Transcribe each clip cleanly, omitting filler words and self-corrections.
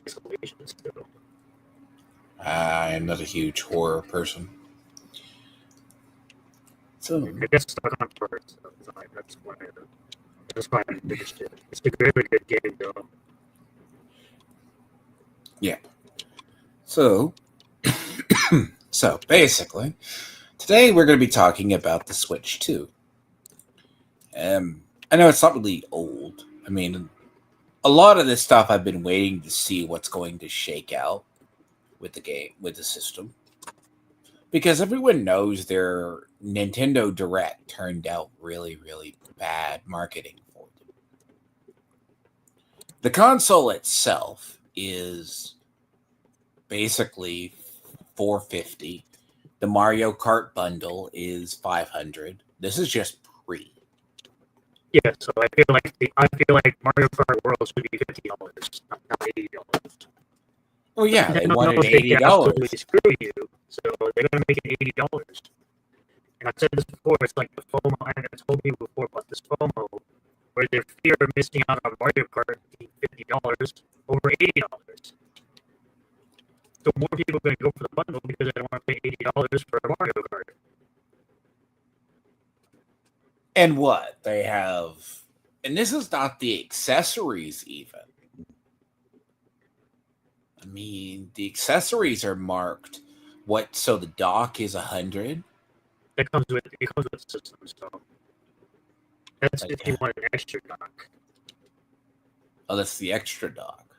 isolation still. I'm not a huge horror person. So I get stuck on first. That's why I finished it. It's a very good game, though. yeah. So basically, today we're going to be talking about the Switch 2. I know it's not really old. I mean, a lot of this stuff I've been waiting to see what's going to shake out with the game, with the system. Because everyone knows their Nintendo Direct turned out really, really bad marketing for them. The console itself is basically $450. The Mario Kart bundle is $500. This is just pre. Yeah, so I feel like Mario Kart World should be $50, not $80. Oh yeah, they Nintendo wanted knows they can absolutely $80. screw you, so they're gonna make it $80. And I've said this before. It's like the FOMO. I told you before about this FOMO, where they fear of missing out on Mario Kart being $50 over $80. So more people are going to go for the bundle because they don't want to pay $80 for a Mario Kart. And what they have, and this is not the accessories even. I mean, the accessories are marked. What? So the dock is $100. It comes with the system, so that's Like if you want an extra dock. Oh, that's the extra dock.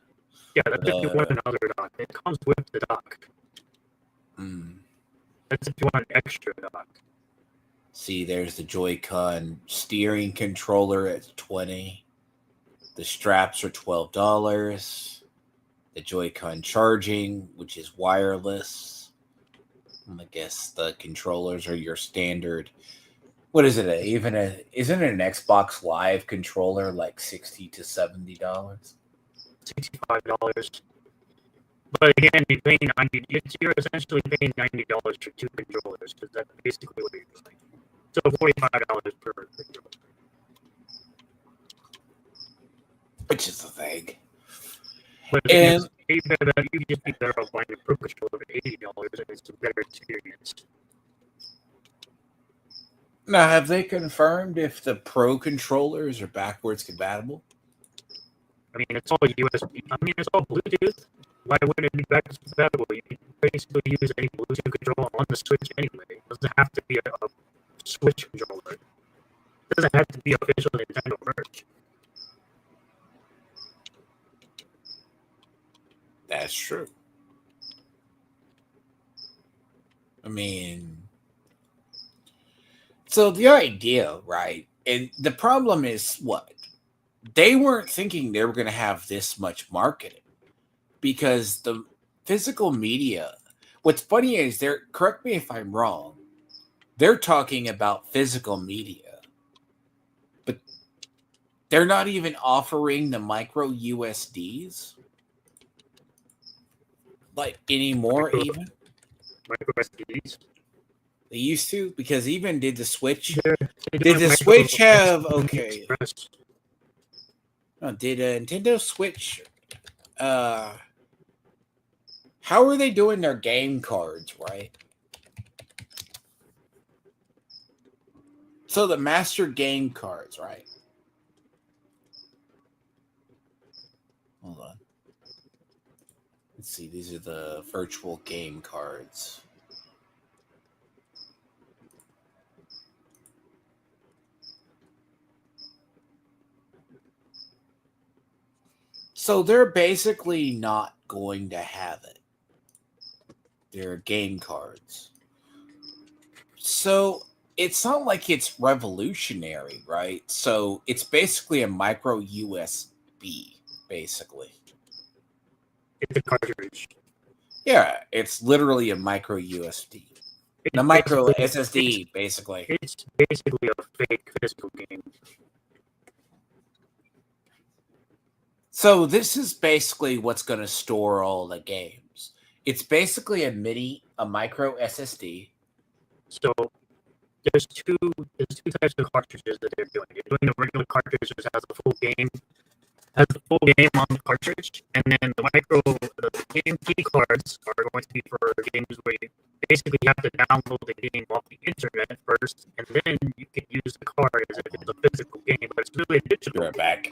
Yeah, that's if you want another dock. It comes with the dock. That's if you want an extra dock. See, there's the Joy-Con steering controller at $20. The straps are $12. The Joy-Con charging, which is wireless. I guess the controllers are your standard. What is it? Isn't an Xbox Live controller like $60 to $70? $65. But again, you're essentially paying $90 for two controllers because that's basically what you're doing. So $45 per controller. Which is the thing. But and you just be better off buying a Pro controller for $80 and it's a better experience. Now, have they confirmed if the Pro controllers are backwards compatible? I mean, it's all USB. I mean, it's all Bluetooth. Why wouldn't it be backwards compatible? You can basically use any Bluetooth controller on the Switch anyway. It doesn't have to be a Switch controller. It doesn't have to be official Nintendo merch. That's true. I mean, so the idea, right? And the problem is what? They weren't thinking they were going to have this much marketing because the physical media. What's funny is correct me if I'm wrong, they're talking about physical media, but they're not even offering the micro USDs like anymore. Even micro SDs. They used to, because even did the Switch? Did the Switch have did a Nintendo Switch? How are they doing their game cards, right? So the master game cards, right? Hold on. Let's see. These are the virtual game cards. So they're basically not going to have it. They're game cards. So it's not like it's revolutionary, right? So it's basically a micro USB, basically. It's a cartridge. Yeah, it's literally a micro USB. A micro SSD, basically. It's basically a fake physical game. So this is basically what's going to store all the games. It's basically a micro SSD. So there's two types of cartridges that they're doing. They're doing the regular cartridge that has a full game, has the full game on the cartridge, and then the game key cards are going to be for games where you basically have to download the game off the internet first, and then you can use the card as if it's a physical game, but it's really a digital. Be right back.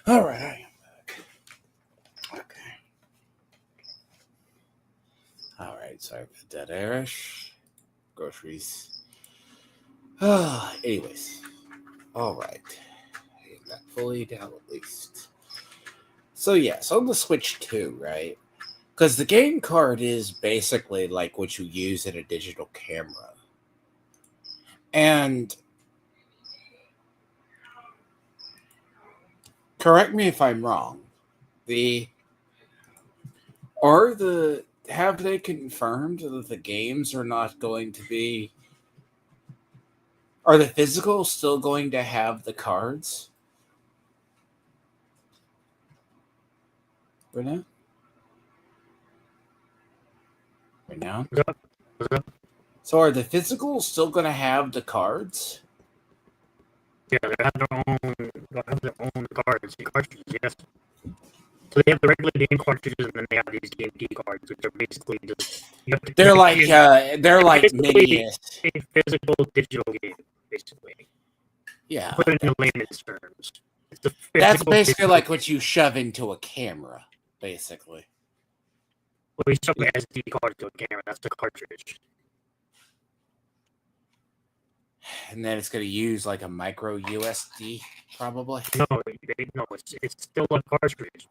All right, I am back. Okay. All right, sorry for that, Irish. Groceries. Anyways. All right. Get that fully down at least. So, yes, on the Switch 2, right? Because the game card is basically like what you use in a digital camera. And correct me if I'm wrong. Have they confirmed that the games are not going to be? Are the physicals still going to have the cards? Right now? Right now? So are the physicals still going to have the cards? Yeah, they have their own cards, the cartridges, yes. So they have the regular game cartridges, and then they have these game key cards, which are basically just They're like mini. A physical digital game, basically. Yeah, put it in layman's terms. That's basically like what you shove into a camera, basically. Well, you shove an SD card to a camera. That's the cartridge. And then it's going to use like a micro USB, probably. No, it's still a cartridge.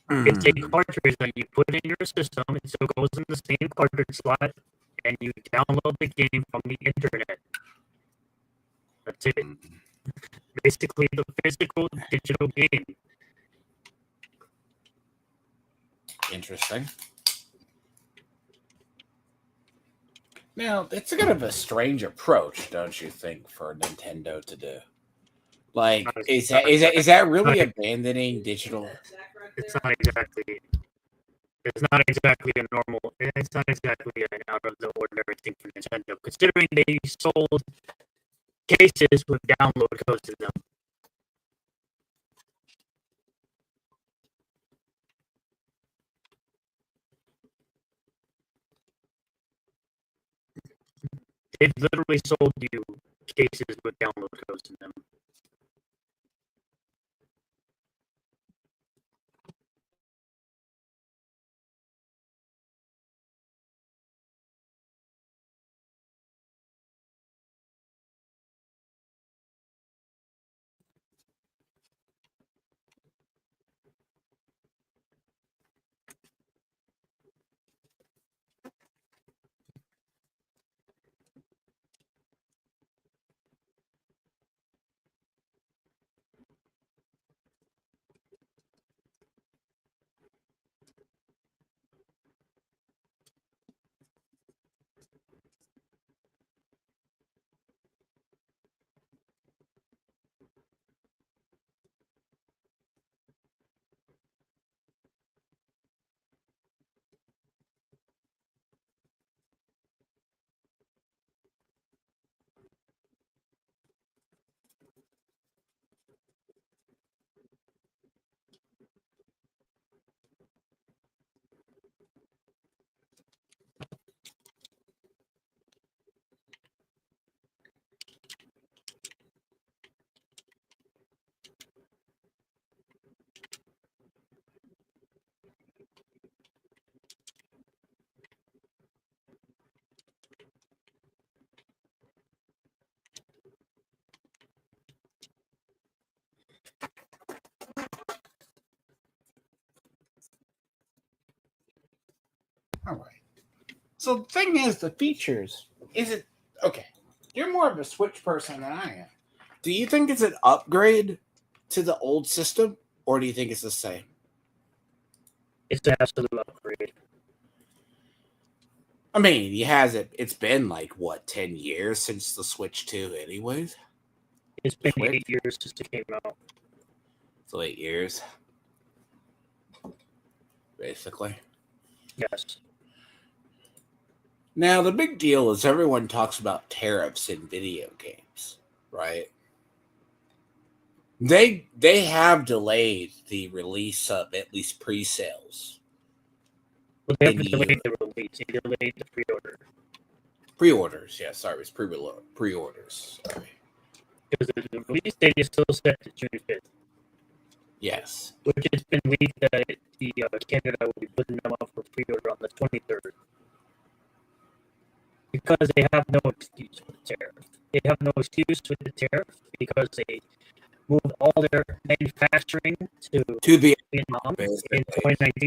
It's a cartridge that you put in your system. It still goes in the same cartridge slot, and you download the game from the internet. That's it. Basically, the physical digital game. Interesting. Now, it's kind of a strange approach, don't you think, for Nintendo to do? Like, is that really abandoning digital? It's not exactly. It's not exactly a normal. It's not exactly an out of the ordinary thing for Nintendo, considering they sold cases with download codes to them. They've literally sold you cases with download codes in them. All right. So the thing is, the features, is it, okay, you're more of a Switch person than I am. Do you think it's an upgrade to the old system, or do you think it's the same? It's an absolute upgrade. I mean, it's been like, what, 10 years since the Switch 2 anyways? It's been 8 years since it came out. So 8 years. Basically. Yes. Now, the big deal is everyone talks about tariffs in video games, right? They have delayed the release of at least pre-sales. Well, they haven't delayed the release. They delayed the pre-order. Pre-orders, yeah. Sorry, it was pre-orders. Sorry. Because the release date is still set to June 5th. Yes. Which it's been leaked that Canada will be putting them up for pre-order on the 23rd. Because they have no excuse with the tariff. They have no excuse with the tariff because they moved all their manufacturing to Vietnam in 2019.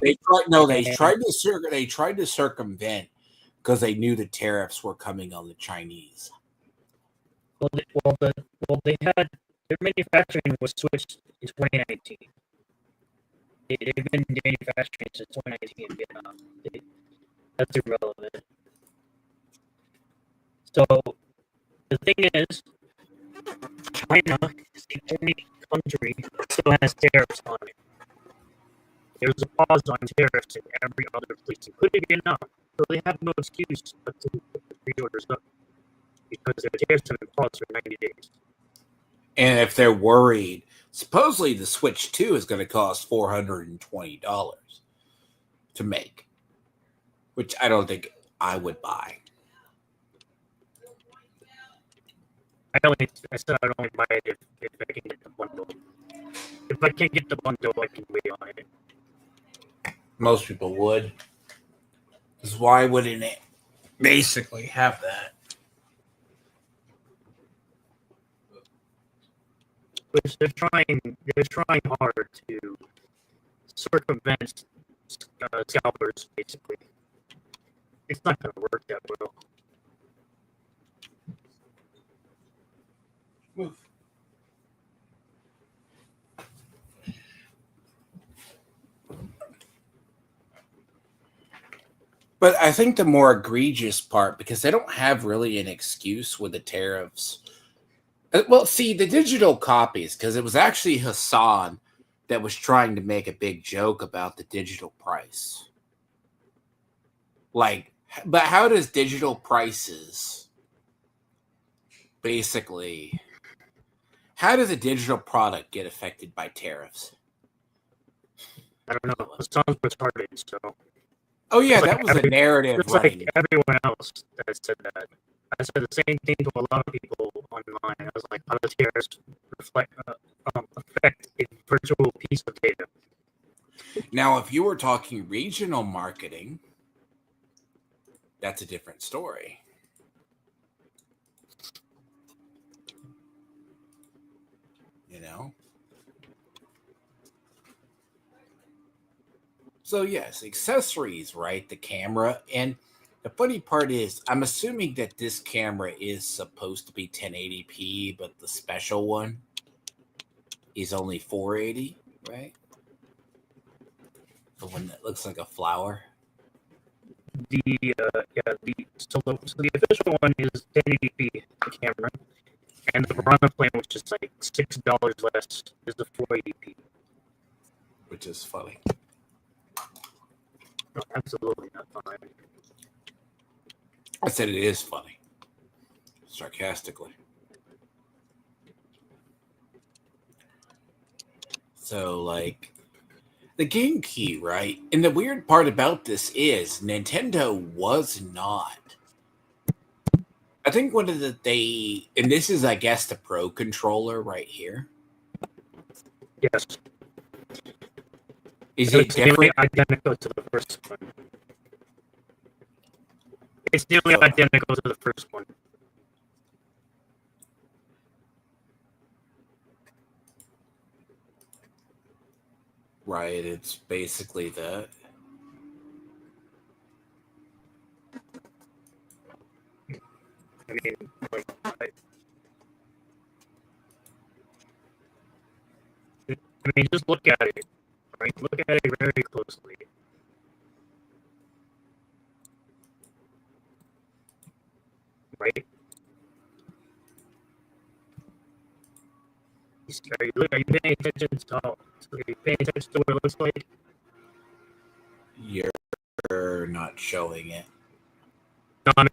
They tried to circumvent because they knew the tariffs were coming on the Chinese. They had their manufacturing was switched in 2019. They've been manufacturing since 2019 in Vietnam. That's irrelevant. So the thing is, China is the only country that still has tariffs on it. There's a pause on tariffs in every other place, including Vietnam. So they have no excuse but to put the pre-orders up because their tariffs have been paused for 90 days. And if they're worried, supposedly the Switch 2 is going to cost $420 to make, which I don't think I would buy. I said I'd only buy it if I can get the bundle. If I can't get the bundle, I can wait on it. Most people would. Because why wouldn't it basically have that? Which they're trying hard to circumvent scalpers, basically. It's not going to work that well. Move. But I think the more egregious part, because they don't have really an excuse with the tariffs. Well, see, the digital copies, because it was actually Hassan that was trying to make a big joke about the digital price. Like, but how does digital prices basically, how does a digital product get affected by tariffs? I don't know. Hassan's retarded, so. Oh, yeah, that was a narrative. It's like everyone else that said that. I said the same thing to a lot of people online. I was like, how do tariffs affect a virtual piece of data? Now, if you were talking regional marketing, that's a different story. You know? So, yes, accessories, right? The camera. And the funny part is, I'm assuming that this camera is supposed to be 1080p, but the special one is only 480, right? The one that looks like a flower. So the official one is 1080p camera, and the Piranha plan, which is like $6 less, is the 480p. Which is funny. No, absolutely not funny. I said it is funny. Sarcastically. So, like, the game key, right? And the weird part about this is Nintendo was not. I think one of and this is, I guess, the Pro controller right here. Yes. Is it different? Identical to the first one. It's nearly identical to the first one. Right, it's basically that. I mean, just look at it. Right? Look at it very closely. Right? Are you paying attention to what it looks like? You're not showing it. No, I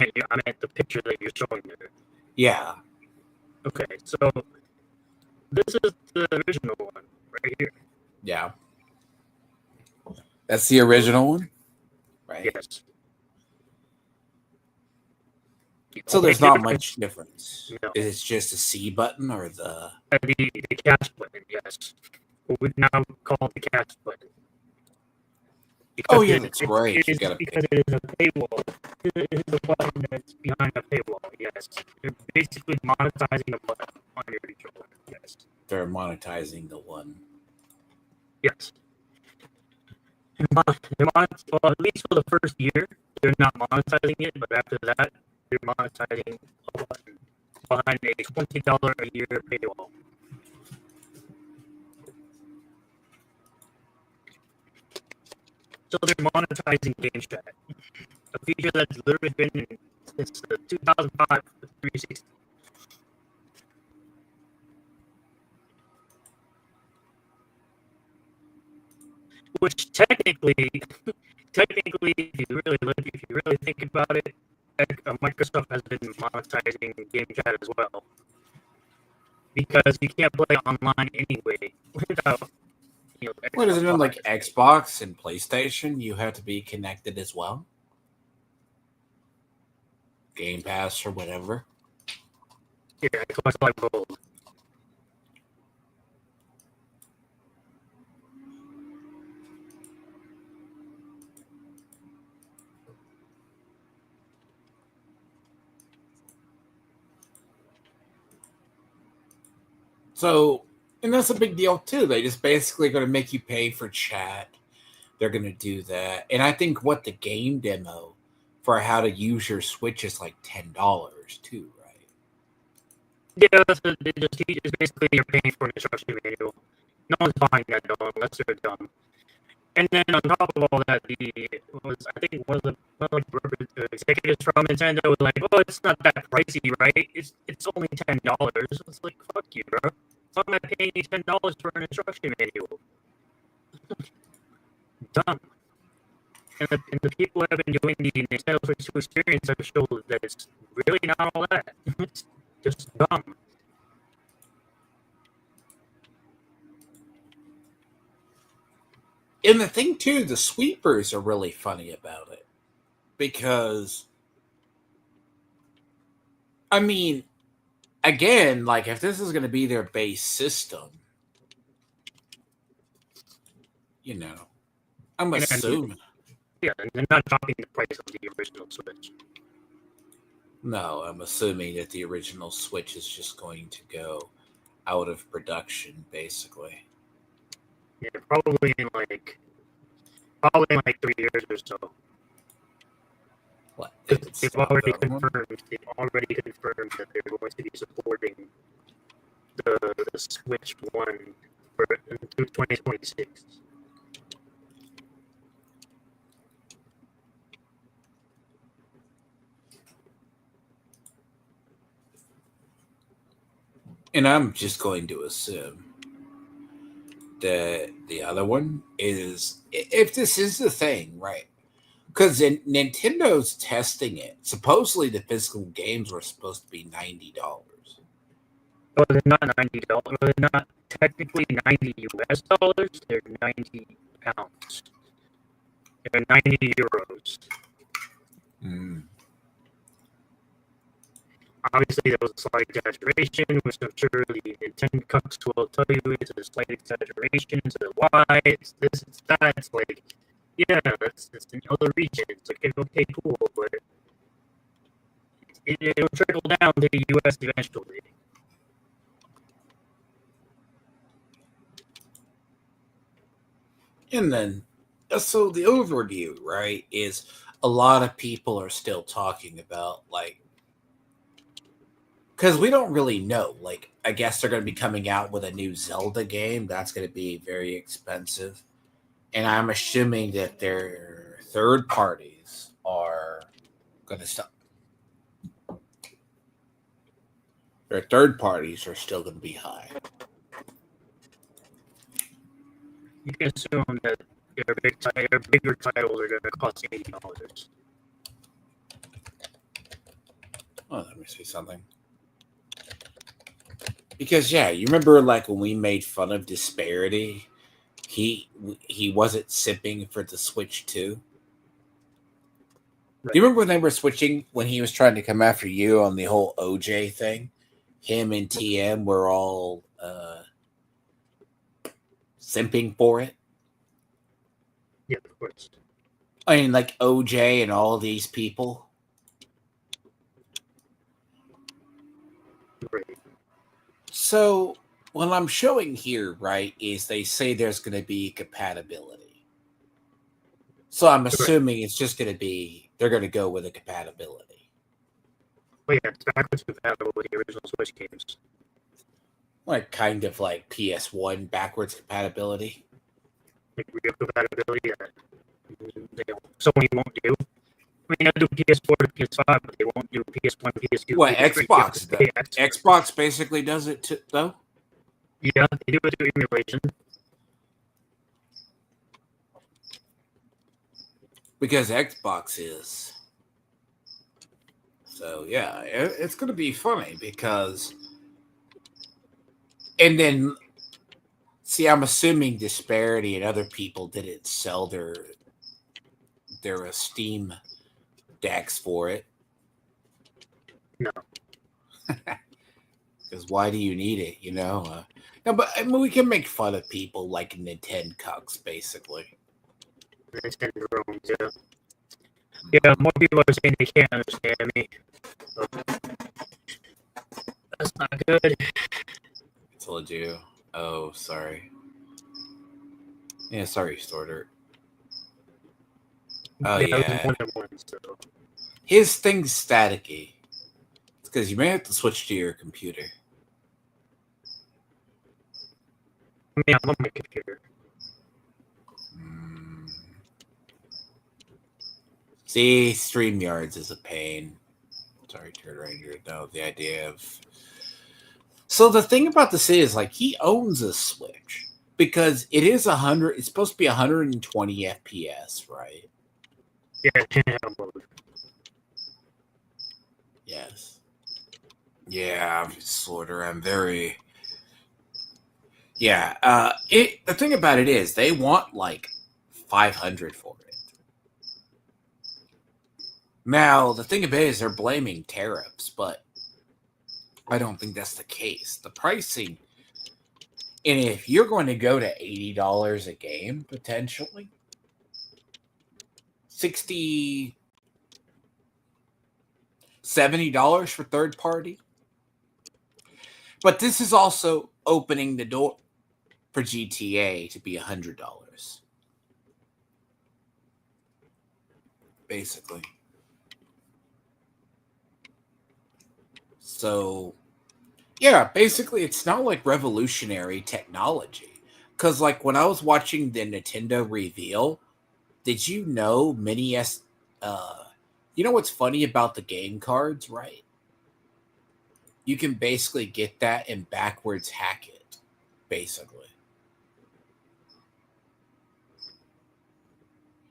meant the picture that you're showing there. Yeah. Okay, so this is the original one right here. Yeah. That's the original one? Right. Yes. So there's not much difference. No. It's just a C button or the cash button, yes. what we now call the catch button. Oh yeah, that's right. Because it is a paywall. It is a button that's behind a paywall. Yes, they're basically monetizing the button on your controller. Yes, they're monetizing the one. Yes, well, at least for the first year, they're not monetizing it. But after that, they're monetizing a button behind a $20 a year paywall. So they're monetizing game chat, a feature that's literally been since 2005 with 360. Which technically, if you really think about it, Microsoft has been monetizing game chat as well, because you can't play online anyway without. What is it on like Xbox and PlayStation? You have to be connected as well. Game Pass or whatever. Yeah, Xbox Live Gold. So, and that's a big deal too. They just basically going to make you pay for chat. They're going to do that. And I think what the game demo for how to use your Switch is like $10 too, right? Yeah, it's basically you're paying for an instruction manual. No one's buying that though, unless they're dumb. And then on top of all that, I think one of the executives from Nintendo was like, "Oh, it's not that pricey, right? It's only $10." It's like, fuck you, bro. Why am I paying you $10 for an instruction manual? Dumb. And the people who have been doing the Nintendo Switch 2 experience have shown that it's really not all that. It's just dumb. And the thing too, the sweepers are really funny about it. Because I mean, again, like if this is going to be their base system, I'm assuming. Yeah, and they're not dropping the price of the original Switch. No, I'm assuming that the original Switch is just going to go out of production, basically. Yeah, probably in like 3 years or so. What? They've already confirmed that they're going to be supporting the Switch 1 through 2026. And I'm just going to assume that the other one is, if this is the thing, right? Because Nintendo's testing it. Supposedly the physical games were supposed to be $90. Well, they're not $90. Well, they're not technically $90 US dollars. They're 90 pounds. They're 90 euros. Obviously, there was a slight exaggeration, which I'm sure the Nintendo cucks will tell you it's a slight exaggeration. So why? It's this, it's that. It's like, yeah, it's in other regions. Okay, cool, but it'll trickle down to the US eventually. And then, so the overview, right, is a lot of people are still talking about, like, because we don't really know. Like, I guess they're going to be coming out with a new Zelda game. That's going to be very expensive. And I'm assuming that their third parties are going to stop. Their third parties are still going to be high. You can assume that your bigger titles are going to cost $80. Oh, let me see something. Because, yeah, you remember, like, when we made fun of Disparity, he wasn't sipping for the Switch 2? Right. Do you remember when they were switching, when he was trying to come after you on the whole OJ thing? Him and TM were all simping for it. Yeah, of course. I mean, like OJ and all these people. Right. So what I'm showing here, right, is they say there's going to be compatibility. So I'm assuming it's just going to be, they're going to go with a compatibility. Well, yeah, it's backwards compatible with the original Switch games. Like kind of like PS1 backwards compatibility. Like real compatibility that Sony won't do. I mean, they'll do PS4 to PS5, but they won't do PS1, PS2, What PS3. Xbox does? Xbox basically does it too, though. Yeah, they do it through emulation. Because Xbox is. So yeah, it's going to be funny because, and then see, I'm assuming Disparity and other people didn't sell their Steam decks for it. No. Because why do you need it? No, but I mean, we can make fun of people like Nintendo cucks, basically. Nintendo drones, yeah. Yeah, more people are saying they can't understand me. So, that's not good. I told you. Oh, sorry. Yeah, sorry, Storter. Oh, yeah. So. His thing's staticky. It's because you may have to switch to your computer. Yeah, I'm on my computer. See, StreamYards is a pain. Sorry, Turd Ranger. No, the idea of... So the thing about this is, like, he owns a Switch. Because it is 100... It's supposed to be 120 FPS, right? Yeah, Yes. Yeah, Slaughter, I'm very... Yeah, the thing about it is, they want, like, 500 for it. Now, the thing about it is they're blaming tariffs, but I don't think that's the case. The pricing, and if you're going to go to $80 a game, potentially, $60, $70 for third party. But this is also opening the door for GTA to be $100. Basically. So, yeah, basically it's not like revolutionary technology. Because, like, when I was watching the Nintendo reveal, did you know you know what's funny about the game cards, right? You can basically get that and backwards hack it, basically.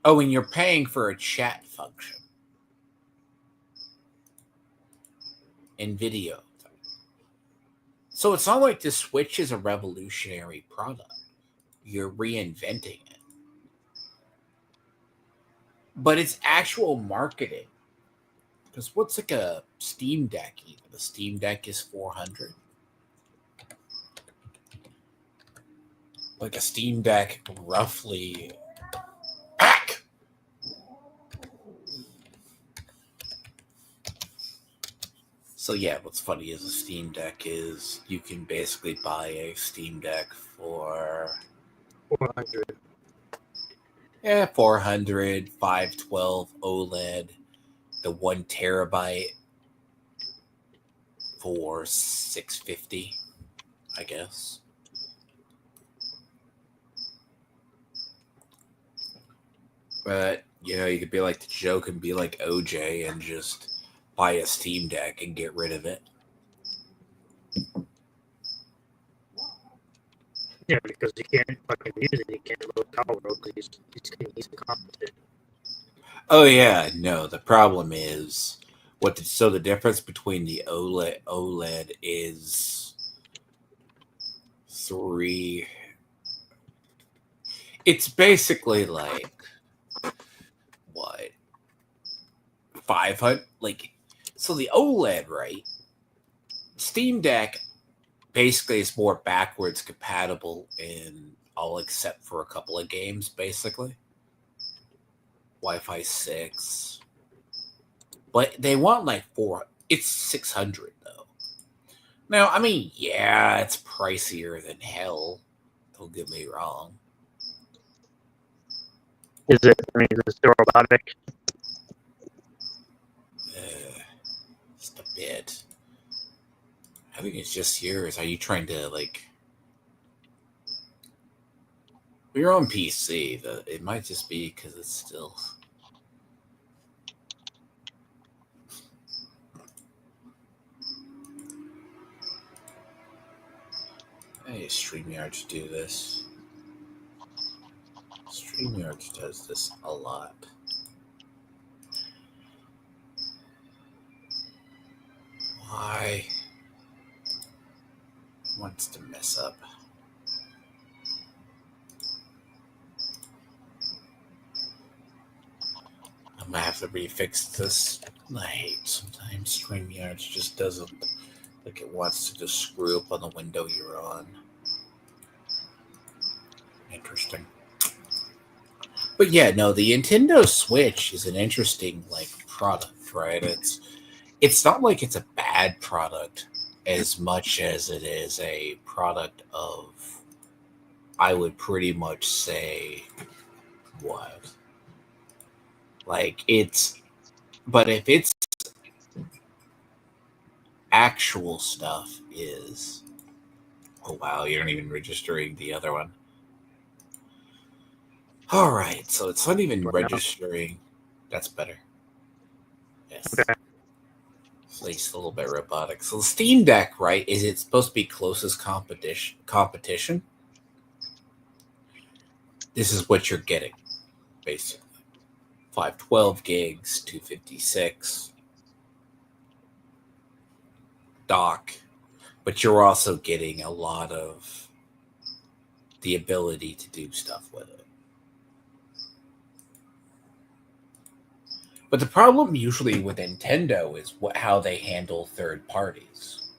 Oh, and you're paying for a chat function in video. So it's not like the Switch is a revolutionary product. You're reinventing it. But it's actual marketing. Because what's like a Steam Deck even? The Steam Deck is $400. Like a Steam Deck roughly... Back! So yeah, what's funny is a Steam Deck is you can basically buy a Steam Deck for 400. Yeah, 400, 512 OLED, the 1 terabyte for $650, I guess. But, you could be like the joke and be like OJ and just buy a Steam Deck and get rid of it. Yeah, because you can't fucking use it. You can't load Power because he's incompetent. Oh, yeah, no, the problem is... So the difference between the OLED is 3... It's basically like... What? 500? So the OLED, right? Steam Deck basically is more backwards compatible in all except for a couple of games, basically. Wi-Fi 6. But they want like 4. It's 600 though. Now, I mean, yeah, it's pricier than hell. Don't get me wrong. Is it? I mean, is it still robotic? Just a bit. I think it's just yours. Are you trying to like? You're on PC. It might just be because it's still. Hey, StreamYard to do this. StreamYard does this a lot. Why? It wants to mess up. I'm gonna have to refix this. I hate sometimes StreamYard just doesn't like it wants to just screw up on the window you're on. Interesting. But yeah, no, the Nintendo Switch is an interesting like product, right? It's not like it's a bad product as much as it is a product of, I would pretty much say, what? Like but if it's actual stuff is, oh wow, you're not even registering the other one. All right, so it's not even registering. That's better. Yes. Okay. At least a little bit robotic. So the Steam Deck, right? Is it supposed to be closest competition? This is what you're getting, basically. 512 gigs, 256 dock, but you're also getting a lot of the ability to do stuff with it. But the problem usually with Nintendo is how they handle third parties.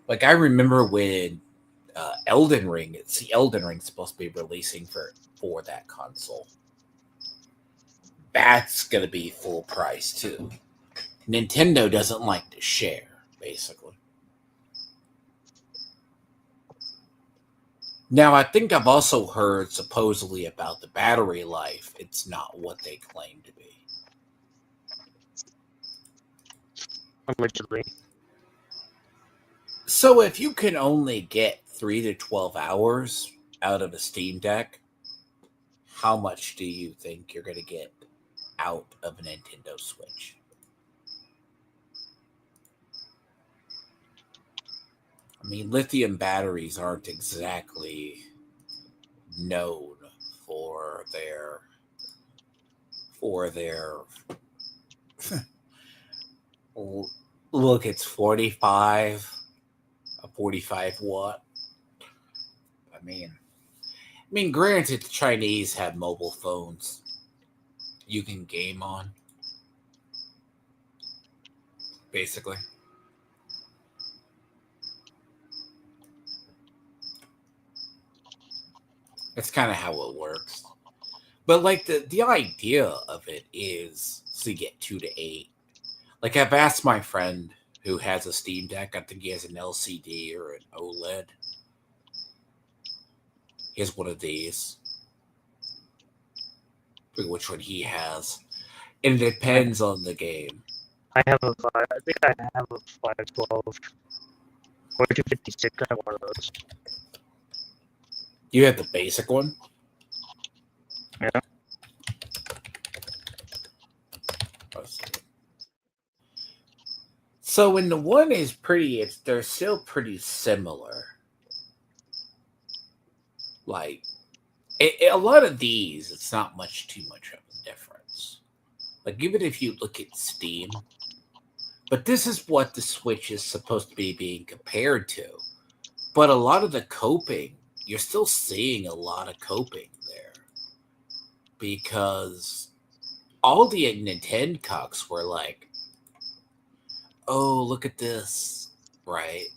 Like I remember when Elden Ring, Elden Ring's supposed to be releasing for that console. That's going to be full price too. Nintendo doesn't like to share, basically. Now, I think I've also heard supposedly about the battery life. It's not what they claim to be. Allegedly. So if you can only get 3 to 12 hours out of a Steam Deck, how much do you think you're going to get out of a Nintendo Switch? I mean, lithium batteries aren't exactly known for their look, it's 45 watt. I mean, granted, the Chinese have mobile phones you can game on, basically. That's kind of how it works. But like the idea of it is so you get 2 to 8. Like I've asked my friend who has a Steam Deck, I think he has an LCD or an OLED. He has one of these. I forget which one he has. And it depends on the game. I think I have a 512 or 256. I have one of those. You have the basic one? Yeah. So when the one is pretty, they're still pretty similar. Like a lot of these, it's not too much of a difference. Like even if you look at Steam, but this is what the Switch is supposed to be being compared to. But a lot of the coping, you're still seeing a lot of coping there. Because all the Nintendo cucks were like, oh, look at this, right?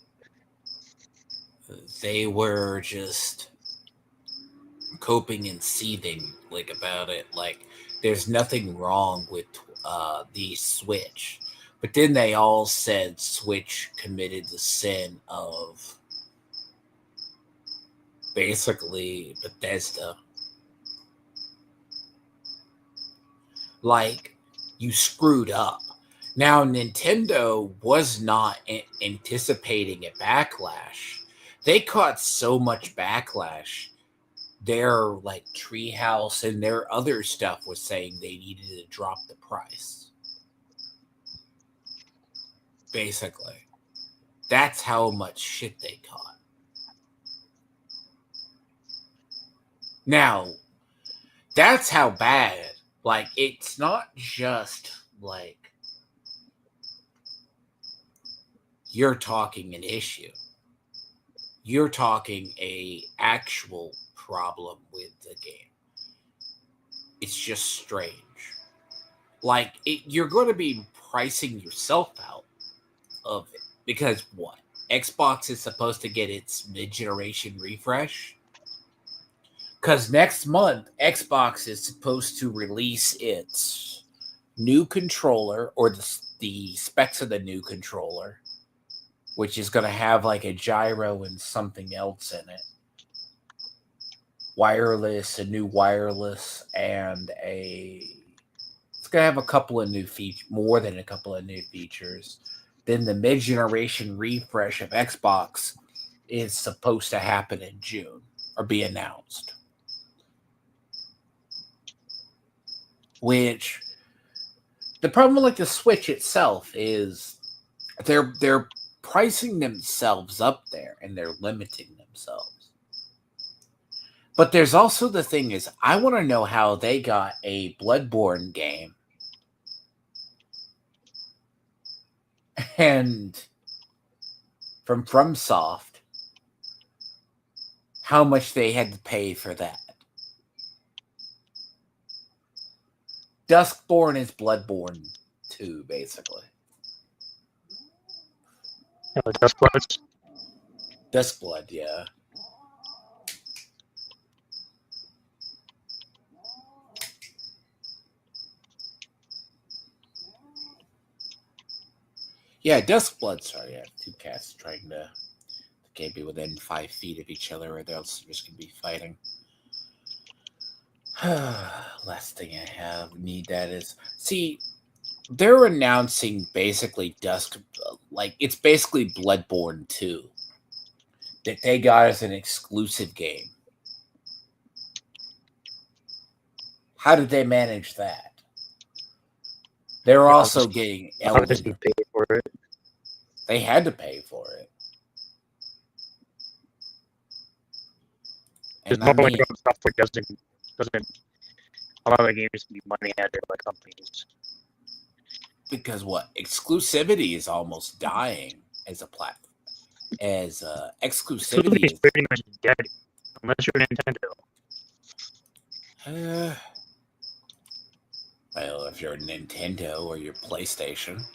They were just coping and seething like about it. Like there's nothing wrong with the Switch, but then they all said Switch committed the sin of basically Bethesda. Like you screwed up. Now Nintendo was not anticipating a backlash. They caught so much backlash. Their like Treehouse and their other stuff was saying they needed to drop the price. Basically, that's how much shit they caught. Now, that's how bad. Like, it's not just like you're talking an issue. You're talking a actual problem with the game. It's just strange. Like, you're going to be pricing yourself out of it. Because what? Xbox is supposed to get its mid-generation refresh? Because next month, Xbox is supposed to release its new controller, or the specs of the new controller, which is going to have like a gyro and something else in it. Wireless, a new wireless, and it's going to have a couple of new features, more than a couple of new features. Then the mid-generation refresh of Xbox is supposed to happen in June, or be announced. Which, the problem with like the Switch itself is they're pricing themselves up there and they're limiting themselves. But there's also the thing is, I want to know how they got a Bloodborne game and from FromSoft, how much they had to pay for that. Duskborn is Bloodborne 2, basically. Duskblood? Duskblood, yeah. Yeah, Duskblood, sorry, I have two cats trying to... They can't be within 5 feet of each other or else they're just going to be fighting. Last thing I have need that is... See, they're announcing basically it's basically Bloodborne 2 that they got as an exclusive game. How did they manage that? They're also getting Obviously paid for it. They had to pay for it. And normally software doesn't allow the games to be money out there by companies. Because what? Exclusivity is almost dying as a platform. As exclusivity is pretty much dead, unless you're Nintendo. Well, if you're a Nintendo or your PlayStation.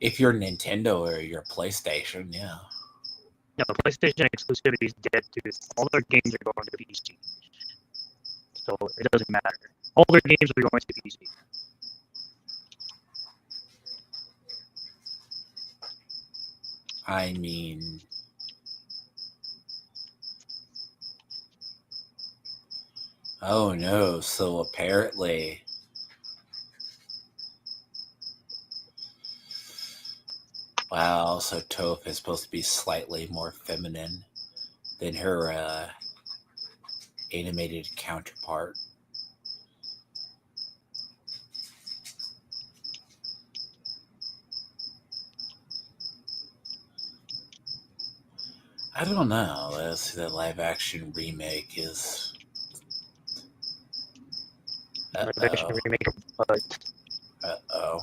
If you're Nintendo or your PlayStation, yeah. Yeah, the PlayStation exclusivity is dead too. All their games are going to PC. So it doesn't matter. All their games are going to PC. I mean... Oh no, so apparently... Wow, so Toph is supposed to be slightly more feminine than her animated counterpart. I don't know. Let's see, the live action remake is... Live action remake of what? Uh-oh.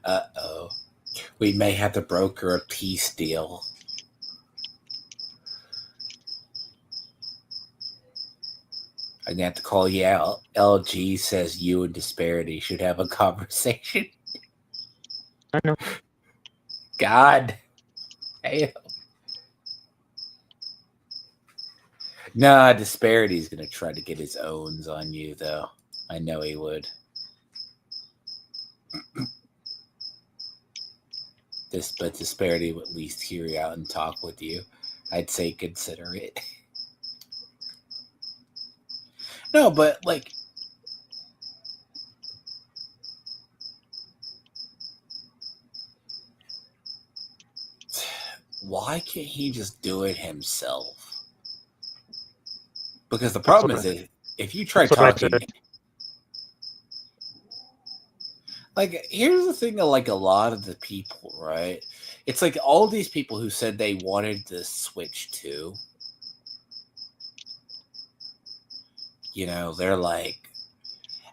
Uh-oh. We may have to broker a peace deal. I'm gonna have to call you out. LG says you and Disparity should have a conversation. I know. God. Hey. Nah, Disparity's gonna try to get his owns on you, though. I know he would. But Disparity would at least hear you out and talk with you. I'd say consider it. No, but like, why can't he just do it himself? Because the problem is, if you try talking, like, here's the thing of, like, a lot of the people, right? It's like all these people who said they wanted the Switch 2, you know, they're like,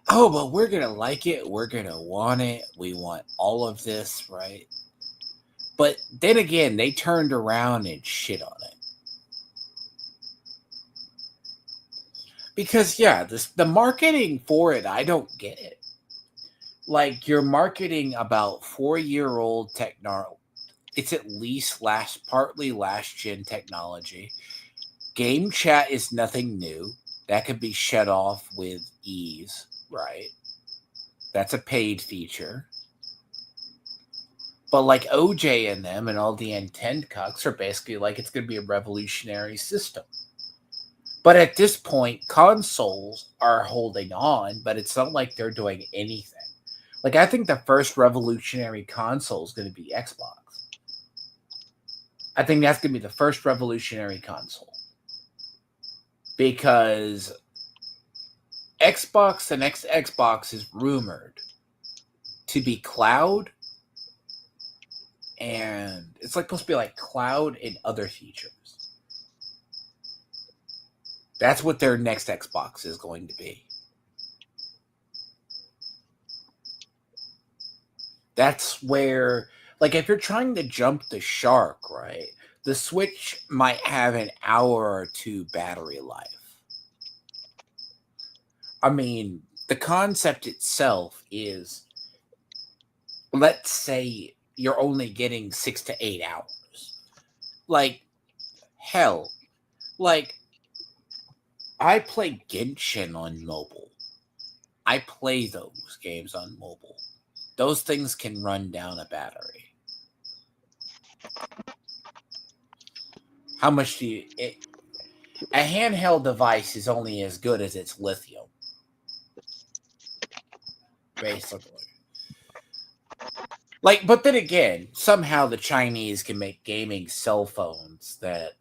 oh, but we're going to like it. We're going to want it. We want all of this, right? But then again, they turned around and shit on it. Because, yeah, the marketing for it, I don't get it. Like, you're marketing about 4-year-old technology. It's at least partly last-gen technology. Game chat is nothing new. That could be shut off with ease, right? That's a paid feature. But like OJ and them and all the Nintendo cucks are basically like it's going to be a revolutionary system. But at this point, consoles are holding on, but it's not like they're doing anything. Like, I think the first revolutionary console is going to be Xbox. I think that's going to be the first revolutionary console. Because the next Xbox is rumored to be cloud. And it's like supposed to be like cloud and other features. That's what their next Xbox is going to be. That's where, like, if you're trying to jump the shark, right, the Switch might have an hour or two battery life. I mean, the concept itself is, let's say you're only getting 6 to 8 hours. Like, hell, like, I play Genshin on mobile. I play those games on mobile. Those things can run down a battery. How much do you... a handheld device is only as good as its lithium. Basically. Like, but then again, somehow the Chinese can make gaming cell phones that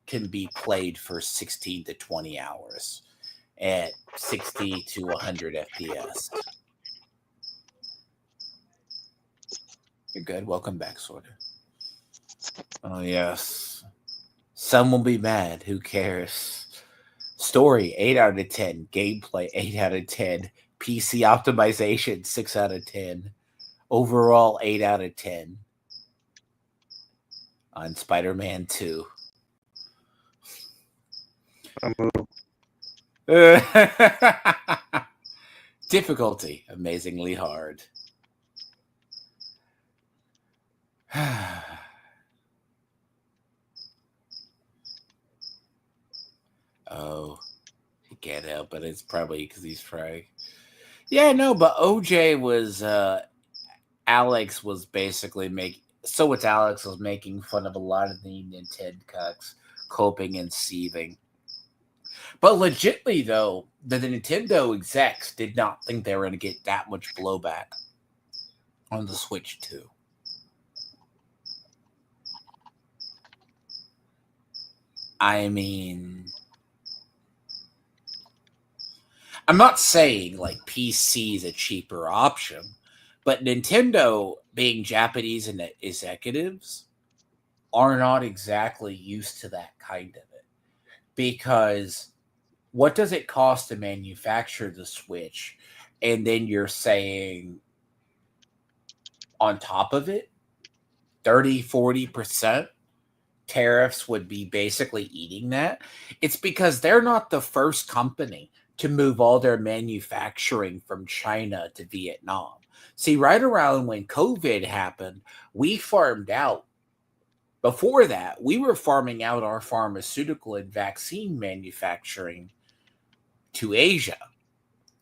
can be played for 16 to 20 hours at 60 to 100 FPS. You're good. Welcome back, Sorta. Oh, yes. Some will be mad. Who cares? Story, 8 out of 10. Gameplay, 8 out of 10. PC optimization, 6 out of 10. Overall, 8 out of 10. On Spider-Man 2. Difficulty, amazingly hard. Oh, I can't help it. It's probably because he's trying. Yeah, no, but OJ was, Alex was basically Alex was making fun of a lot of the Nintendo cucks, coping and seething. But legitly, though, the Nintendo execs did not think they were going to get that much blowback on the Switch 2. I mean, I'm not saying like PC is a cheaper option, but Nintendo, being Japanese and executives, are not exactly used to that kind of it. Because what does it cost to manufacture the Switch? And then you're saying on top of it, 30, 40%? tariffs would be basically eating that, it's because they're not the first company to move all their manufacturing from China to Vietnam. See, right around when COVID happened, we farmed out. Before that, we were farming out our pharmaceutical and vaccine manufacturing to Asia.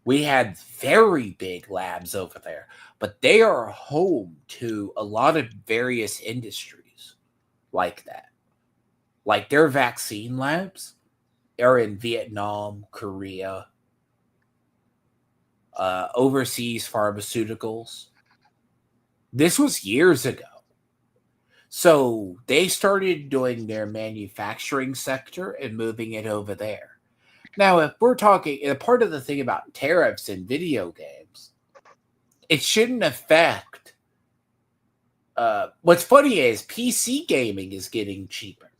We had very big labs over there, but they are home to a lot of various industries like that. Like their vaccine labs are in Vietnam, Korea, overseas pharmaceuticals. This was years ago. So they started doing their manufacturing sector and moving it over there. Now, if we're talking, a part of the thing about tariffs in video games, it shouldn't affect. What's funny is PC gaming is getting cheaper,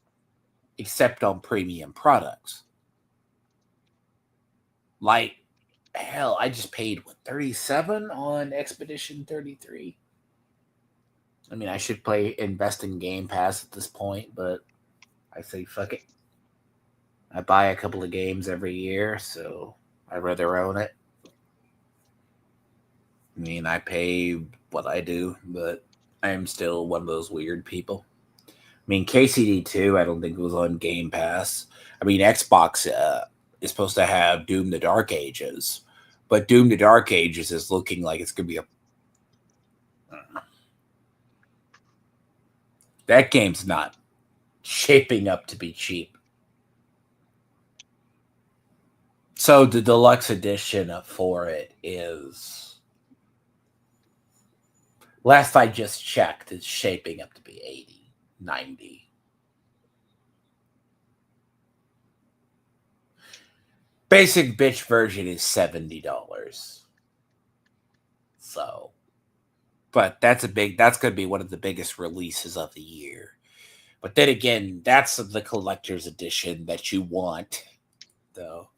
except on premium products. Like, hell, I just paid, what, 37 on Expedition 33? I mean, I should invest in Game Pass at this point, but I say fuck it. I buy a couple of games every year, so I'd rather own it. I mean, I pay what I do, but I am still one of those weird people. I mean, KCD 2, I don't think it was on Game Pass. I mean, Xbox is supposed to have Doom the Dark Ages, but Doom the Dark Ages is looking like it's going to be a... That game's not shaping up to be cheap. So the deluxe edition for it is, last I just checked, it's shaping up to be 80, 90. Basic bitch version is $70. So, but that's going to be one of the biggest releases of the year. But then again, that's the collector's edition that you want, though.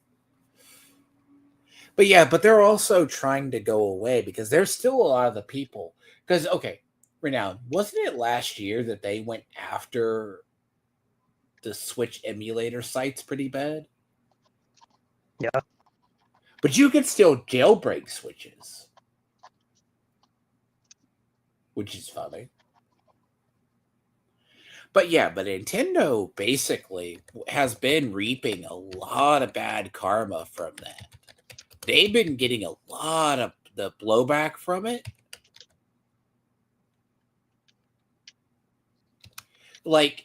But yeah, but they're also trying to go away because there's still a lot of the people. Because, okay, Renown, wasn't it last year that they went after the Switch emulator sites pretty bad? Yeah. But you could still jailbreak Switches, which is funny. But yeah, but Nintendo basically has been reaping a lot of bad karma from that. They've been getting a lot of the blowback from it. Like,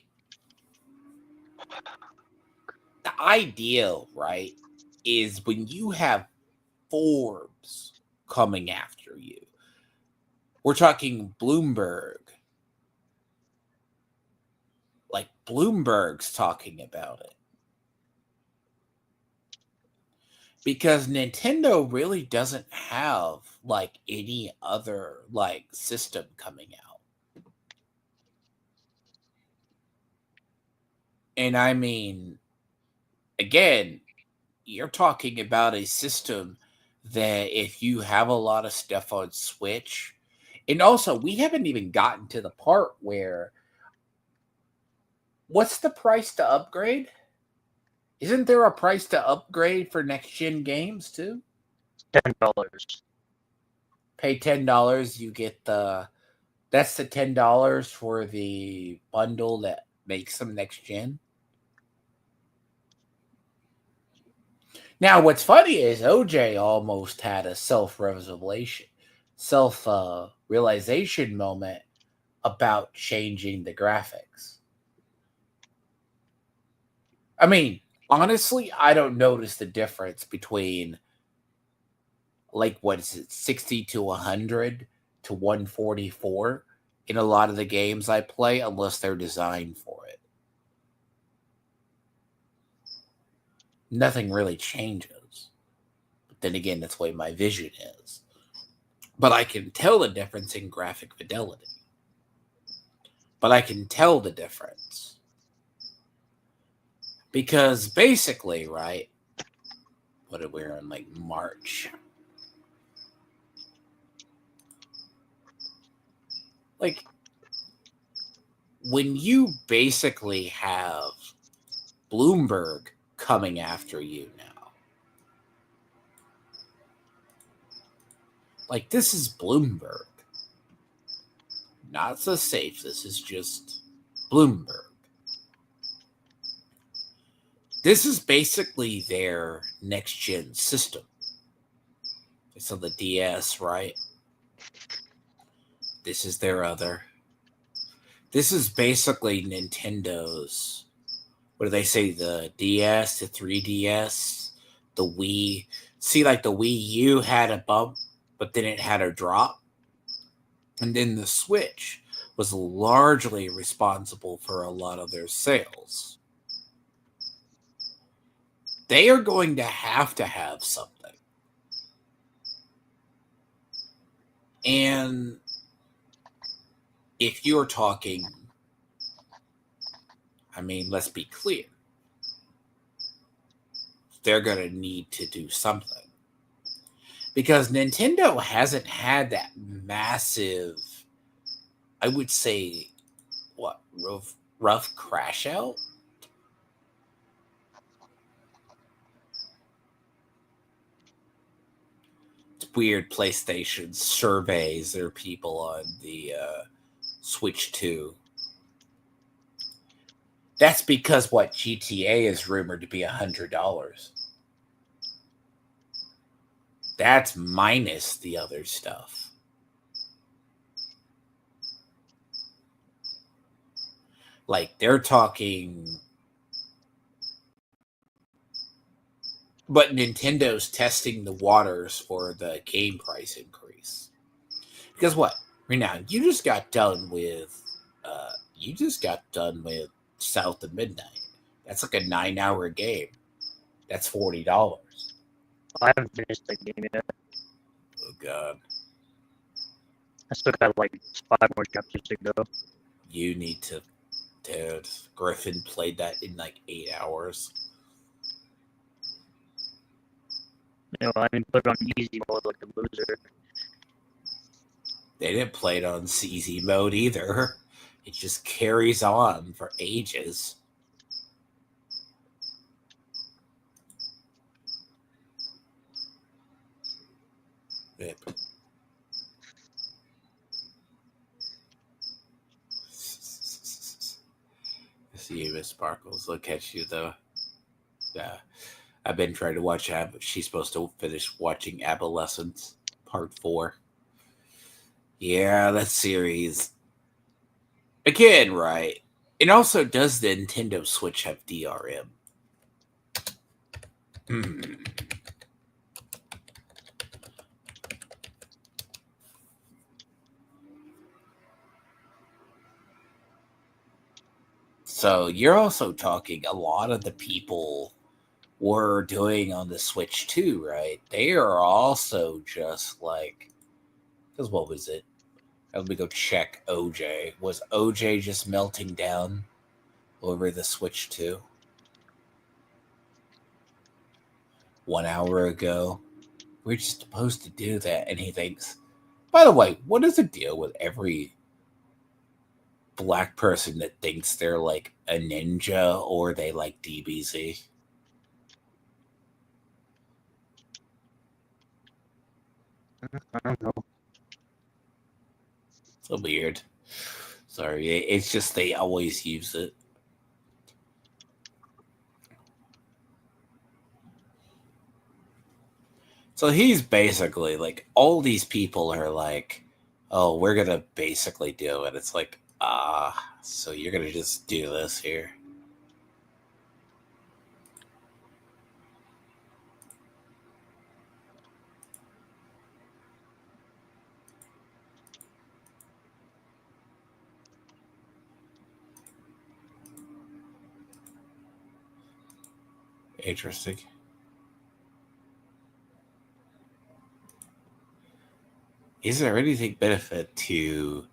the ideal, right, is when you have Forbes coming after you. We're talking Bloomberg. Like, Bloomberg's talking about it. Because Nintendo really doesn't have, like, any other, like, system coming out. And I mean, again, you're talking about a system that if you have a lot of stuff on Switch, and also we haven't even gotten to the part where, what's the price to upgrade? Isn't there a price to upgrade for next gen games too? $10. Pay $10, you get that's the $10 for the bundle that makes them next gen. Now, what's funny is OJ almost had a self-realization moment about changing the graphics. I mean, honestly, I don't notice the difference between, like, what is it, 60 to 100 to 144 in a lot of the games I play, unless they're designed for it. Nothing really changes. But then again, that's the way my vision is. But I can tell the difference in graphic fidelity. But I can tell the difference. Because basically, right, what are we in, like, March? Like, when you basically have Bloomberg coming after you now, like this is Bloomberg, not so safe. This is just Bloomberg. This is basically their next gen system. It's on the DS, right? This is their other. This is basically Nintendo's. What do they say? The DS, the 3DS, the Wii. See, like the Wii U had a bump, but then it had a drop. And then the Switch was largely responsible for a lot of their sales. They are going to have something. And if you're talking, I mean, let's be clear. They're going to need to do something. Because Nintendo hasn't had that massive, I would say, rough crash out? It's weird. PlayStation surveys their people on the Switch 2. That's because what GTA is rumored to be $100. That's minus the other stuff. Like they're talking, but Nintendo's testing the waters for the game price increase. Because what? Renown, you just got done with South of Midnight. That's like a 9-hour game. That's $40. I haven't finished that game yet. Oh god. I still got like 5 more chapters to go. You need to, dude. Griffin played that in like 8 hours. I didn't put it on easy mode like the loser. They didn't play it on easy mode either. It just carries on for ages. Yep. See you, Miss Sparkles. Look at you, though. Yeah. I've been trying to watch she's supposed to finish watching Adolescence Part 4. Yeah, that series. Again, right. And also, does the Nintendo Switch have DRM? So you're also talking a lot of the people were doing on the Switch too, right? They are also just like, because what was it? Let me go check OJ. Was OJ just melting down over the Switch 2? 1 hour ago. We're just supposed to do that. And he thinks, by the way, what is the deal with every black person that thinks they're like a ninja or they like DBZ? I don't know. So weird. Sorry, it's just they always use it. So he's basically like, all these people are like, oh, we're going to basically do it. It's like, so you're going to just do this here. Interesting. Is there anything benefit to...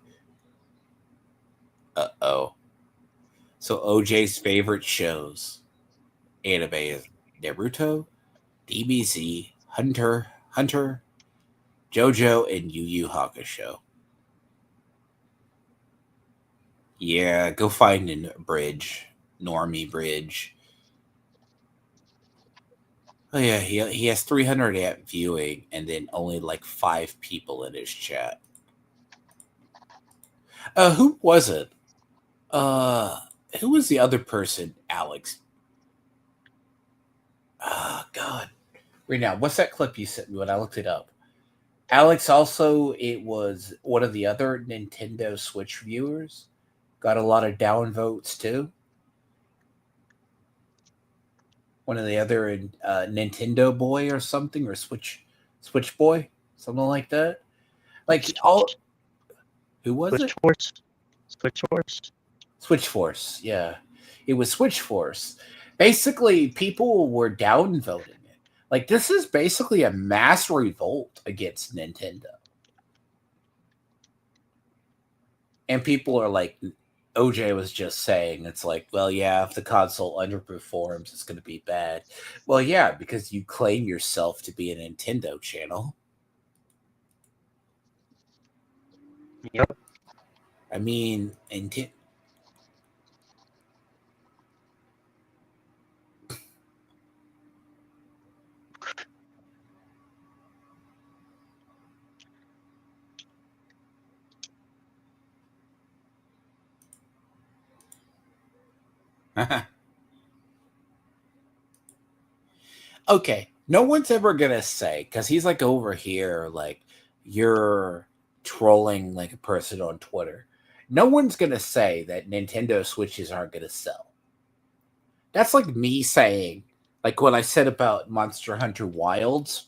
So OJ's favorite shows, anime, is Naruto, DBZ, Hunter, JoJo, and Yu Yu Hakusho. Yeah, go find a bridge, normie bridge. Oh yeah, he has 300 app viewing and then only like 5 people in his chat. Who was it? Who was the other person? Alex. God. Right now, what's that clip you sent me when I looked it up? Alex also, it was one of the other Nintendo Switch viewers. Got a lot of downvotes too. One of the other Nintendo boy or something, or Switch boy, something like that. Like all, who was Switch it? Force. Switch Force. Switch Force, yeah, it was Switch Force. Basically, people were downvoting it. Like this is basically a mass revolt against Nintendo, and people are like, OJ was just saying, it's like, well, yeah, if the console underperforms, it's going to be bad. Well, yeah, because you claim yourself to be a Nintendo channel. Yep. I mean, okay, no one's ever going to say, because he's like over here, like, you're trolling like a person on Twitter. No one's going to say that Nintendo Switches aren't going to sell. That's like me saying, like when I said about Monster Hunter Wilds,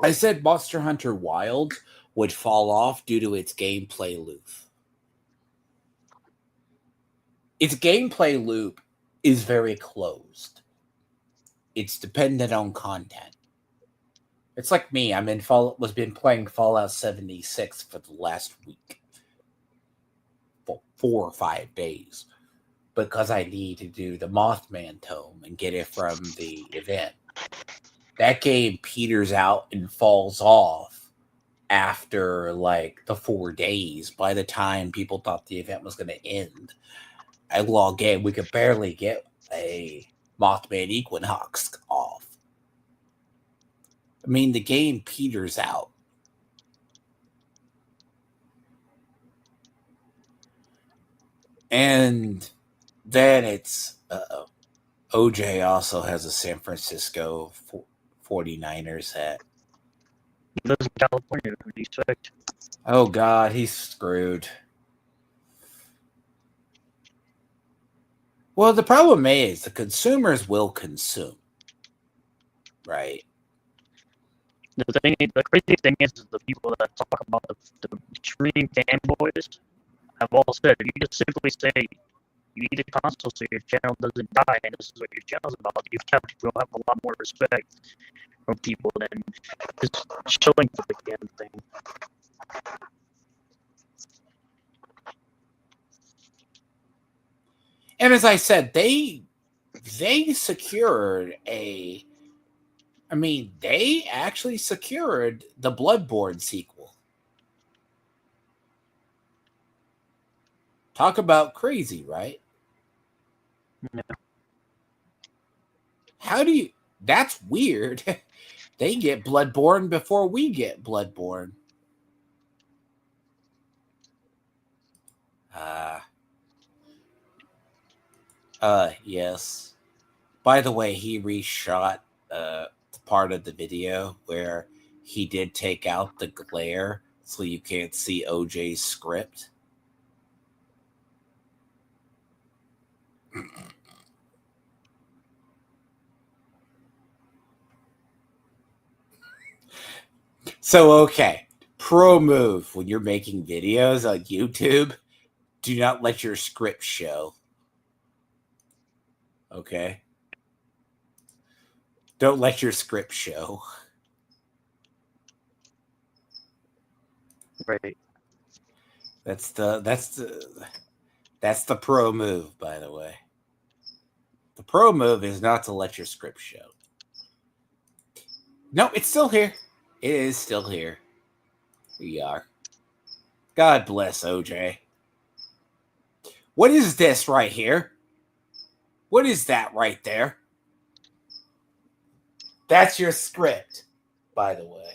I said Monster Hunter Wilds would fall off due to its gameplay loop. Its gameplay loop is very closed. It's dependent on content. It's like me. Was been playing Fallout 76 for the last week, for 4 or 5 days, because I need to do the Mothman tome and get it from the event. That game peters out and falls off after like the 4 days. By the time people thought the event was going to end, I log in. We could barely get a Mothman Equinox off. I mean, the game peters out. And then it's OJ also has a San Francisco 49ers hat. He lives in California. What do you expect? Oh, God, he's screwed. Well, the problem is the consumers will consume, right? The crazy thing is the people that talk about the extreme fanboys have all said, if you just simply say you need a console so your channel doesn't die and this is what your channel's about, you'll have a lot more respect from people than just shilling for the damn thing. And as I said, they secured they actually secured the Bloodborne sequel. Talk about crazy, right? Yeah. How do you... That's weird. They get Bloodborne before we get Bloodborne. Yes. By the way, he reshot part of the video where he did take out the glare so you can't see OJ's script. So, okay. Pro move when you're making videos on YouTube, do not let your script show. Okay? Don't let your script show. Right. That's the pro move, by the way. The pro move is not to let your script show. No, it's still here. It is still here. We are. God bless OJ. What is this right here? What is that right there? That's your script, by the way.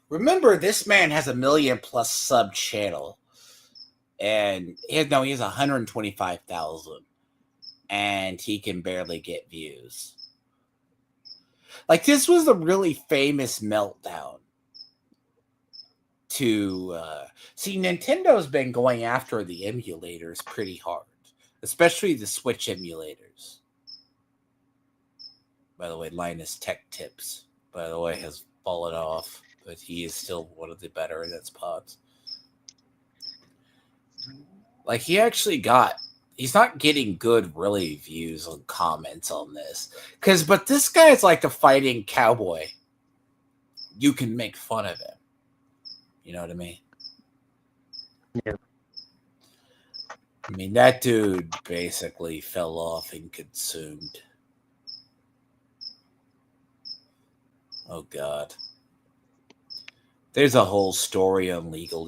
Remember, this man has a 1 million+ sub channel. And he has 125,000. And he can barely get views. Like, this was a really famous meltdown. See, Nintendo's been going after the emulators pretty hard. Especially the Switch emulators. By the way, Linus Tech Tips, by the way, has fallen off. But he is still one of the better in its pods. Like, he's not getting good, really, views and comments on this. But this guy is like a fighting cowboy. You can make fun of him. You know what I mean? Yeah. I mean, that dude basically fell off and consumed. Oh, God. There's a whole story on Legal.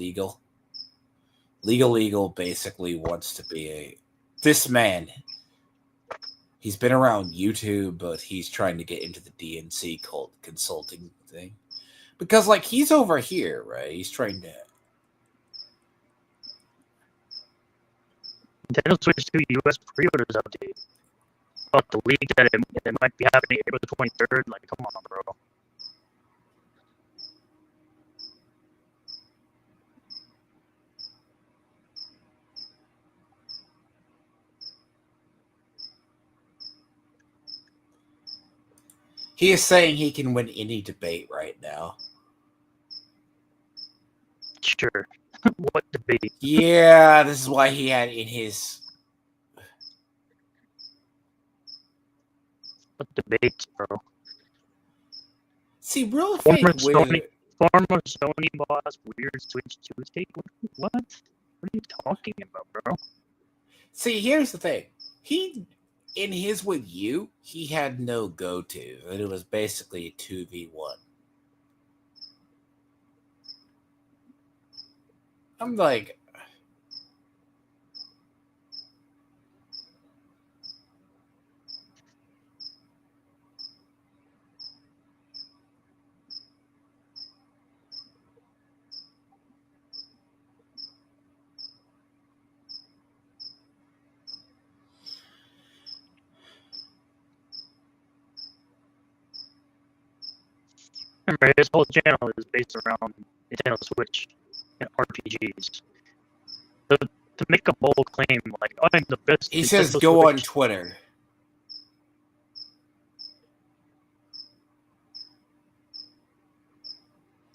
Legal basically wants to be this man. He's been around YouTube, but he's trying to get into the DNC consulting thing. Because, like, he's over here, right? He's trying to... Nintendo Switch 2 US pre-orders update. About the leak that it might be happening April 23rd. Like, come on, bro. He is saying he can win any debate right now. Sure. What debate? Yeah, this is why he had in his... What debates, bro? See, real former fake Sony boss, weird Switch 2 take. What? What are you talking about, bro? See, here's the thing. In his with you, he had no go-to. And it was basically a 2v1. I'm like... Remember, his whole channel is based around Nintendo Switch and RPGs. So, to make a bold claim, like, oh, I'm the best. He Nintendo says go Switch. on Twitter.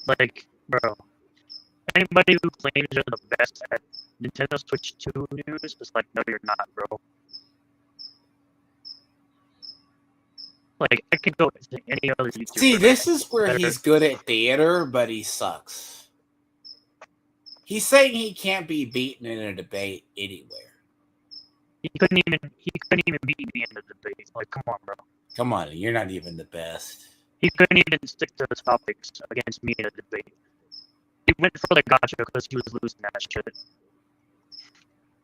Like, bro, anybody who claims they're the best at Nintendo Switch 2 news is like, no, you're not, bro. Like, I could go to any other YouTuber. See, this is where he's good at theater, but he sucks. He's saying he can't be beaten in a debate anywhere. He couldn't even beat me in the debate. Like, come on, bro. Come on, you're not even the best. He couldn't even stick to the topics against me in a debate. He went for the gotcha because he was losing that shit.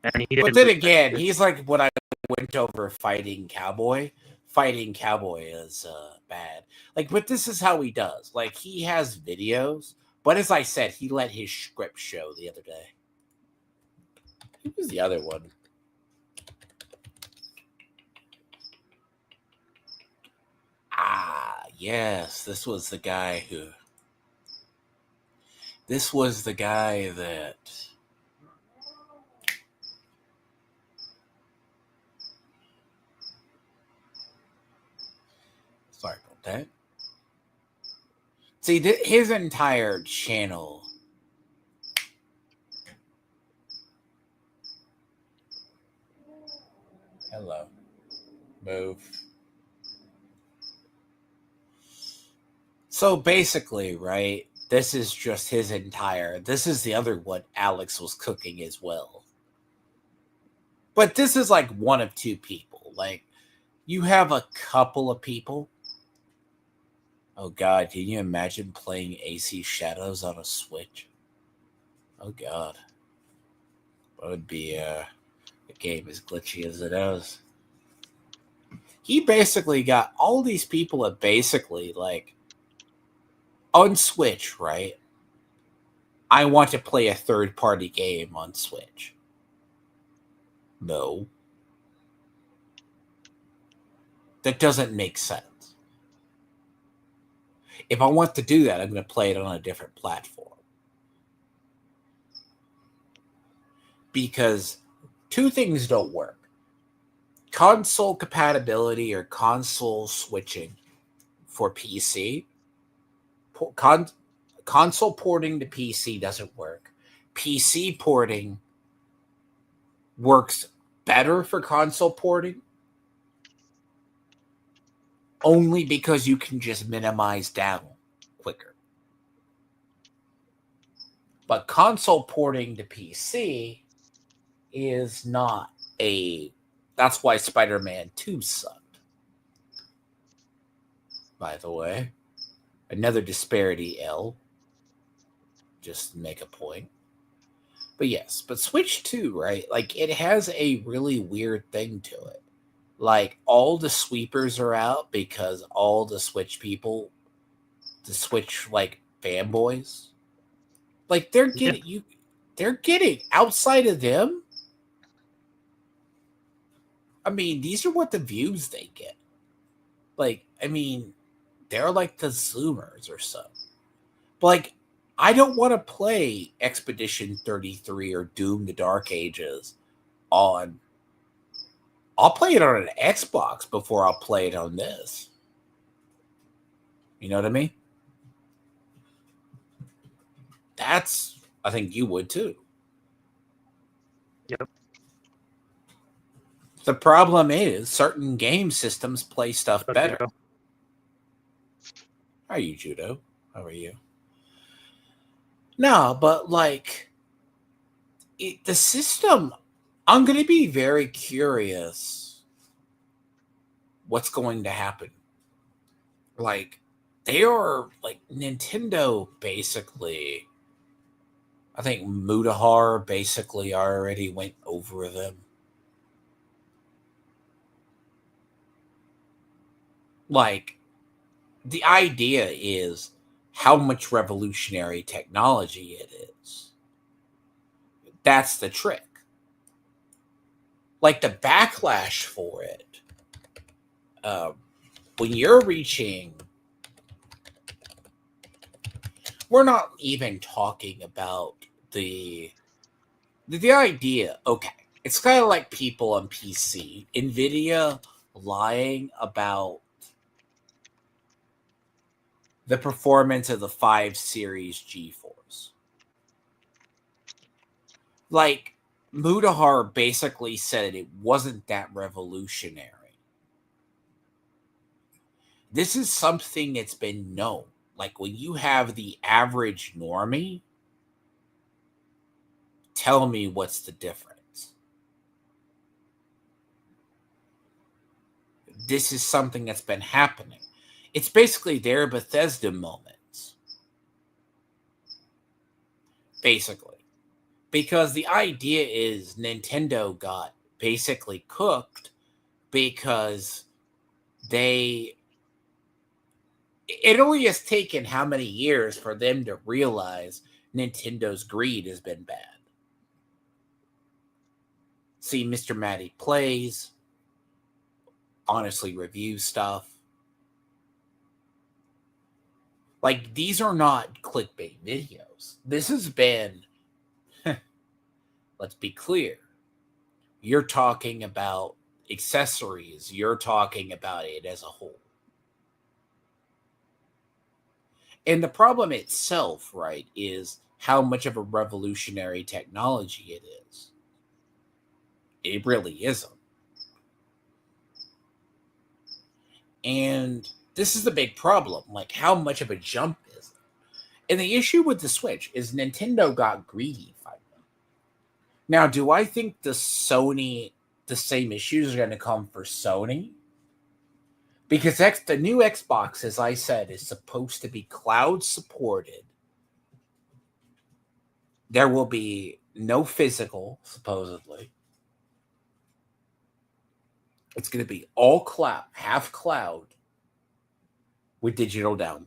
And he didn't. But then again, he's like what I went over fighting cowboy. Fighting cowboy is bad. Like, but this is how he does. Like, he has videos, but as I said, he let his script show the other day. Who was the other one? Ah, yes, this was the guy that... Sorry about that. See, his entire channel... Hello. Move. So basically, right, this is just his entire... This is the other one Alex was cooking as well. But this is like one of two people. Like, you have a couple of people Oh God, can you imagine playing AC Shadows on a Switch? Oh God. That would be a game as glitchy as it is. He basically got all these people that basically, like, on Switch, right? I want to play a third-party game on Switch. No. That doesn't make sense. If I want to do that, I'm going to play it on a different platform. Because two things don't work. Console compatibility or console switching for PC. Console porting to PC doesn't work. PC porting works better for console porting only because you can just minimize down quicker. But console porting to PC is not a... That's why Spider-Man 2 sucked. By the way. Another disparity L. Just to make a point. But yes, but Switch 2, right? Like, it has a really weird thing to it. Like, all the sweepers are out because all the Switch people, the Switch, like, fanboys, like, they're getting outside of them. I mean, these are what the views they get. Like, I mean, they're like the Zoomers or so. But, like, I don't want to play Expedition 33 or Doom the Dark Ages on... I'll play it on an Xbox before I'll play it on this. You know what I mean? That's... I think you would too. Yep. The problem is certain game systems play stuff better. Judo. How are you, Judo? How are you? No, but like the system, I'm going to be very curious what's going to happen. Like, they are, like, Nintendo basically, I think Mutahar basically already went over them. Like, the idea is how much revolutionary technology it is. That's the trick. Like, the backlash for it, when you're reaching... We're not even talking about the idea. Okay, it's kind of like people on PC. NVIDIA lying about the performance of the 5 Series GeForce. Like, Mutahar basically said it wasn't that revolutionary. This is something that's been known. Like, when you have the average normie, tell me what's the difference. This is something that's been happening. It's basically their Bethesda moments. Basically. Because the idea is Nintendo got basically cooked because it only has taken how many years for them to realize Nintendo's greed has been bad. See, Mr. Matty Plays, honestly reviews stuff. Like, these are not clickbait videos. This has been, let's be clear, you're talking about accessories. You're talking about it as a whole. And the problem itself, right, is how much of a revolutionary technology it is. It really isn't. And this is the big problem. Like, how much of a jump is it? And the issue with the Switch is Nintendo got greedy finally. Now, do I think the same issues are going to come for Sony? Because the new Xbox, as I said, is supposed to be cloud supported. There will be no physical, supposedly. It's going to be all cloud, half cloud, with digital download.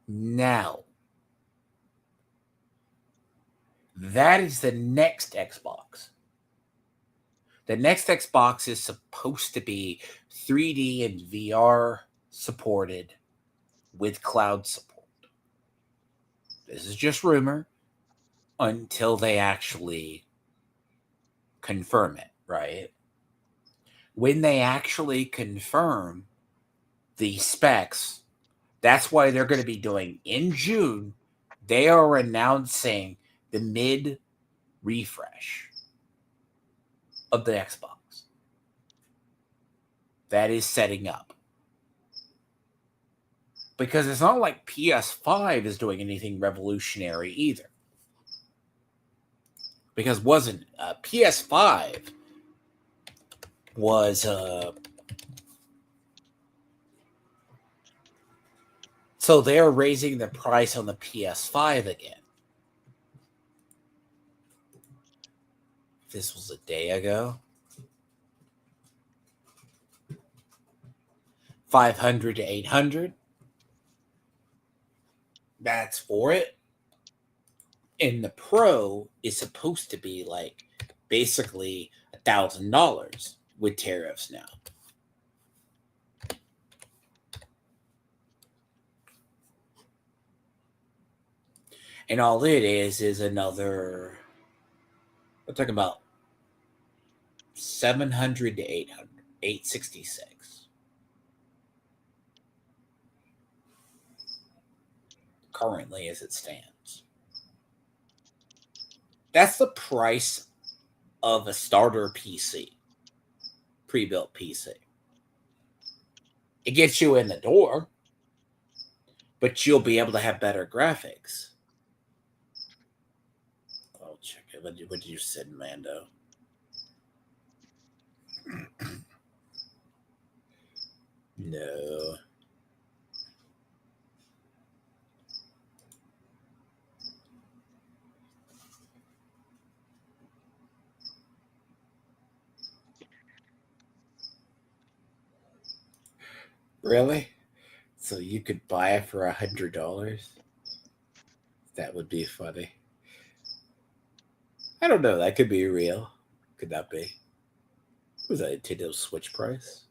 Now, that is the next Xbox. The next Xbox is supposed to be 3D and VR supported with cloud support. This is just rumor until they actually confirm it, right? When they actually confirm the specs, that's why they're going to be doing in June. They are announcing the mid refresh of the Xbox. That is setting up. Because it's not like PS5 is doing anything revolutionary either. Because wasn't PS5 was so they're raising the price on the PS5 again. This was a day ago. 500 to 800. That's for it. And the Pro is supposed to be like basically $1,000 with tariffs now. And all it is another, we're talking about 700 to 800, 866. Currently as it stands. That's the price of a starter PC, pre-built PC. It gets you in the door, but you'll be able to have better graphics. I'll check it. What did you say, Mando? No. Really? So you could buy it for $100? That would be funny. I don't know. That could be real. Could that be? Was that Nintendo Switch price?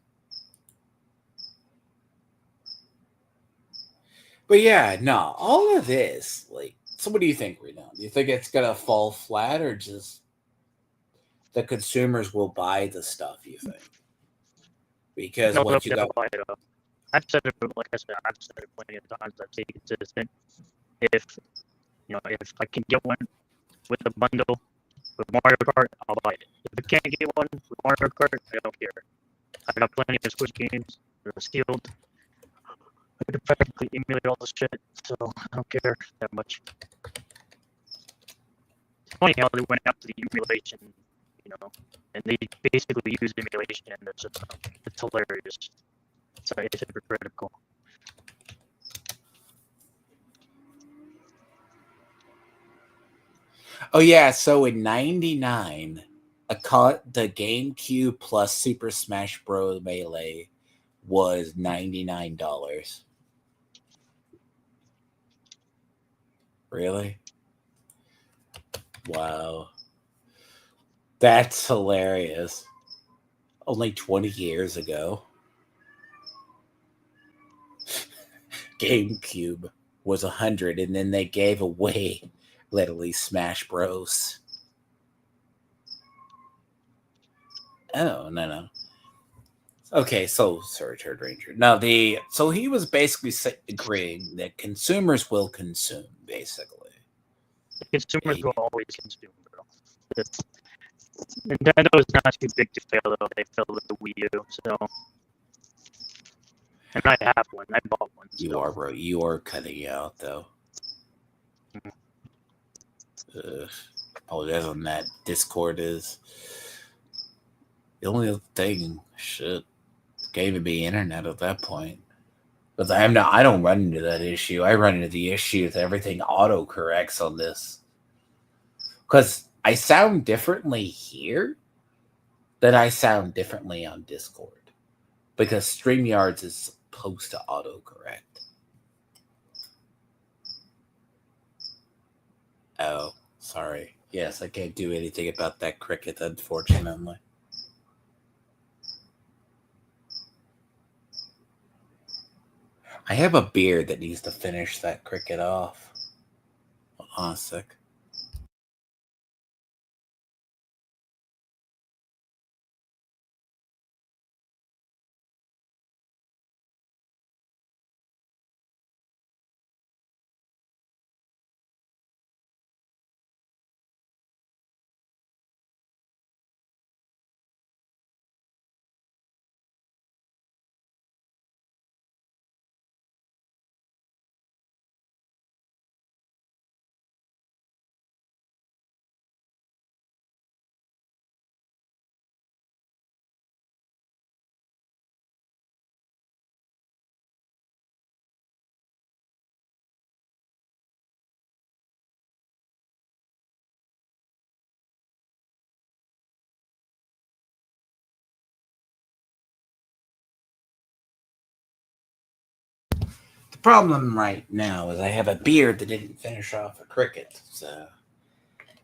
But yeah, no. All of this, like, so what do you think, Reno? Do you think it's gonna fall flat, or just the consumers will buy the stuff? You think? Because what you got? I've said it, like I said, I've said it plenty of times. I've stayed consistent. If I can get one with a bundle with Mario Kart, I'll buy it. If I can't get one with Mario Kart, I don't care. I got plenty of Switch games that are sealed. I can practically emulate all the shit, so I don't care that much. It's funny how they went after the emulation, and they basically use emulation in their system. It's hilarious. It's hypocritical. Oh yeah, so in '99, the GameCube plus Super Smash Bros. Melee was $99. Really? Wow. That's hilarious. Only 20 years ago. GameCube was 100, and then they gave away literally Smash Bros. Oh, no. Okay, so sorry, Turd Ranger. Now so he was basically agreeing that consumers will consume, basically. Consumers will always consume, bro. Nintendo is not too big to fail, though. They failed with the Wii U, so. And I have one. I bought one. So. You are, bro. You are cutting out, though. Oh, that's on that Discord is The only other thing, shit, can't even be internet at that point. Because I don't run into that issue. I run into the issue that everything auto corrects on this. Because I sound differently here than I sound differently on Discord. Because StreamYards is supposed to autocorrect. Oh, sorry. Yes, I can't do anything about that cricket, unfortunately. I have a beard that needs to finish that cricket off. Hold on a sec. The problem right now is I have a beard that didn't finish off a cricket. So,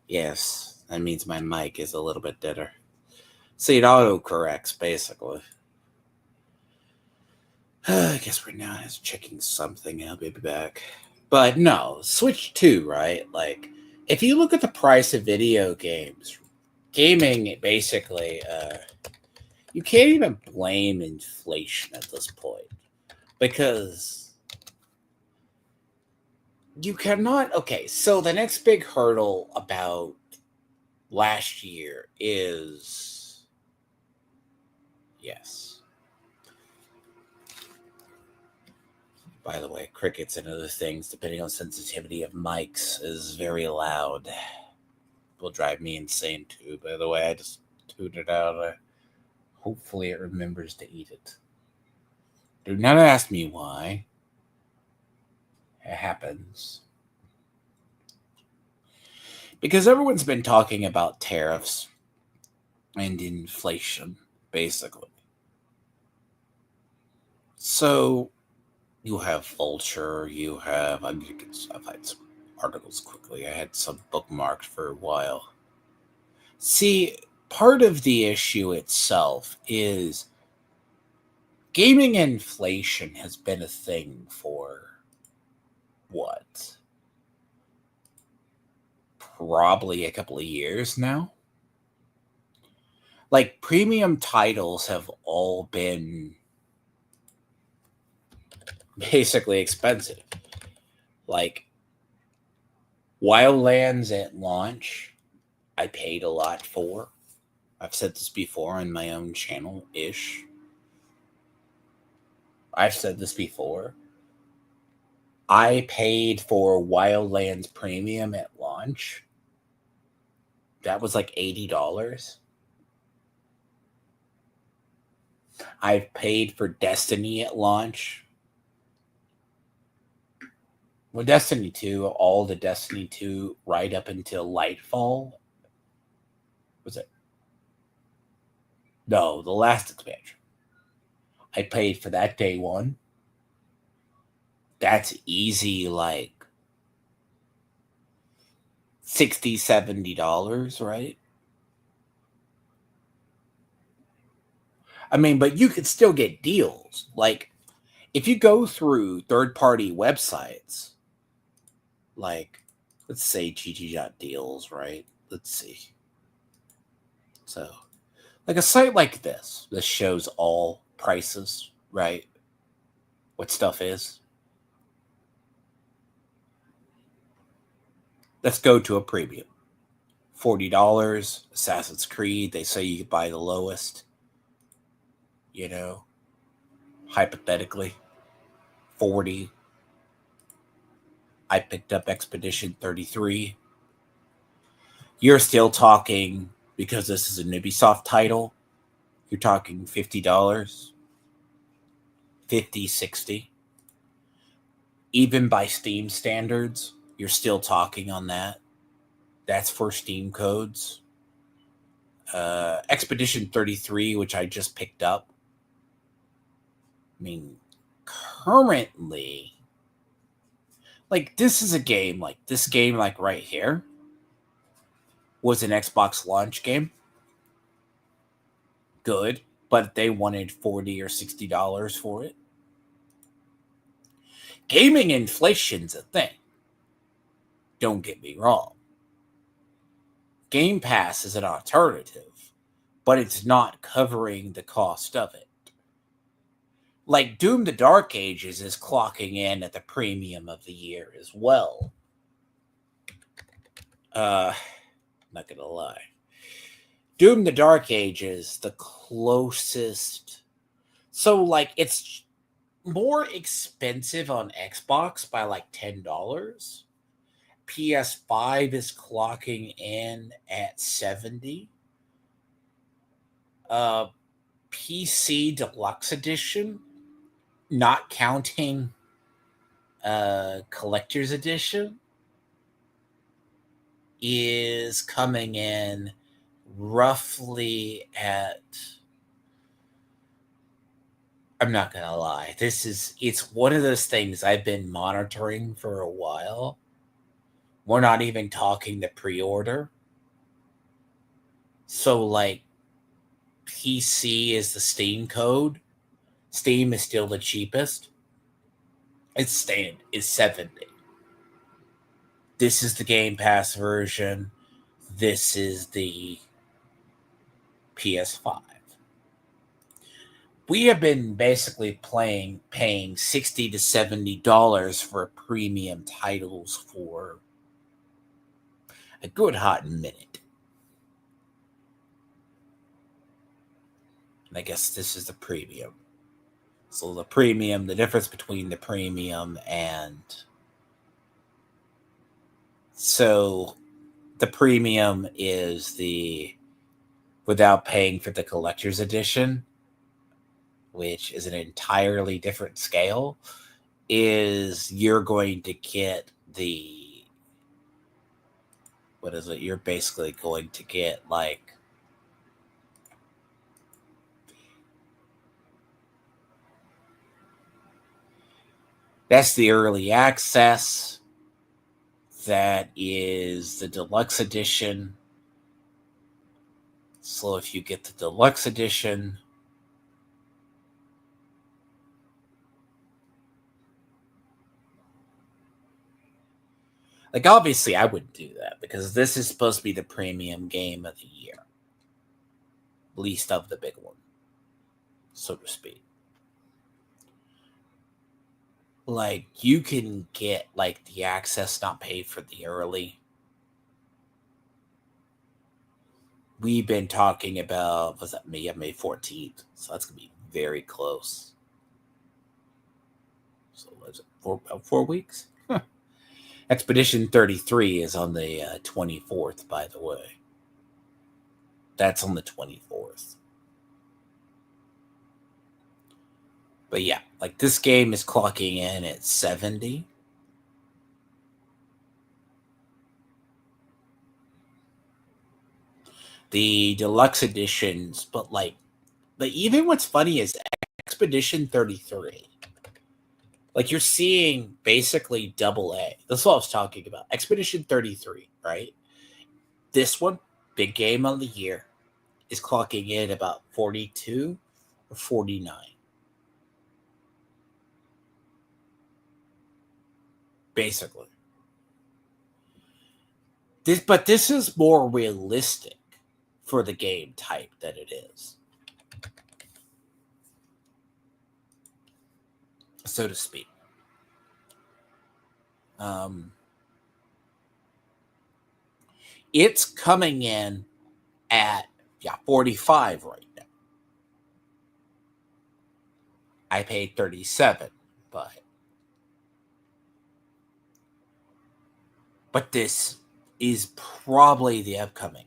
yes, that means my mic is a little bit deader. See, it auto-corrects, basically. I guess we're now just checking something. I'll be back. But no, Switch 2, right? Like, if you look at the price of video games, gaming, basically, you can't even blame inflation at this point. Because you cannot. Okay, so the next big hurdle about last year is. Yes. By the way, crickets and other things, depending on sensitivity of mics, is very loud. Will drive me insane too. By the way, I just tuned it out. Hopefully it remembers to eat it. Do not ask me why. It happens. Because everyone's been talking about tariffs and inflation, basically. So you have Vulture, you have, I've had some articles quickly. I had some bookmarked for a while. See, part of the issue itself is gaming inflation has been a thing for what? Probably a couple of years now. Like, premium titles have all been basically expensive. Like, Wildlands at launch, I paid a lot for. I've said this before on my own channel-ish. I've said this before. I paid for Wildlands Premium at launch. That was like $80. I've paid for Destiny at launch. Well, Destiny 2, all the Destiny 2 right up until Lightfall. Was it? No, the last expansion. I paid for that day one. That's easy, like $60, $70, right? I mean, but you could still get deals. Like, if you go through third-party websites, like, let's say GG.deals, right? Let's see. So, like a site like this shows all prices, right? What stuff is. Let's go to a premium. $40, Assassin's Creed, they say you could buy the lowest. You know, hypothetically, 40. I picked up Expedition 33. You're still talking, because this is an Ubisoft title, you're talking $50, 50, 60. Even by Steam standards, you're still talking on that. That's for Steam codes. Expedition 33, which I just picked up. I mean, currently, like, this is a game, like, this game, like, right here, was an Xbox launch game. Good, but they wanted $40 or $60 for it. Gaming inflation's a thing. Don't get me wrong. Game Pass is an alternative, but it's not covering the cost of it. Like, Doom the Dark Ages is clocking in at the premium of the year as well. Not gonna lie. Doom the Dark Ages, the closest. So, like, it's more expensive on Xbox by like $10. PS5 is clocking in at $70. PC Deluxe Edition, not counting Collector's Edition, is coming in roughly at, I'm not gonna lie, it's one of those things I've been monitoring for a while. We're not even talking the pre-order. So, like, PC is the Steam code. Steam is still the cheapest. It's is 70. This is the Game Pass version. This is the PS5. We have been basically paying $60 to $70 for premium titles for a good hot minute. And I guess this is the premium. So the premium, the difference between the premium and... So the premium is the without paying for the collector's edition, which is an entirely different scale, is you're going to get the... What is it? You're basically going to get, like... That's the early access. That is the deluxe edition. So if you get the deluxe edition, like, obviously I wouldn't do that because this is supposed to be the premium game of the year. Least of the big one, so to speak. Like, you can get, like, the access not paid for the early. We've been talking about, was that May 14th? So that's going to be very close. So was it about 4 weeks? Huh. Expedition 33 is on the 24th, by the way. That's on the 24th. But yeah, like, this game is clocking in at 70. The deluxe editions, but even what's funny is Expedition 33. Like, you're seeing basically double A. That's what I was talking about. Expedition 33, right? This one, big game of the year, is clocking in about 42 or 49. Basically. This is more realistic for the game type that it is, so to speak. It's coming in at 45 right now. I paid 37, but this is probably the upcoming.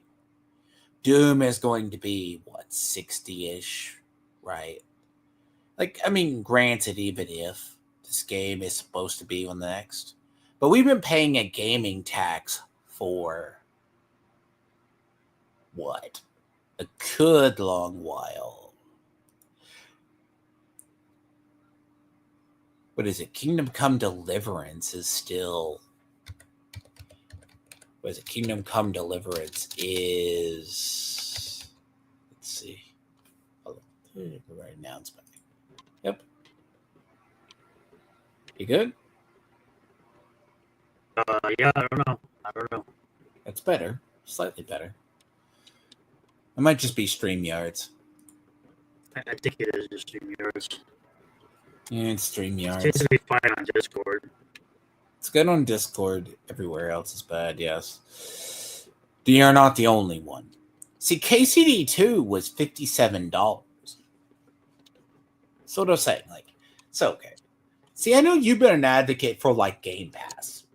Doom is going to be, what, 60-ish, right? Like, I mean, granted, even if this game is supposed to be on the next, but we've been paying a gaming tax for, what, a good long while. What is it? Kingdom Come Deliverance is still... What is it? Kingdom Come Deliverance is... Let's see. Oh, right now it's back. Yep. You good? Yeah, I don't know. That's better. Slightly better. It might just be StreamYards. I think it is just StreamYards. Yeah, it's StreamYards. It seems to be fine on Discord. It's good on Discord. Everywhere else is bad, yes. You're not the only one. See, KCD2 was $57. So what I'm saying, like, it's okay. See, I know you've been an advocate for, like, Game Pass.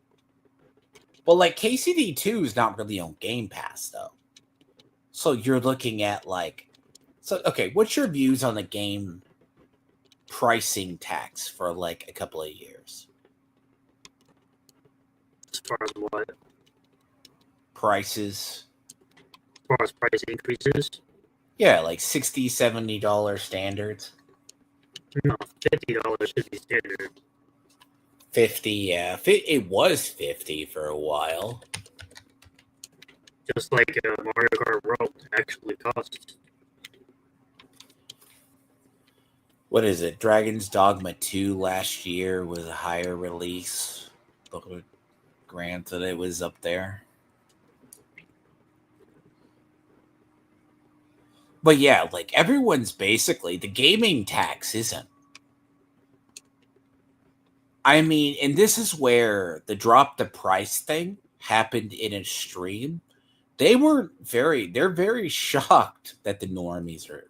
But, like, KCD2 is not really on Game Pass, though. So you're looking at, like... So, okay, what's your views on the game pricing tax for, like, a couple of years? As far as what? Prices. As far as price increases? Yeah, like $60, $70 standards. No, $50 should be standard. 50, yeah. It was 50 for a while. Just like Mario Kart World actually costs. What is it? Dragon's Dogma 2 last year was a higher release. But granted, it was up there. But yeah, like everyone's basically, the gaming tax isn't. I mean, and this is where the drop the price thing happened in a stream. They're very shocked that the normies are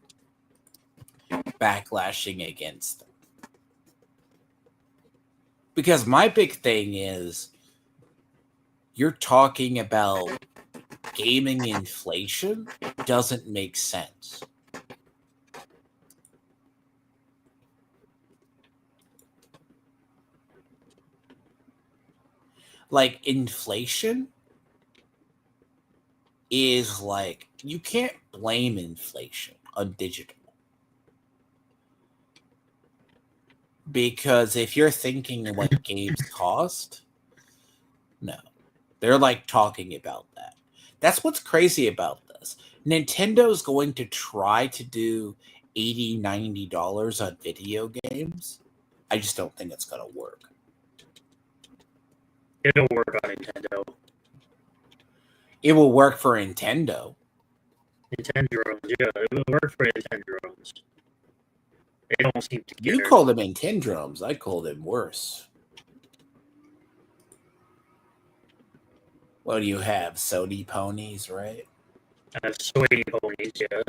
backlashing against them. Because my big thing is, you're talking about gaming inflation doesn't make sense. Like, inflation is like, you can't blame inflation on digital. Because if you're thinking what games cost, no. They're like talking about that. That's what's crazy about this. Nintendo's going to try to do $80, $90 on video games. I just don't think it's going to work. It'll work on Nintendo. It will work for Nintendo. Nintendo, yeah, it will work for Nintendo. They don't seem to care. You call them Nintendrums. I call them worse. What do you have? Sony ponies, right? Sony ponies, yeah.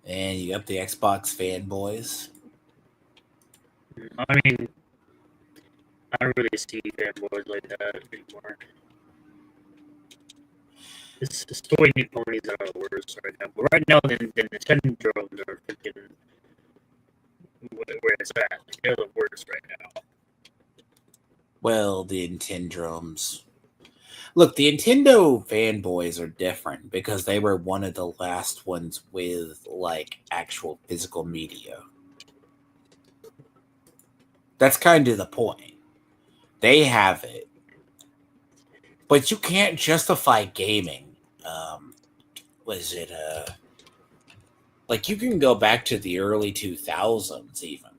And you got the Xbox fanboys. I mean, I don't really see fanboys like that anymore. It's Sony ponies that are the worst right now. But right now, the Nintendo drones are freaking where it's at. They're the worst right now. Well, the Nintendrums. Look, the Nintendo fanboys are different because they were one of the last ones with, like, actual physical media. That's kind of the point. They have it. But you can't justify gaming. Like, you can go back to the early 2000s even.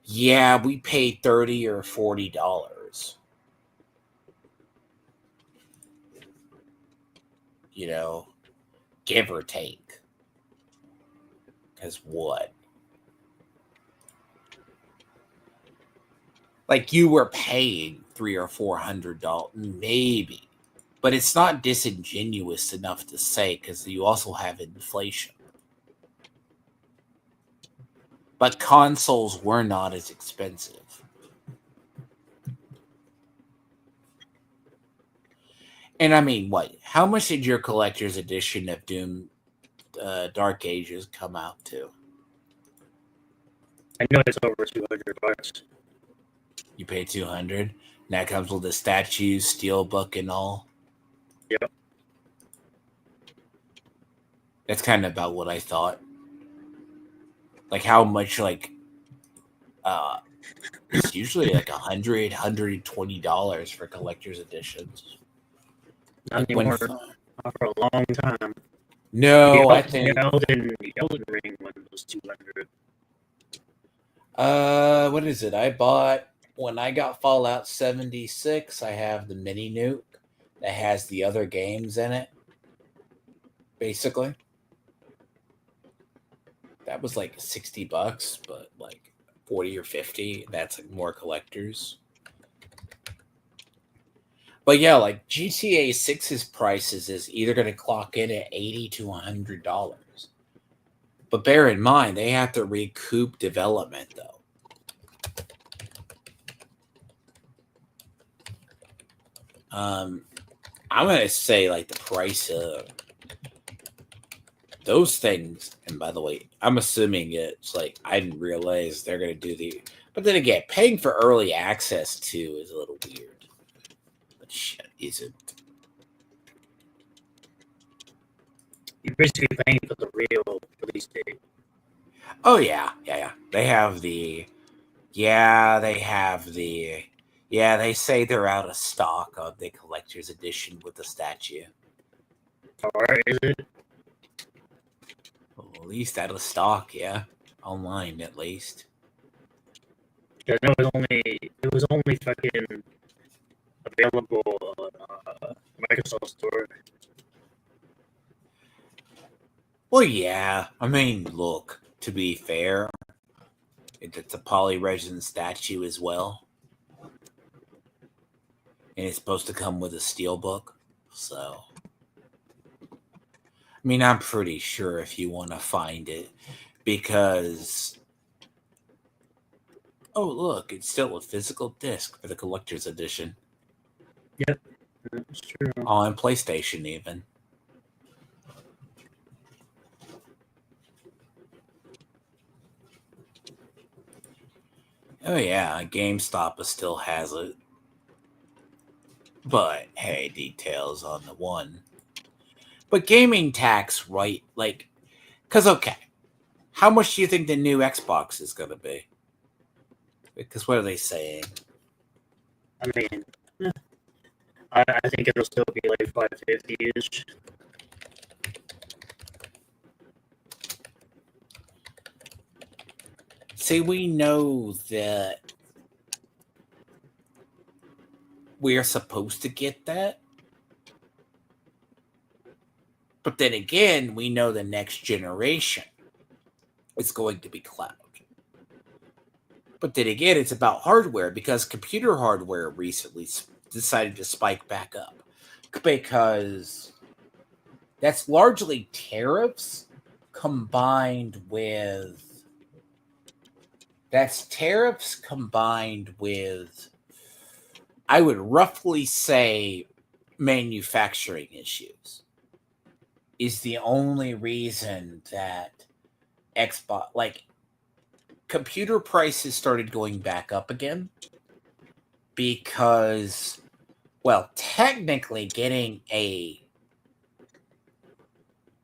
Yeah, we paid $30 or $40. You know, give or take. Because what? Like, you were paying $300 or $400, maybe. But it's not disingenuous enough to say because you also have inflation. But consoles were not as expensive. And I mean, what? How much did your collector's edition of Doom Dark Ages come out to? I know it's over $200. You pay 200. That comes with the statues, steelbook, and all. Yep. That's kind of about what I thought. Like how much, like, it's usually like $100, $120 for collector's editions. Not Like anymore. Not for a long time. No, I think the Elden Ring one was 200. What is it? I bought when I got Fallout 76. I have the mini nuke that has the other games in it. Basically, that was like $60, but like 40 or 50. That's like more collectors. But yeah, like GTA 6's prices is either going to clock in at $80 to $100. But bear in mind, they have to recoup development, though. I'm going to say, like, the price of those things, and by the way, I'm assuming it's like, I didn't realize they're going to do the, but then again, paying for early access, too, is a little weird. But shit, isn't. You're basically paying for the real release date. Oh, yeah. They have the, they say they're out of stock of the collector's edition with the statue. Or is it? Well, at least out of stock, yeah. Online, at least. Yeah, no, it was only fucking available on Microsoft Store. Well, yeah. I mean, look, to be fair, it's a polyresin statue as well. And it's supposed to come with a steelbook. So, I mean, I'm pretty sure if you want to find it, because, oh, look, it's still a physical disc for the collector's edition. Yep, that's true. On PlayStation, even. Oh, yeah, GameStop still has it. But, hey, details on the one. But gaming tax, right? Like, because, okay, how much do you think the new Xbox is going to be? Because what are they saying? I mean, I think it'll still be like $550-ish. See, we know that we're supposed to get that. But then again, we know the next generation is going to be cloud. But then again, it's about hardware, because computer hardware recently decided to spike back up. Because that's largely tariffs combined with I would roughly say, manufacturing issues is the only reason that Xbox, like, computer prices started going back up again, because, well, technically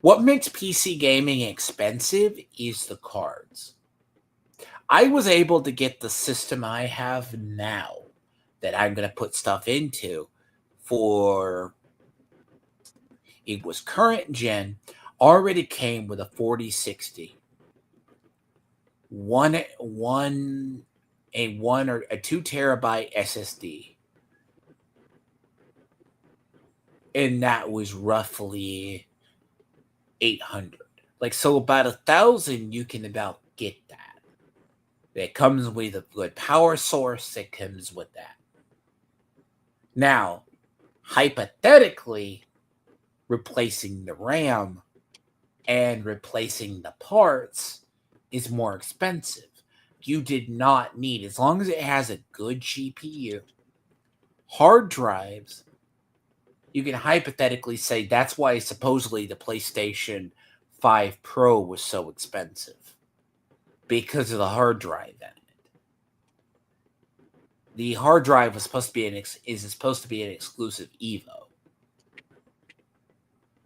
what makes PC gaming expensive is the cards. I was able to get the system I have now that I'm going to put stuff into it was current gen, already came with a 4060, a 1 or a 2 terabyte SSD. And that was roughly 800. Like, so about 1,000 you can about get that. It comes with a good power source. It comes with that. Now, hypothetically, replacing the RAM and replacing the parts is more expensive. You did not need, as long as it has a good GPU, hard drives, you can hypothetically say that's why supposedly the PlayStation 5 Pro was so expensive, because of the hard drive in it. The hard drive was supposed to be supposed to be an exclusive Evo.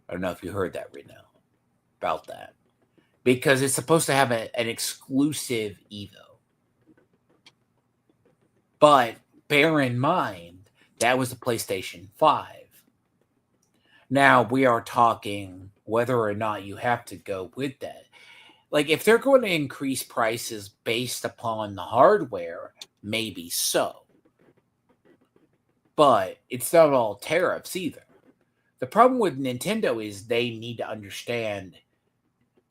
I don't know if you heard that right now about that, because it's supposed to have an exclusive Evo. But bear in mind, that was the PlayStation 5. Now we are talking whether or not you have to go with that. Like, if they're going to increase prices based upon the hardware, maybe so. But it's not all tariffs either. The problem with Nintendo is they need to understand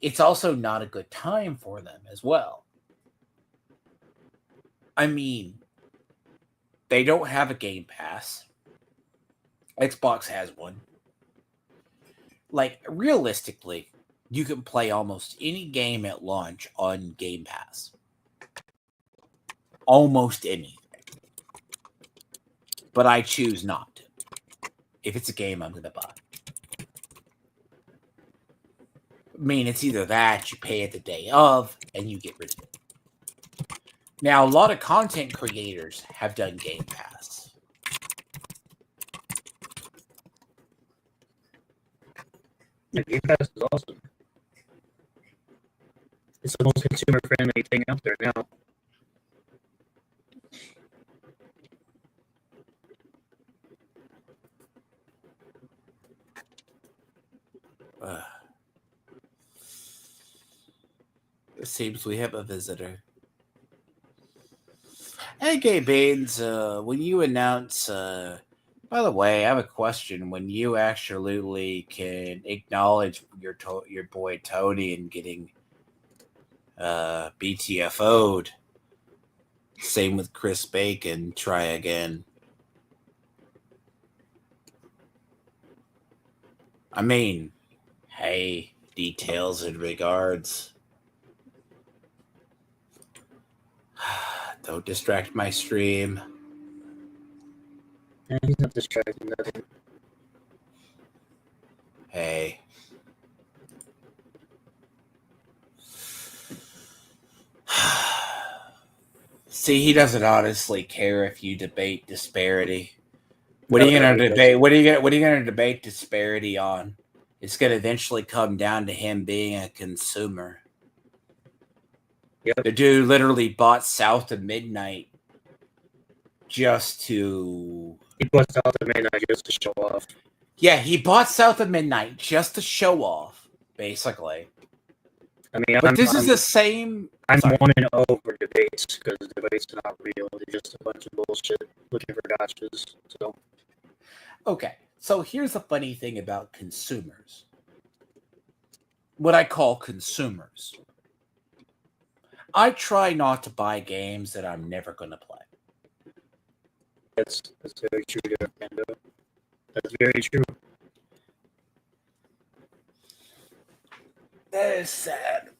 it's also not a good time for them as well. I mean, they don't have a Game Pass. Xbox has one. Like, realistically, you can play almost any game at launch on Game Pass. Almost anything. But I choose not to. If it's a game I'm going to buy. I mean, it's either that, you pay it the day of, and you get rid of it. Now, a lot of content creators have done Game Pass. Yeah, Game Pass is awesome. It's the most consumer-friendly thing out there now. It seems we have a visitor. Hey, Gay Baines, when you announce... by the way, I have a question. When you actually can acknowledge your boy Tony and getting BTFO'd, same with Chris Bacon, try again. I mean, hey, details and regards. Don't distract my stream. And he's not distracting nothing. Hey. See, he doesn't honestly care if you debate disparity. What are you gonna debate? What are you gonna debate disparity on? It's gonna eventually come down to him being a consumer. Yep. The dude literally bought South of Midnight just to... He bought South of Midnight just to show off. Yeah, he bought South of Midnight just to show off, basically. I mean, but this is the same... I'm 1-0 for debates, because debates are not real. They're just a bunch of bullshit looking for gotchas. So, okay, so here's the funny thing about consumers. What I call consumers. I try not to buy games that I'm never going to play. That's very true, Nintendo. That's very true. That is sad.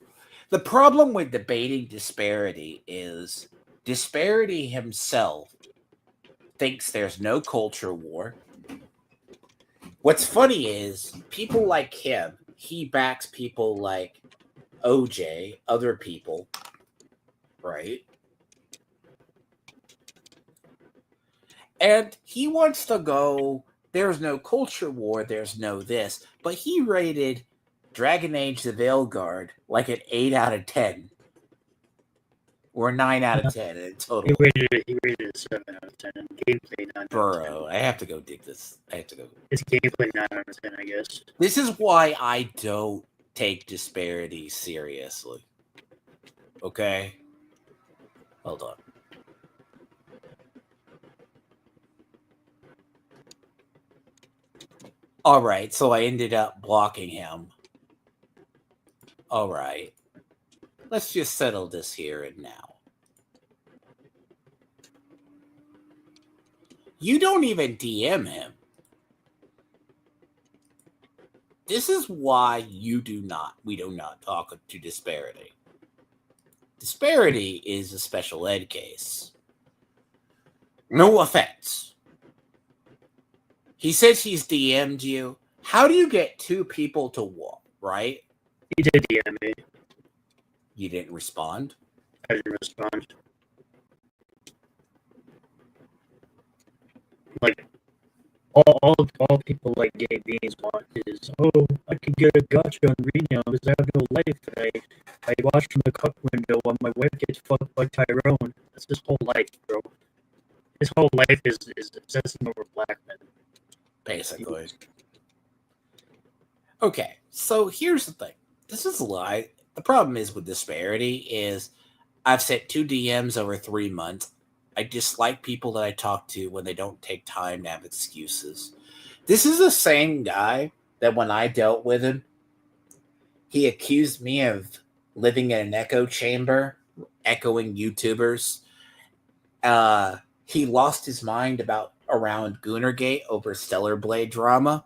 The problem with debating disparity is disparity himself thinks there's no culture war. What's funny is people like him, he backs people like OJ, other people, right? And he wants to go, there's no culture war, there's no this. But he rated Dragon Age the Veilguard like an 8 out of 10. Or 9 out of 10 in total. He rated a 7 out of 10. Gameplay 9 out of 10. Bro, I have to go dig this. It's gameplay 9 out of 10, I guess. This is why I don't take disparity seriously. Okay? Hold on. Alright, so I ended up blocking him. Alright. Let's just settle this here and now. You don't even DM him. This is why we do not talk to disparity. Disparity is a special ed case. No offense. He says he's DM'd you. How do you get two people to walk, right? He did DM me. You didn't respond? I didn't respond. Like, all people like gay beings want is, oh, I can get a gotcha on renown because I have no life, and I watch from the cup window while my wife gets fucked by Tyrone. That's his whole life, bro. His whole life is obsessing over black men. Basically. Okay, so here's the thing. This is a lie. The problem is with disparity is I've sent 2 DMs over 3 months. I dislike people that I talk to when they don't take time to have excuses. This is the same guy that when I dealt with him, he accused me of living in an echo chamber, echoing YouTubers. He lost his mind around Goonergate over Stellar Blade drama.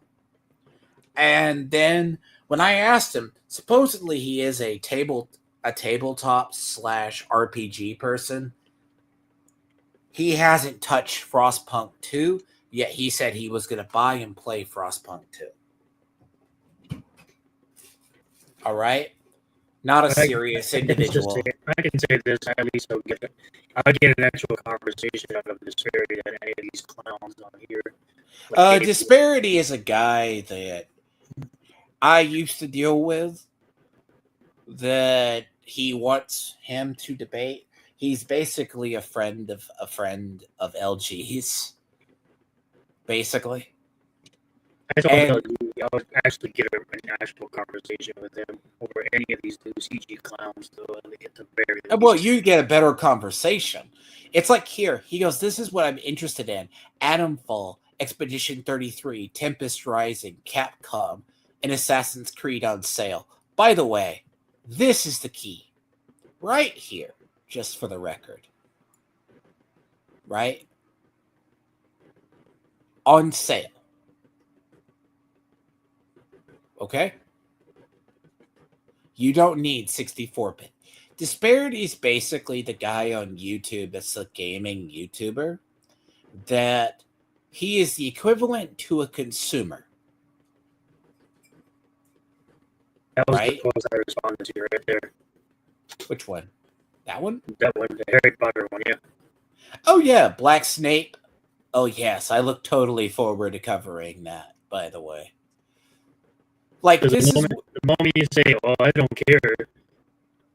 And then when I asked him, supposedly he is a tabletop / RPG person. He hasn't touched Frostpunk 2, yet he said he was going to buy and play Frostpunk 2. All right? Not a serious individual. I can say this, at least I'll get an actual conversation out of Disparity than any of these clowns on here. Like, Disparity is a guy that I used to deal with that he wants him to debate. He's basically a friend of LG's, basically. I would actually get an actual conversation with him over any of these new CG clowns, though. At the very least. Well, you get a better conversation. It's like here. He goes, this is what I'm interested in. Atomfall, Expedition 33, Tempest Rising, Capcom, and Assassin's Creed on sale. By the way, this is the key. Right here, just for the record. Right? On sale. Okay? You don't need 64-bit. Disparity is basically the guy on YouTube that's a gaming YouTuber that he is the equivalent to a consumer. That was the post I responded to right there. Which one? That one? That one, the Harry Potter one, yeah. Oh, yeah, Black Snape. Oh, yes, I look totally forward to covering that, by the way. Like, the moment you say, well, I don't care,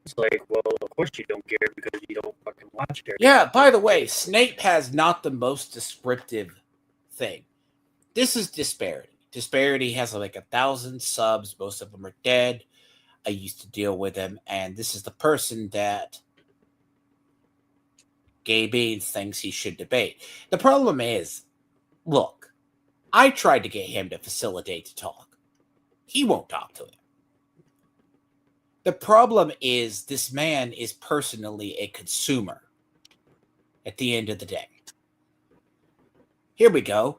it's like, well, of course you don't care because you don't fucking watch it. Yeah, by the way, Snape has not the most descriptive thing. This is Disparity. Disparity has like 1,000 subs. Most of them are dead. I used to deal with him, and this is the person that Gay Beans thinks he should debate. The problem is, look, I tried to get him to facilitate to talk. He won't talk to him. The problem is this man is personally a consumer at the end of the day. Here we go.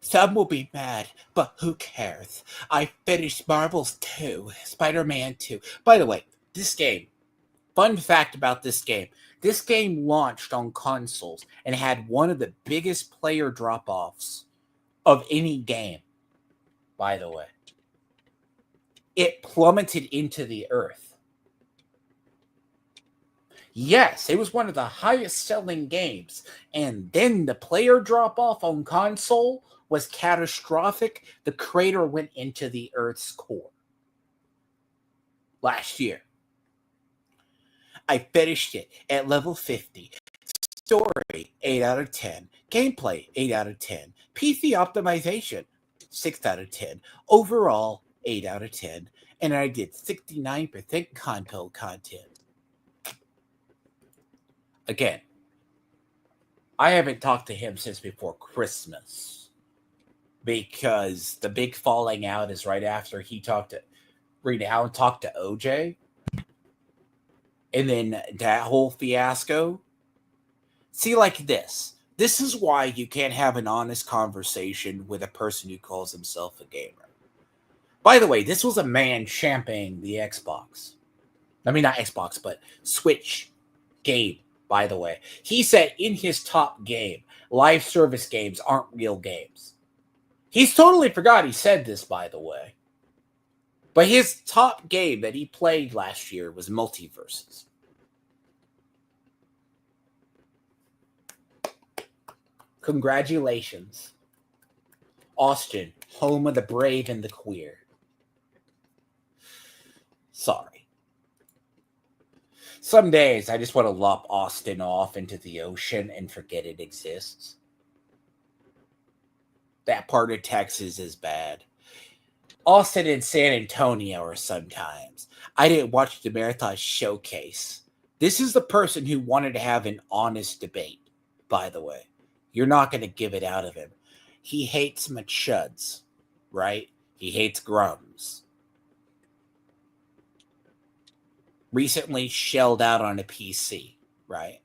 Some will be mad, but who cares? I finished Marvel's 2, Spider-Man 2. By the way, this game, fun fact about this game launched on consoles and had one of the biggest player drop-offs of any game, by the way. It plummeted into the earth. Yes, it was one of the highest selling games, and then the player drop-off on console was catastrophic. The crater went into the Earth's core last year. I finished it at level 50. Story, 8 out of 10. Gameplay, 8 out of 10. PC optimization, 6 out of 10. Overall, 8 out of 10. And I did 69% console content. Again, I haven't talked to him since before Christmas. Because the big falling out is right after he talked to Renown, talked to OJ. And then that whole fiasco. See, like this. This is why you can't have an honest conversation with a person who calls himself a gamer. By the way, this was a man championing the Xbox. I mean, not Xbox, but Switch game by the way. He said in his top game, live service games aren't real games. He's totally forgot he said this, by the way. But his top game that he played last year was Multiverses. Congratulations. Austin, home of the brave and the queer. Sorry. Some days I just want to lop Austin off into the ocean and forget it exists. That part of Texas is bad. Austin and San Antonio are sometimes. I didn't watch the Marathon Showcase. This is the person who wanted to have an honest debate, by the way. You're not going to give it out of him. He hates machuds, right? He hates grums. Recently shelled out on a PC, right?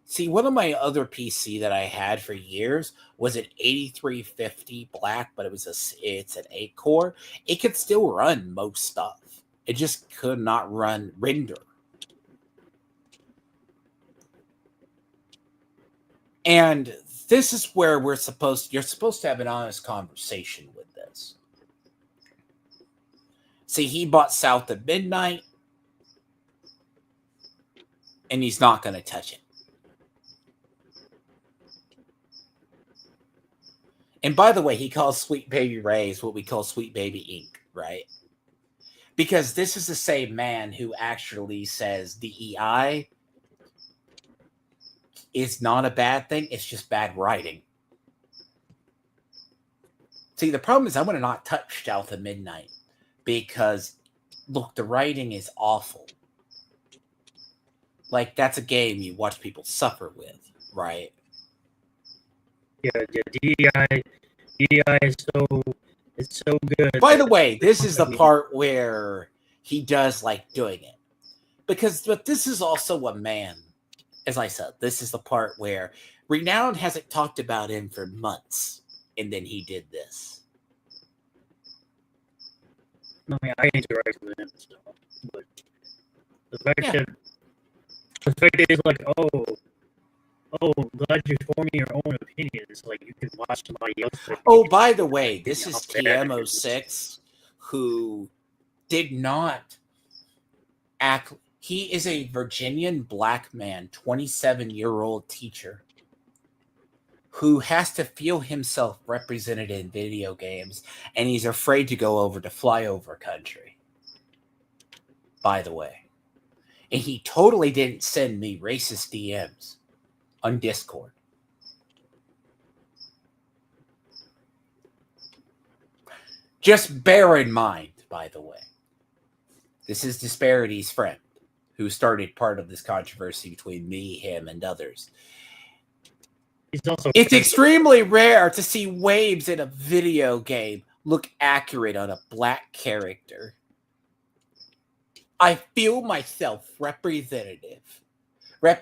See, one of my other PC that I had for years was an 8350 black, but it's an 8-core. It could still run most stuff. It just could not run render. And this is where you're supposed to have an honest conversation with this. See, he bought South of Midnight, and he's not going to touch it. And by the way, he calls Sweet Baby Ray's what we call Sweet Baby Ink, right? Because this is the same man who actually says DEI is not a bad thing. It's just bad writing. See, the problem is I'm going to not touch South of Midnight because, look, the writing is awful. Like, that's a game you watch people suffer with, right? Yeah, DEI is so good. By the way, this is the part where he does like doing it. But this is also a man. As I said, this is the part where Renown hasn't talked about him for months, and then he did this. I mean, I interact with him, so, but the fact that it's like, glad you formed your own opinions. Like, you can watch somebody else. Oh, by the way, this is TM06, who did not act. He is a Virginian black man, 27-year-old teacher, who has to feel himself represented in video games, and he's afraid to go over to flyover country. By the way. And he totally didn't send me racist DMs on Discord. Just bear in mind, by the way, this is Disparity's friend who started part of this controversy between me, him, and others. It's extremely rare to see waves in a video game look accurate on a black character. I feel myself represented. I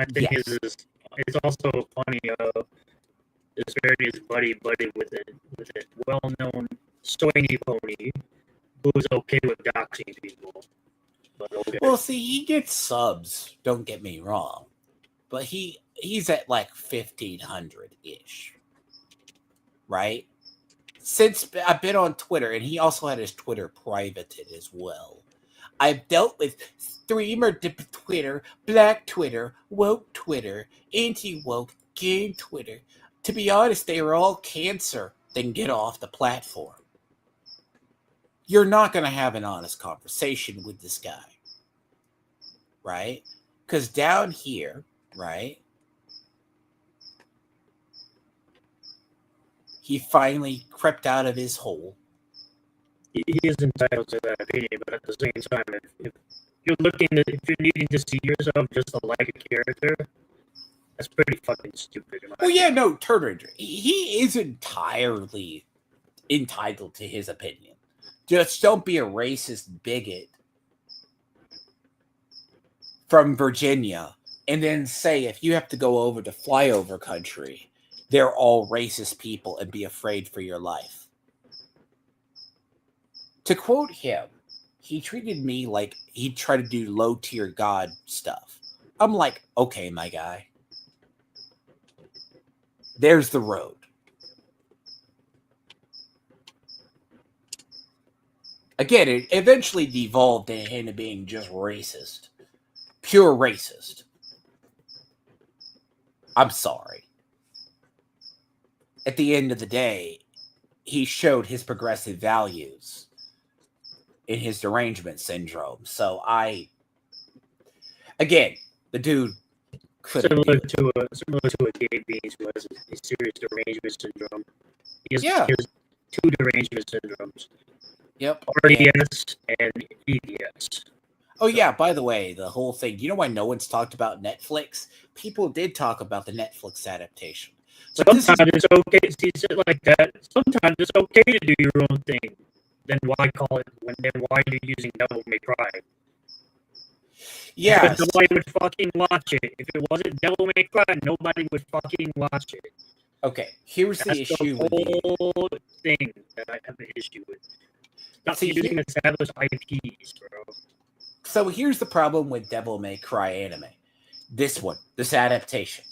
think it's also funny. Disparity's buddy with a well-known soiny pony who's okay with doxing people. But okay. Well, see, he gets subs. Don't get me wrong, but he's at like 1,500-ish, right? Since I've been on Twitter, and he also had his Twitter privated as well. I've dealt with streamer Twitter, black Twitter, woke Twitter, anti-woke, gay Twitter. To be honest, they were all cancer. Then get off the platform. You're not going to have an honest conversation with this guy, right? Because down here, right, he finally crept out of his hole. He is entitled to that opinion, but at the same time, if you're needing to see yourself just to like a character, that's pretty fucking stupid. Well, yeah, no, Turner, he is entirely entitled to his opinion. Just don't be a racist bigot from Virginia and then say if you have to go over to flyover country, they're all racist people and be afraid for your life. To quote him, he treated me like he tried to do low tier god stuff. I'm like, okay, my guy. There's the road. Again, it eventually devolved into being just racist. Pure racist. I'm sorry. At the end of the day, he showed his progressive values in his derangement syndrome. So again, the dude similar to a KB who has a serious derangement syndrome. He has two derangement syndromes. Yep. RDS and EDS. Oh, yeah, by the way, the whole thing, you know why no one's talked about Netflix? People did talk about the Netflix adaptation. Sometimes it's okay to see shit like that. Sometimes it's okay to do your own thing. Then why call it, then why are you using Devil May Cry? Yeah. Nobody would fucking watch it. If it wasn't Devil May Cry, nobody would fucking watch it. Okay, here's the issue with the whole thing that I have an issue with. Not using established IPs, bro. So here's the problem with Devil May Cry anime. This adaptation.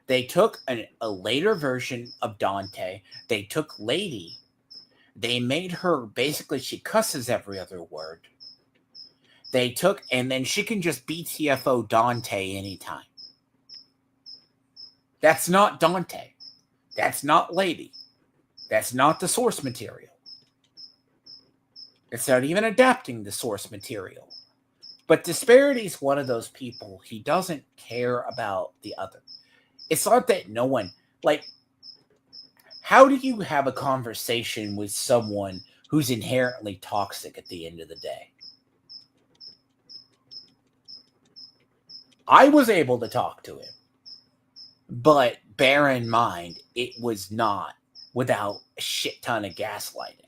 They took a later version of Dante. They took Lady. They made her, basically, she cusses every other word. And then she can just BTFO Dante anytime. That's not Dante. That's not Lady. That's not the source material. It's not even adapting the source material. But Disparity's one of those people. He doesn't care about the other. It's not that no one, like, how do you have a conversation with someone who's inherently toxic at the end of the day? I was able to talk to him. But bear in mind, it was not without a shit ton of gaslighting.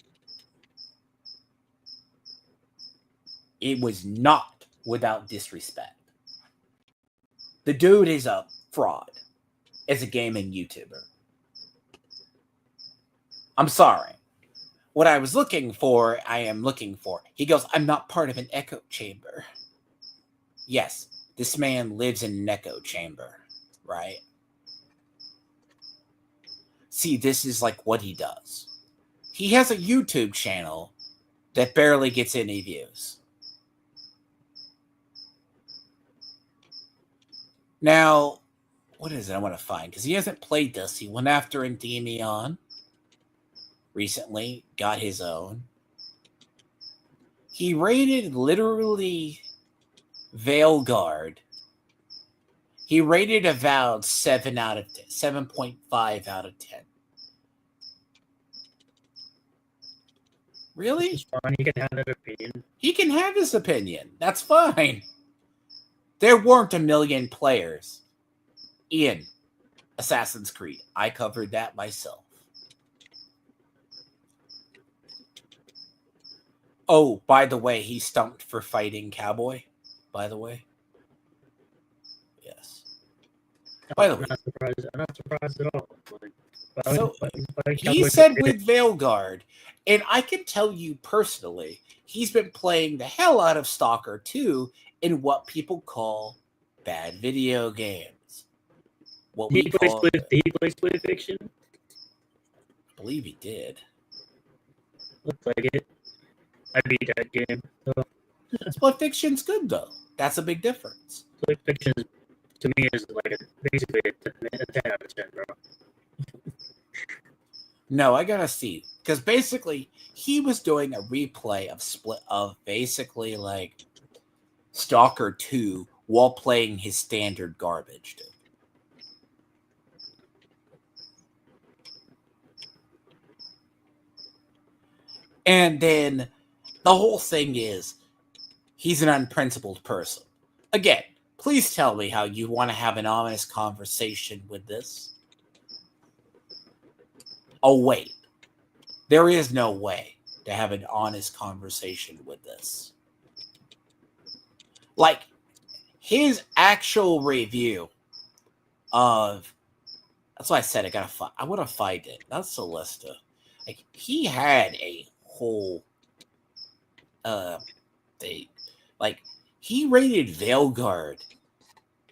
It was not without disrespect. The dude is a fraud as a gaming YouTuber. I'm sorry. What I am looking for. He goes, I'm not part of an echo chamber. Yes, this man lives in an echo chamber, right? See, this is like what he does. He has a YouTube channel that barely gets any views. Now, what is it I want to find? Because he hasn't played this. He went after Endymion recently, got his own. He rated literally Veilguard. He rated Avowed 7.5 out of 10. Really? It's fine. He can have that opinion. He can have his opinion. That's fine. There weren't a million players in Assassin's Creed. I covered that myself. Oh, by the way, he stumped for fighting Cowboy, by the way. Yes. By the way. I'm not surprised at all. So, he said with Veilguard, and I can tell you personally, he's been playing the hell out of Stalker 2 in what people call bad video games. What he plays Split Fiction? I believe he did. Looks like it. I beat that game. So. Split Fiction's good, though. That's a big difference. Split Fiction, to me, is like basically a 10 out of 10, bro. No, I gotta see. Because basically, he was doing a replay of basically like Stalker 2 while playing his standard garbage, dude. And then the whole thing is he's an unprincipled person. Again, please tell me how you want to have an honest conversation with this. Oh, wait. There is no way to have an honest conversation with this. Like, his actual review of... That's why I said I want to find it. That's Celesta. Like, he had a whole he rated Veilguard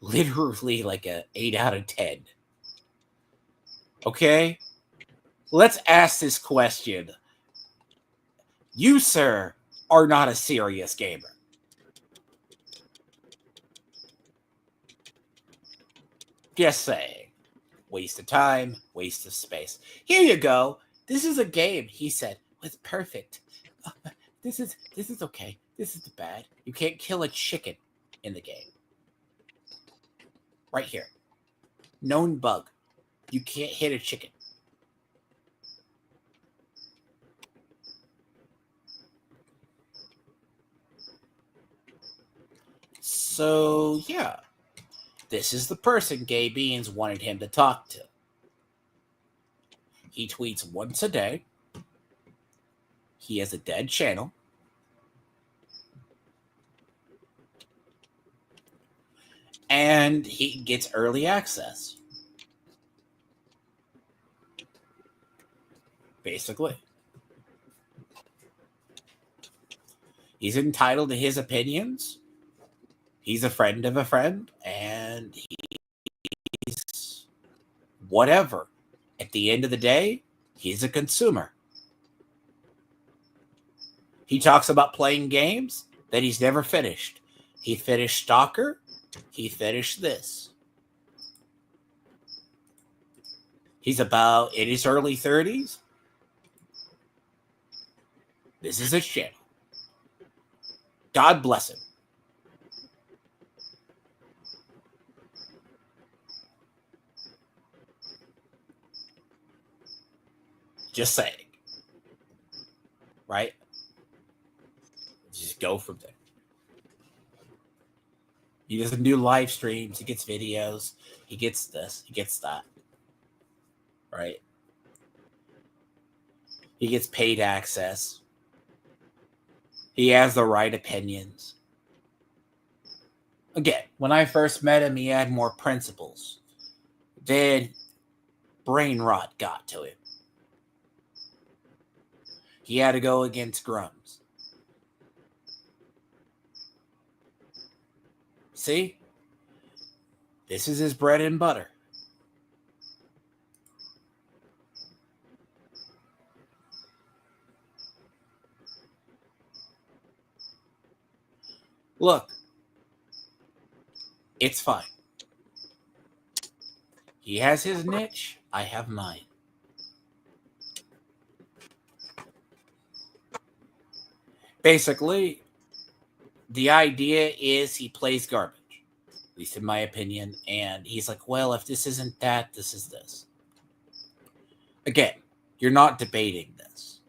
literally like a 8 out of 10. Okay? Let's ask this question. You, sir, are not a serious gamer. Just saying. Waste of time, waste of space. Here you go. This is a game, he said. Was perfect. This is okay. This is bad. You can't kill a chicken in the game. Right here. Known bug. You can't hit a chicken. So, yeah. This is the person Gay Beans wanted him to talk to. He tweets once a day. He has a dead channel. And he gets early access. Basically. He's entitled to his opinions. He's a friend of a friend. And he's whatever. At the end of the day, he's a consumer. He talks about playing games that he's never finished. He finished Stalker. He finished this. He's about in his early 30s. This is his channel. God bless him. Just saying. Right? Just go from there. He doesn't do live streams. He gets videos. He gets this. He gets that. Right? He gets paid access. He has the right opinions. Again, when I first met him, he had more principles. Then brain rot got to him. He had to go against Grums. See? This is his bread and butter. Look, it's fine. He has his niche. I have mine. Basically, the idea is he plays garbage, at least in my opinion, and he's like, well, if this isn't that, this is this. Again, you're not debating this.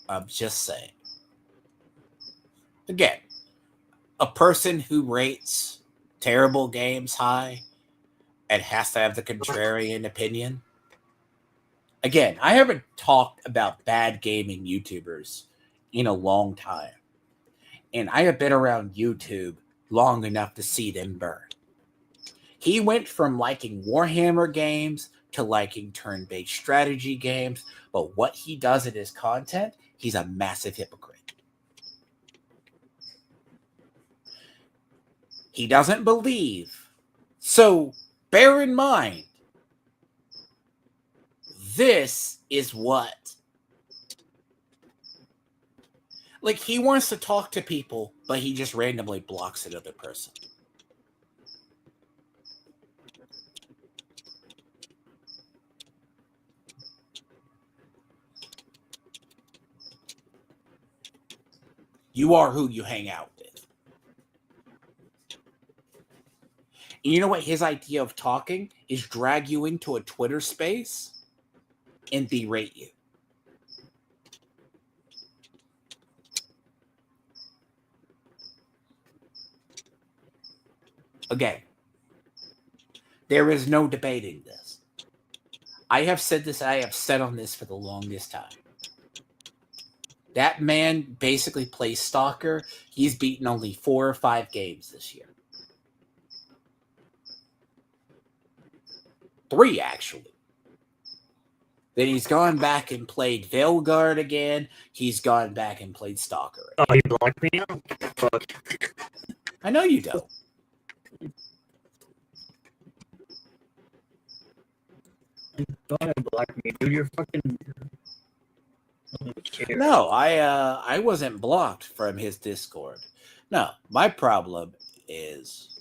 I'm just saying. Again, a person who rates terrible games high and has to have the contrarian opinion. Again, I haven't talked about bad gaming YouTubers in a long time. And I have been around YouTube long enough to see them burn. He went from liking Warhammer games to liking turn-based strategy games. But what he does in his content, he's a massive hypocrite. He doesn't believe. So bear in mind, this is what. Like, he wants to talk to people, but he just randomly blocks another person. You are who you hang out with. And you know what his idea of talking is? Drag you into a Twitter space and berate you. Again, there is no debating this. I have said this, I have said on this for the longest time. That man basically plays Stalker. He's beaten only 4 or 5 games this year. 3, actually. Then he's gone back and played Veilguard again. He's gone back and played Stalker again. Oh, he blocked me out? Fuck. I know you don't. I thought I blocked me, dude. You're fucking... No, I wasn't blocked from his Discord. No, my problem is...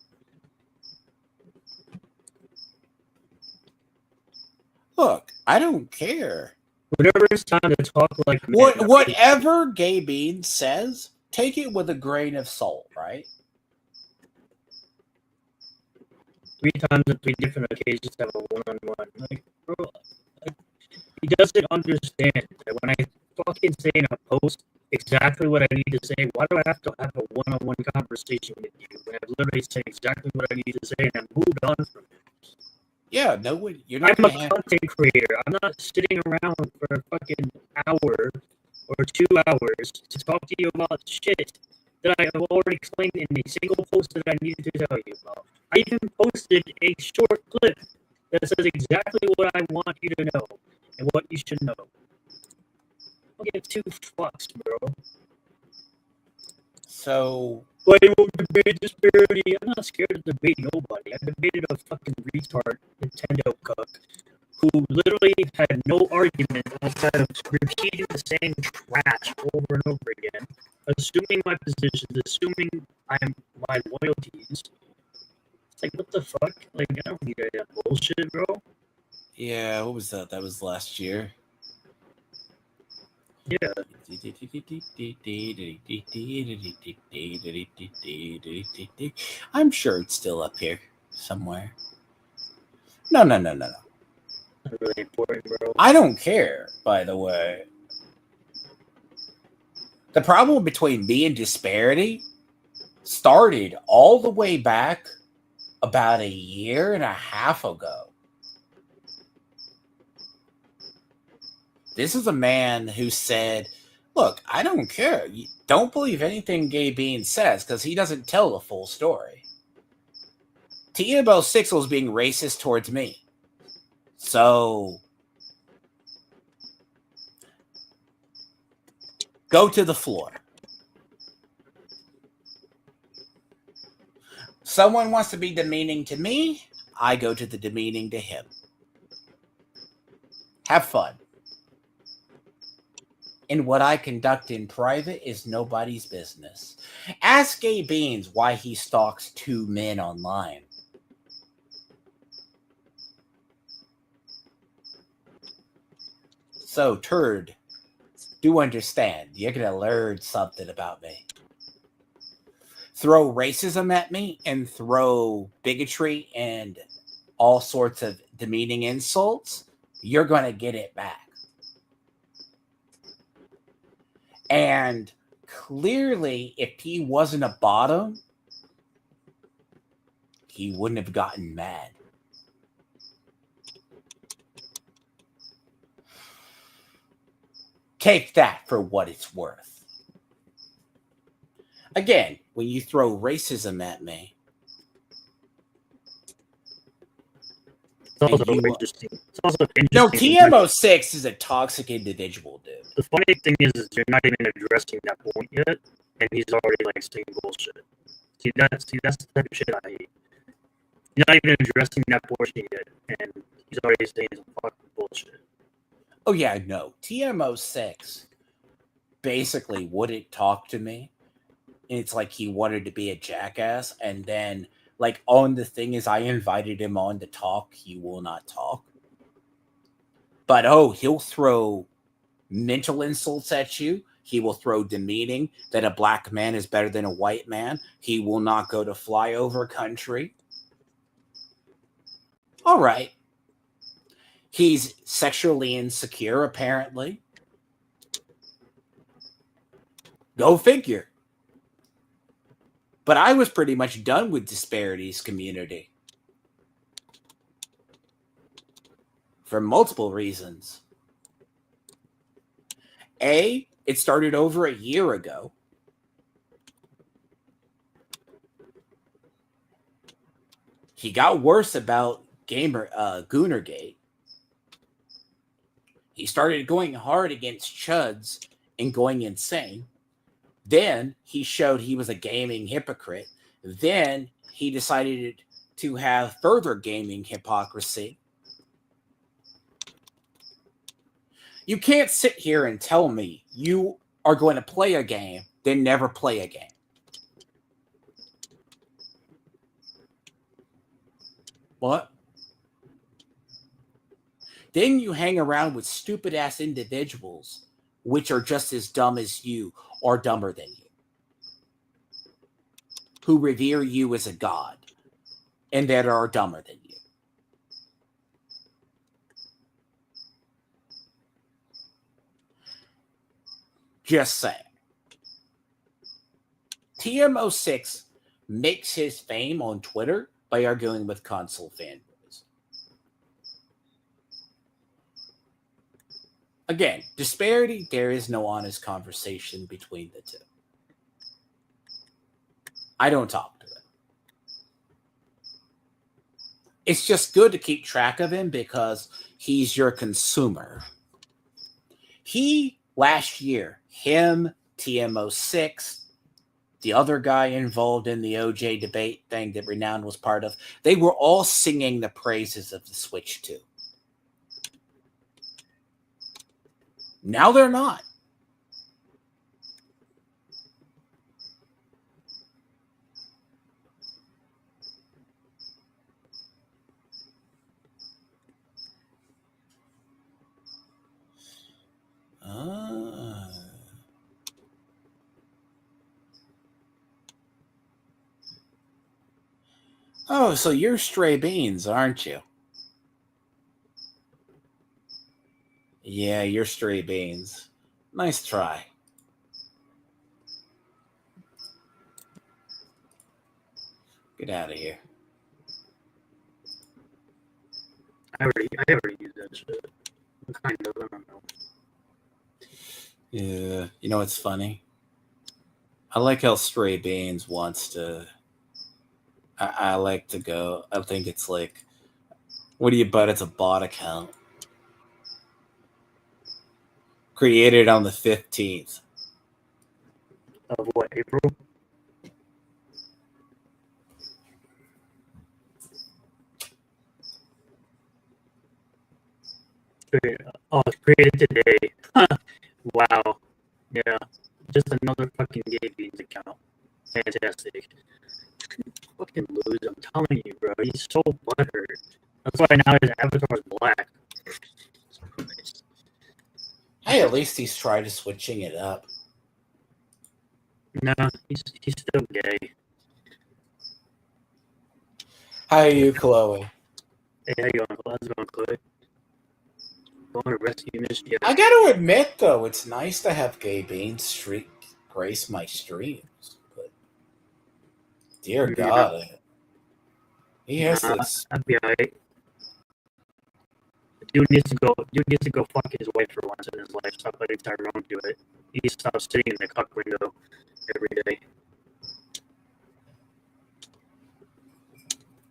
Look, I don't care. Whenever it's time to talk like... Whatever Gay Bean says, take it with a grain of salt, right? 3 times on 3 different occasions have a one-on-one. Like, bro, like, he doesn't understand that when I fucking say in a post exactly what I need to say, why do I have to have a one-on-one conversation with you when I've literally said exactly what I need to say and I've moved on from it? Yeah, no, you're not. I'm a content creator. I'm not sitting around for a fucking hour or 2 hours to talk to you about shit that I have already explained in a single post that I needed to tell you about. I even posted a short clip that says exactly what I want you to know and what you should know. I'll get 2 fucks, bro. So... But I won't debate disparity. I'm not scared to debate nobody. I debated a fucking retard Nintendo cuck who literally had no argument outside of repeating the same trash over and over again, assuming my positions, assuming my loyalties. It's like, what the fuck? Like, I don't need that bullshit, bro. Yeah, what was that? That was last year. Yeah. I'm sure it's still up here somewhere. No. Not really important, bro. I don't care, by the way. The problem between me and Disparity started all the way back about a year and a half ago. This is a man who said, look, I don't care. You don't believe anything Gay Bean says because he doesn't tell the full story. TMO6 was being racist towards me. So, go to the floor. Someone wants to be demeaning to me, I go to the demeaning to him. Have fun. And what I conduct in private is nobody's business. Ask Gay Beans why he stalks 2 men online. So, turd, do understand. You're going to learn something about me. Throw racism at me and throw bigotry and all sorts of demeaning insults, you're going to get it back. And clearly, if he wasn't a bottom, he wouldn't have gotten mad. Take that for what it's worth. Again, when you throw racism at me, it's also interesting. It's also interesting. No, TMO6 is a toxic individual, dude. The funny thing is you're not even addressing that point yet, and he's already like saying bullshit. See, that's the type of shit I hate. You're not even addressing that portion yet, and he's already saying some fucking bullshit. Oh yeah, no. TMO6 basically wouldn't talk to me. It's like he wanted to be a jackass, and then like on the thing is I invited him on to talk, he will not talk. But he'll throw mental insults at you. He will throw demeaning that a black man is better than a white man. He will not go to flyover country. All right. He's sexually insecure, apparently. Go figure. But I was pretty much done with Disparity's community. For multiple reasons. A, it started over a year ago. He got worse about Goonergate. He started going hard against chuds and going insane. Then he showed he was a gaming hypocrite. Then he decided to have further gaming hypocrisy. You can't sit here and tell me you are going to play a game, then never play a game. What? Then you hang around with stupid-ass individuals, which are just as dumb as you or dumber than you, who revere you as a god and that are dumber than you. Just saying. TMO6 makes his fame on Twitter by arguing with console fanboys. Again, disparity, there is no honest conversation between the two. I don't talk to him. It's just good to keep track of him because he's your consumer. Last year, him, TMO6, the other guy involved in the OJ debate thing that Renown was part of, they were all singing the praises of the Switch 2. Now they're not. Oh, so you're Stray Beans, aren't you? Yeah, you're Stray Beans. Nice try. Get out of here. I already used that shit. Kind of, I don't know. Yeah, you know what's funny? I like how Stray Beans wants to. I like to go. I think it's like, what do you bet? It's a bot account created on the 15th of what, April? Oh, it's created today. Wow. Yeah. Just another fucking Gay Beans account. Fantastic. Fucking lose, I'm telling you, bro. He's so butthurt. That's why now his avatar is black. Hey, at least he's tried switching it up. No, he's still gay. How are you, Chloe? Hey, how you going? How's it going, Chloe? Going to rescue Miss Jeff. I got to admit, though, it's nice to have Gay Beans grace my streams, but dear God, he has this. I'd be alright. Dude needs to go fuck his wife for once in his life. Stop letting Tyrone do it. He needs to stop sitting in the cuck window every day.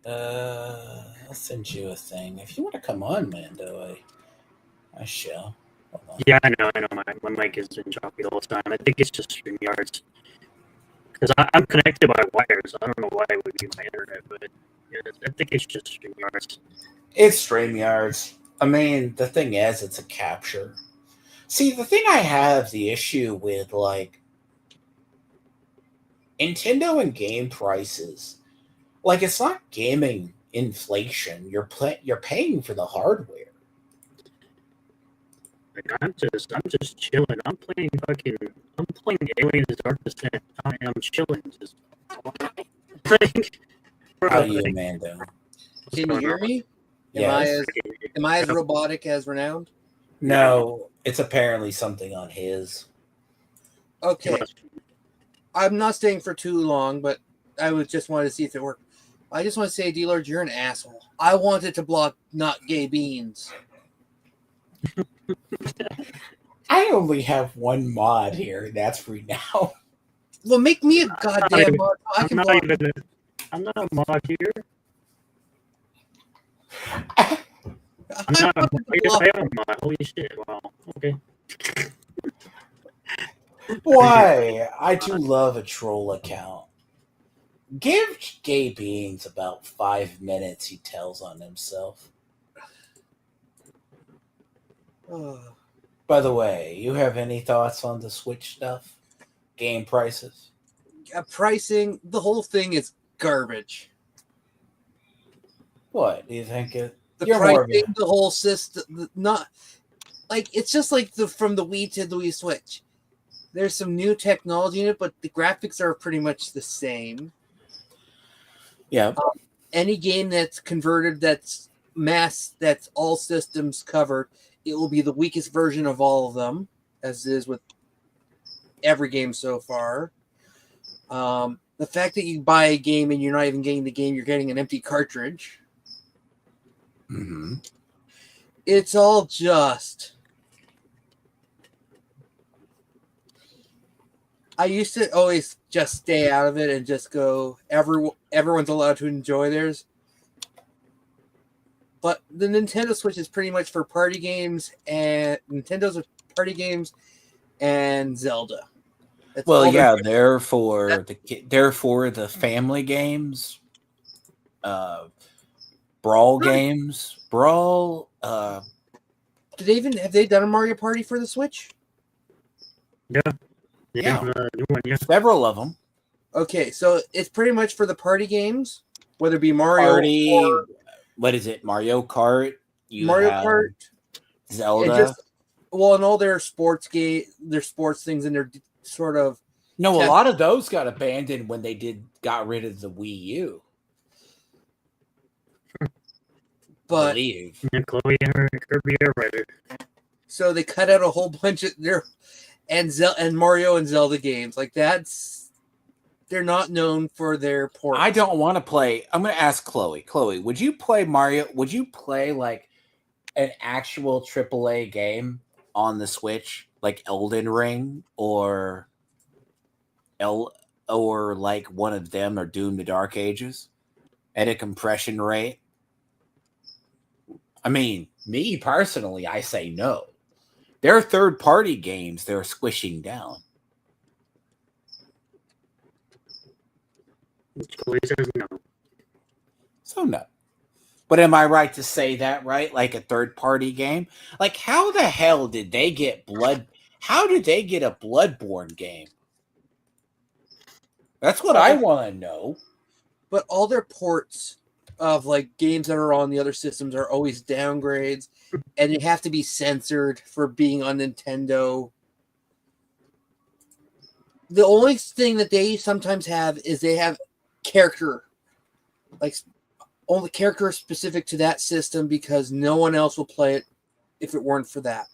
I'll send you a thing. If you want to come on, Mando, I shall. Yeah, I know. My mic is in choppy the whole time. I think it's just StreamYards. Because I'm connected by wires. I don't know why it would be my internet, but yeah, I think it's just StreamYards. It's StreamYards. I mean, the thing is, it's a capture. See, the thing I have the issue with, like, Nintendo and game prices, like, it's not gaming inflation. You're paying for the hardware. Like, I'm just chilling. I'm playing Aliens Dark Descent. I am chilling. Just like, bro, how are you, Amanda? Can you hear me? Yes. Am I as robotic as Renowned? No, it's apparently something on his. Okay. I'm not staying for too long, but I would just want to see if it worked. I just want to say, D-Lord, you're an asshole. I wanted to block not gay beans. I only have one mod here, and that's Renown. Well, make me a goddamn mod. I'm not a mod here. I'm not a Mario mod. Holy shit! Wow. Okay. Why? I do love a troll account. Give Gay Beans about 5 minutes, he tells on himself. By the way, you have any thoughts on the Switch stuff? Game prices? Pricing, the whole thing is garbage. What? Do you think it? The You're pricing, more of a, the whole system, not like it's just like from the Wii to the Wii Switch. There's some new technology in it, but the graphics are pretty much the same. yeah. Any game that's converted, that's all systems covered, it will be the weakest version of all of them, as it is with every game so far. The fact that you buy a game and you're not even getting the game, you're getting an empty cartridge. Mm-hmm. It's all just. I used to always just stay out of it and just go, everyone's allowed to enjoy theirs. But the Nintendo Switch is pretty much for party games, and Nintendo's party games and Zelda. That's Well, all yeah, they're for the family games, brawl games, brawl. have they done a Mario Party for the Switch? Yeah. Yeah. New one, yeah. Several of them. Okay, so it's pretty much for the party games, whether it be Mario Party. or What is it? Mario Kart. Mario Kart, Zelda. and all their sports things, and their sort of. No, a lot of those got abandoned when they got rid of the Wii U. But I believe. And Chloe and her Kirby Air Rider. So they cut out a whole bunch of and Mario and Zelda games. Like they're not known for their ports. I don't want to play. I'm going to ask Chloe. Chloe, would you play Mario? Would you play like an actual AAA game on the Switch, like Elden Ring or like one of them, or Doom: The Dark Ages, at a compression rate? I mean, me personally, I say no. They're third-party games they're squishing down. Chloe says no. So no. But am I right to say that, right? Like a third-party game? Like, how the hell did they get How did they get a Bloodborne game? That's what I want to know. But all their ports of like games that are on the other systems are always downgrades, and they have to be censored for being on Nintendo. The only thing that they sometimes have is they have character, like only character specific to that system, because no one else will play it if it weren't for that.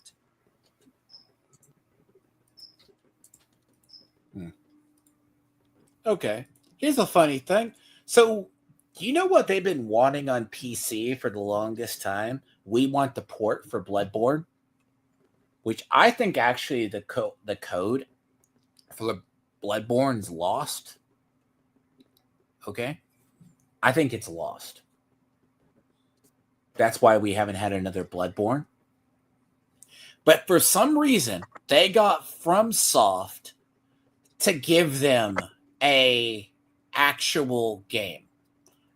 Okay. Here's a funny thing. So, you know what they've been wanting on PC for the longest time? We want the port for Bloodborne, which I think actually the code for the Bloodborne's lost. Okay? I think it's lost. That's why we haven't had another Bloodborne. But for some reason, they got FromSoft to give them a actual game.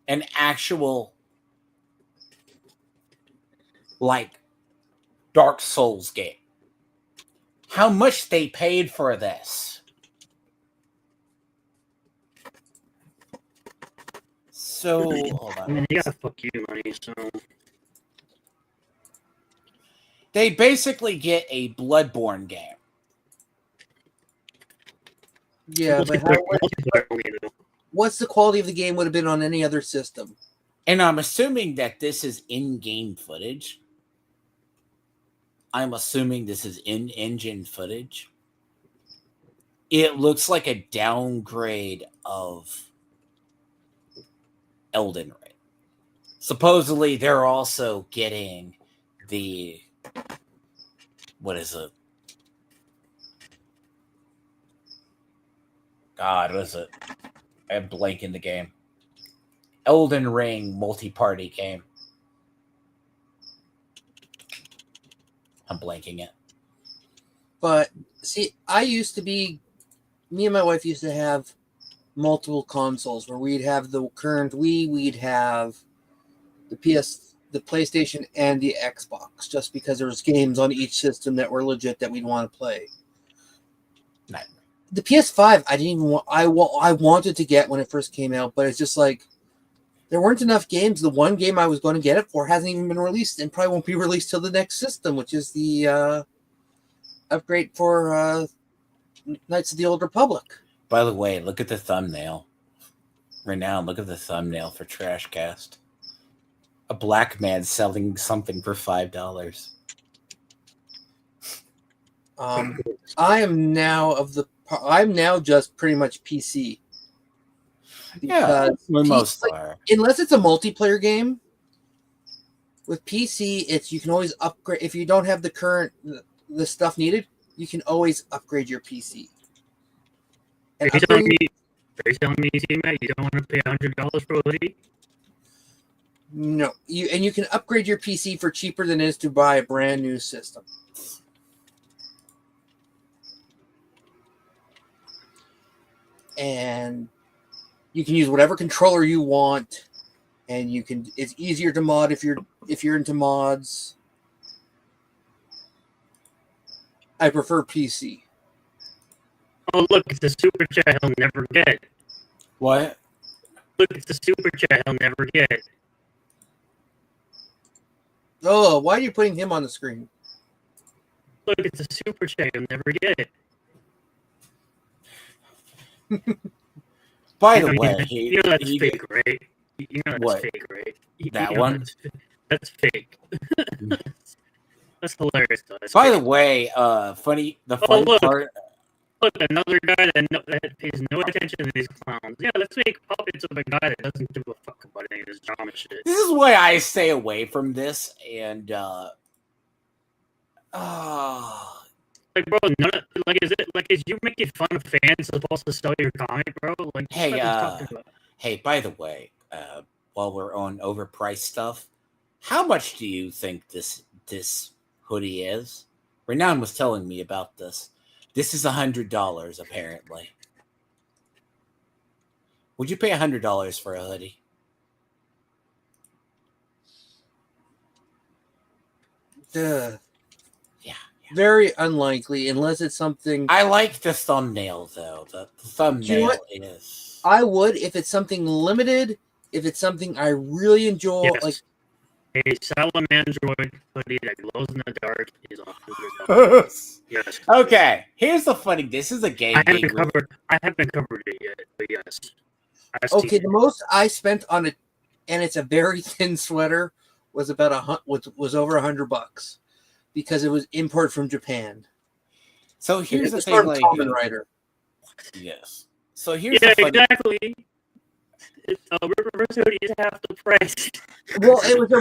An actual, like, Dark Souls game. How much they paid for this? So, hold on. I mean, they got fuck you money, so. They basically get a Bloodborne game. Yeah, but what's the quality of the game would have been on any other system? And I'm assuming that this is in-game footage. I'm assuming this is in-engine footage. It looks like a downgrade of Elden Ring. Supposedly, they're also getting the... What is it? God, what is it? I'm blanking the game. Elden Ring multi-party game. I'm blanking it. But see, me and my wife used to have multiple consoles where we'd have the current Wii, we'd have the the PlayStation, and the Xbox, just because there was games on each system that were legit that we'd want to play. Right. The PS5, I didn't even want. I wanted to get when it first came out, but it's just like there weren't enough games. The one game I was going to get it for hasn't even been released, and probably won't be released till the next system, which is the upgrade for Knights of the Old Republic. By the way, look at the thumbnail. Renown, look at the thumbnail for Trashcast. A black man selling something for $5. I'm now just pretty much PC. Yeah, we most like, are. Unless it's a multiplayer game. With PC, you can always upgrade if you don't have the stuff needed. You can always upgrade your PC. And are you telling me, T-Mac, you don't want to pay $100 for a hoodie? No, you can upgrade your PC for cheaper than it is to buy a brand new system. And you can use whatever controller you want, and it's easier to mod if you're into mods. I prefer PC. Oh, look, it's a super chat he'll never get. What? Look, it's a super chat he'll never get. Oh, why are you putting him on the screen? Look, it's a super chat he'll never get. By the way, you know that's fake, right? You know that's fake, right? That one? That's fake. That's hilarious, though. By the way, funny part. Look, another guy that pays no attention to these clowns. Yeah, let's make puppets of a guy that doesn't give a fuck about any of this drama shit. This is why I stay away from this, and like, bro, is you making fun of fans supposed to sell your comic, bro? Like, hey, by the way, while we're on overpriced stuff, how much do you think this hoodie is? Renown was telling me about this. This is $100, apparently. Would you pay $100 for a hoodie? Yeah. Very unlikely, unless it's something. I like the thumbnail, though. The thumbnail is. I would if it's something limited. If it's something I really enjoy, yes. A Salamandroid hoodie that glows in the dark is $100. Yes. Okay. Here's the funny. This is a game. I haven't covered it yet, but yes. Okay, the most I spent on it, and it's a very thin sweater, was over $100 because it was import from Japan. So here's the thing, like Kamen Rider. Yes. So here's the funny. Exactly. Reverse hoodie is half the price. Well, it was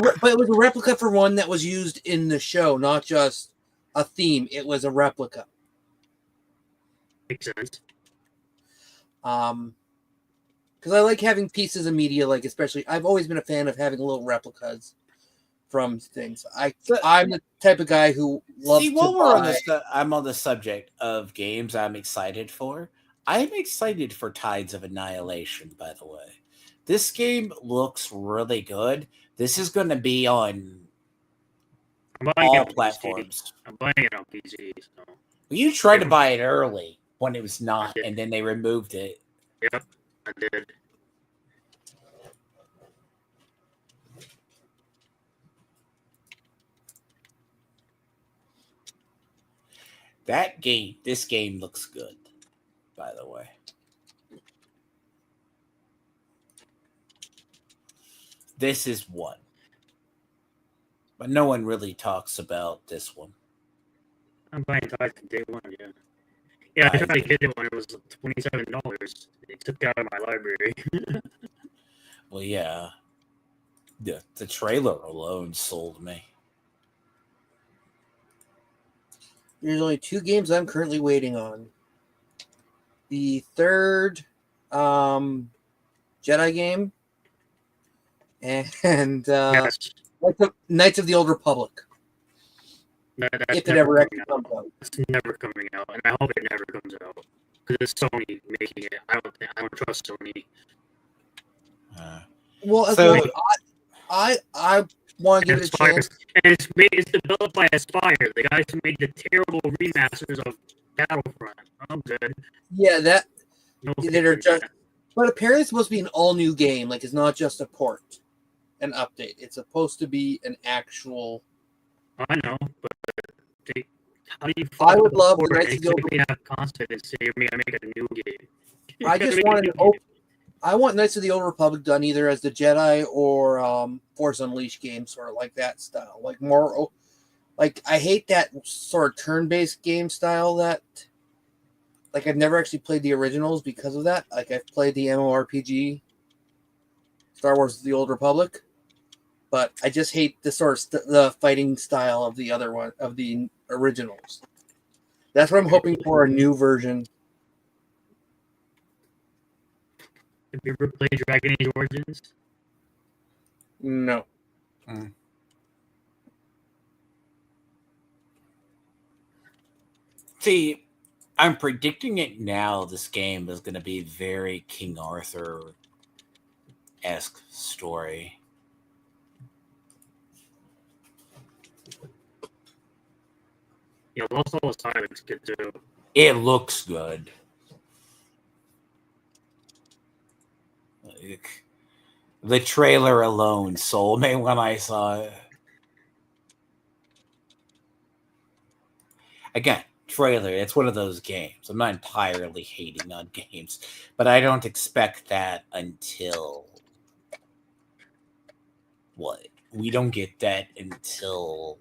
a replica for one that was used in the show, not just a theme. It was a replica. Makes sense. Because I like having pieces of media, like especially I've always been a fan of having little replicas from things. I'm the type of guy who loves. See, while we're on this, I'm on the subject of games I'm excited for. I'm excited for Tides of Annihilation, by the way. This game looks really good. This is going to be on all platforms. I'm buying it on PC. So. You tried to buy it early when it was not, and then they removed it. Yep, I did. This game looks good, by the way. This is one. But no one really talks about this one. I'm buying Tides from day one, yeah. Yeah, I tried to get it when it was $27. They took it out of my library. Well, yeah. The trailer alone sold me. There's only 2 games I'm currently waiting on. The third Jedi game and yes. Knights of the Old Republic. That's if it never ever actually coming out. comes out. It's never coming out, and I hope it never comes out because it's Sony making it. I don't trust Sony. Well, So- I want to give it a chance. And it's developed by Aspire, the guys who made the terrible remasters of Battlefront. I'm good. Yeah, that No that are fixing just. that. But apparently, it's supposed to be an all new game. Like, it's not just a port, an update. It's supposed to be an actual. I know, but how do you? I would love the the Knights of the Old have concept and say you're gonna make a new game. I just wanted to. I want Knights of the Old Republic done either as the Jedi or Force Unleashed game, sort of like that style. Like more, like I hate that sort of turn-based game style. That, like, I've never actually played the originals because of that. Like I've played the MMORPG, Star Wars: The Old Republic, but I just hate the sort of the fighting style of the other one of the originals. That's what I'm hoping for, a new version. Have you ever played Dragon Age Origins? No. See, I'm predicting it now. This game is going to be very King Arthur-esque story. Yeah, Lost All Silence good too. It looks good. Like, the trailer alone sold me when I saw it. Again, trailer, it's one of those games. I'm not entirely hating on games, but I don't expect that until what? We don't get that until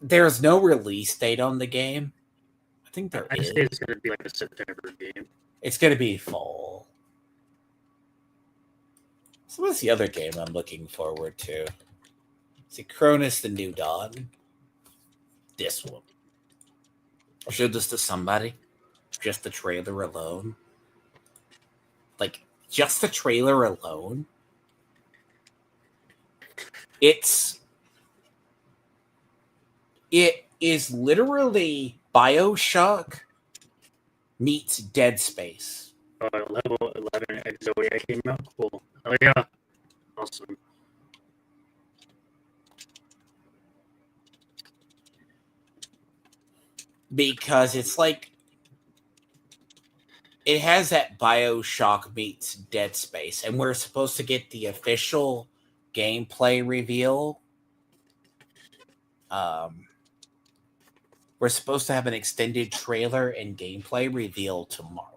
there's no release date on the game. I think there I is. say it's gonna be like a September game. It's gonna be fall. So what's the other game I'm looking forward to? Is it Cronus the New Dawn? This one. I showed this to somebody. Just the trailer alone. Like, just the trailer alone. It is literally BioShock meets Dead Space. Level 11 Zodiac came out. Cool. Oh yeah, awesome. Because it's like it has that BioShock meets Dead Space, and we're supposed to get the official gameplay reveal. We're supposed to have an extended trailer and gameplay reveal tomorrow.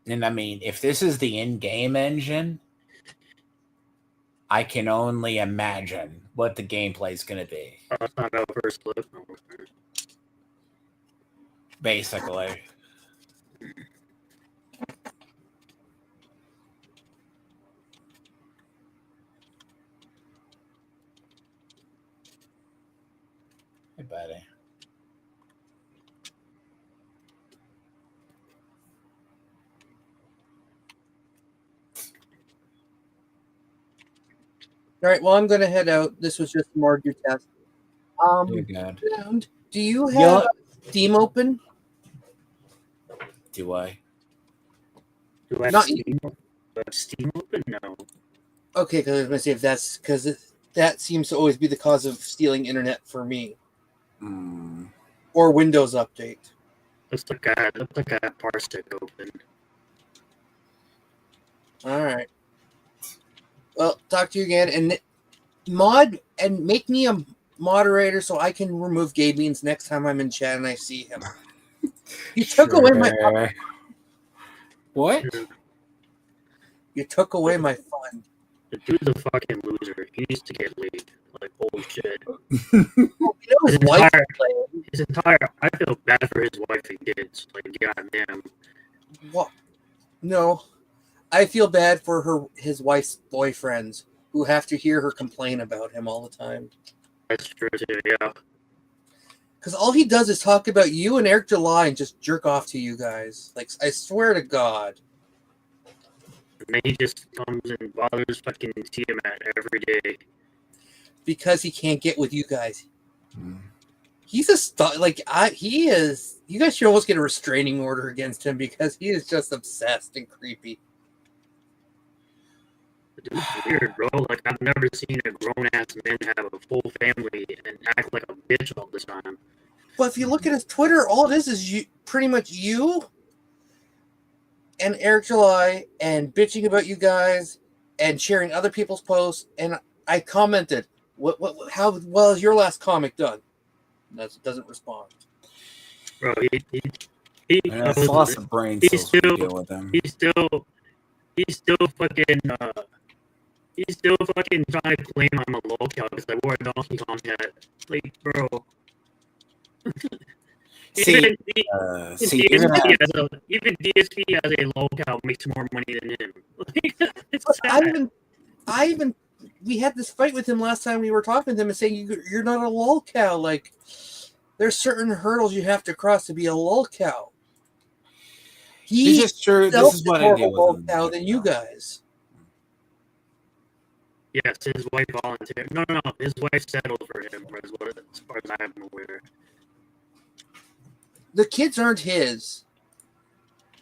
And I mean, if this is the in-game engine, I can only imagine what the gameplay is going to be. It's not our first look. Basically. Hey, buddy. All right. Well, I'm going to head out. This was just more your test. You're good. Do you have Steam open? Do I? Do I have Not- Steam open? No. Okay, because I was going to say if that's because that seems to always be the cause of stealing internet for me, or Windows Update. Looks like I had Parsec open. All right. Well, talk to you again, and make me a moderator so I can remove Gabe Beans next time I'm in chat and I see him. You took away my What? You took away my fun. The dude's a fucking loser. He needs to get leaked. Like, holy shit. You know his wife playing. His entire. I feel bad for his wife and kids. Like, goddamn. What? No, I feel bad for his wife's boyfriends who have to hear her complain about him all the time. That's true too. Yeah. Because all he does is talk about you and Eric July and just jerk off to you guys. Like, I swear to God. And then he just comes and bothers fucking Tiamat every day. Because he can't get with you guys. Mm. He's he is. You guys should almost get a restraining order against him because he is just obsessed and creepy. It's weird, bro. Like, I've never seen a grown-ass man have a full family and act like a bitch all the time. But if you look at his Twitter, all it is you, pretty much you and Eric July and bitching about you guys and sharing other people's posts. And I commented, how well is your last comic done? Doesn't respond. Bro, It's lots of brain cells to deal with him. He's still fucking trying to claim I'm a lolcow because I wore a Donkey Kong hat. Like, bro. Even DSP as a lolcow makes more money than him. It's sad. We had this fight with him last time we were talking to him and saying you're not a lolcow. Like, there's certain hurdles you have to cross to be a lolcow. This is true. This is what I deal with him lolcow than you guys. Yes, his wife volunteered. No. His wife settled for him, as far as I'm aware. The kids aren't his.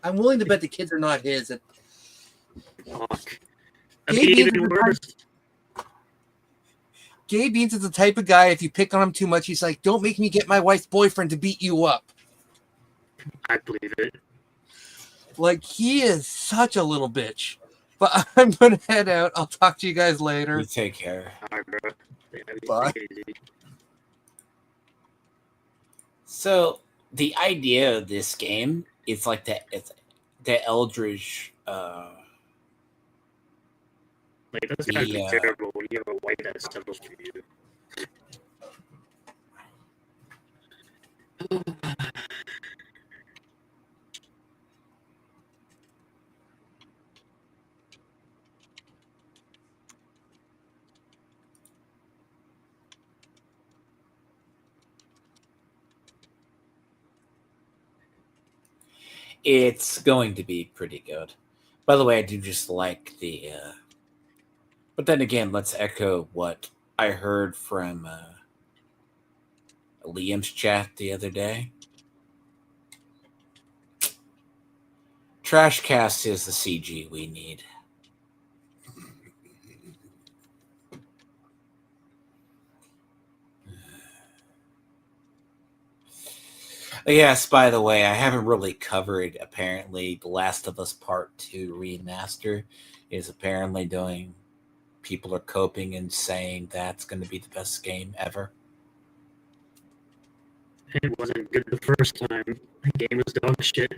I'm willing to bet the kids are not his. Fuck. Gabe Beans is the type of guy, if you pick on him too much, he's like, don't make me get my wife's boyfriend to beat you up. I believe it. Like, he is such a little bitch. But I'm going to head out. I'll talk to you guys later. You take care. All right, bro. Bye. So, the idea of this game is like the Eldridge... Like, that's kind of terrible when you have a white that settles for you. It's going to be pretty good. By the way, I do just like the... But then again, let's echo what I heard from Liam's chat the other day. Trashcast is the CG we need. Yes, by the way, I haven't really covered, apparently, The Last of Us Part 2 Remaster is apparently doing... People are coping and saying that's going to be the best game ever. It wasn't good the first time. The game was dog shit.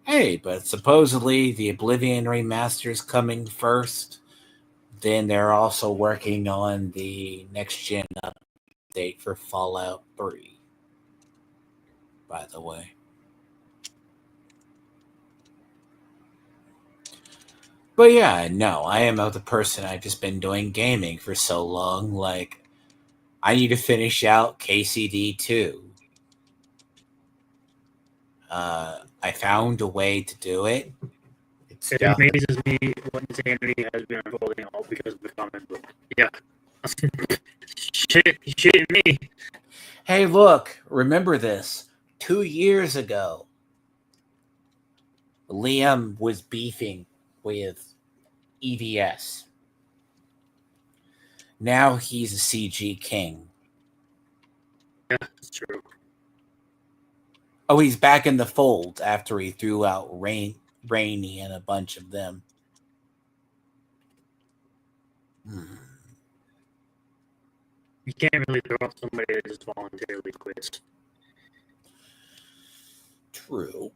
Hey, but supposedly the Oblivion remaster is coming first. Then they're also working on the next-gen update for Fallout 3. By the way. But yeah, no, I am the person. I've just been doing gaming for so long. Like, I need to finish out KCD 2. I found a way to do it. It amazes me what insanity has been unfolding all because of the comic book. Yeah. Shit me. Hey, look, remember this. 2 years ago, Liam was beefing with EVS. Now he's a CG king. Yeah, that's true. Oh, he's back in the fold after he threw out Rainy and a bunch of them. You can't really throw out somebody that just voluntarily quits. True.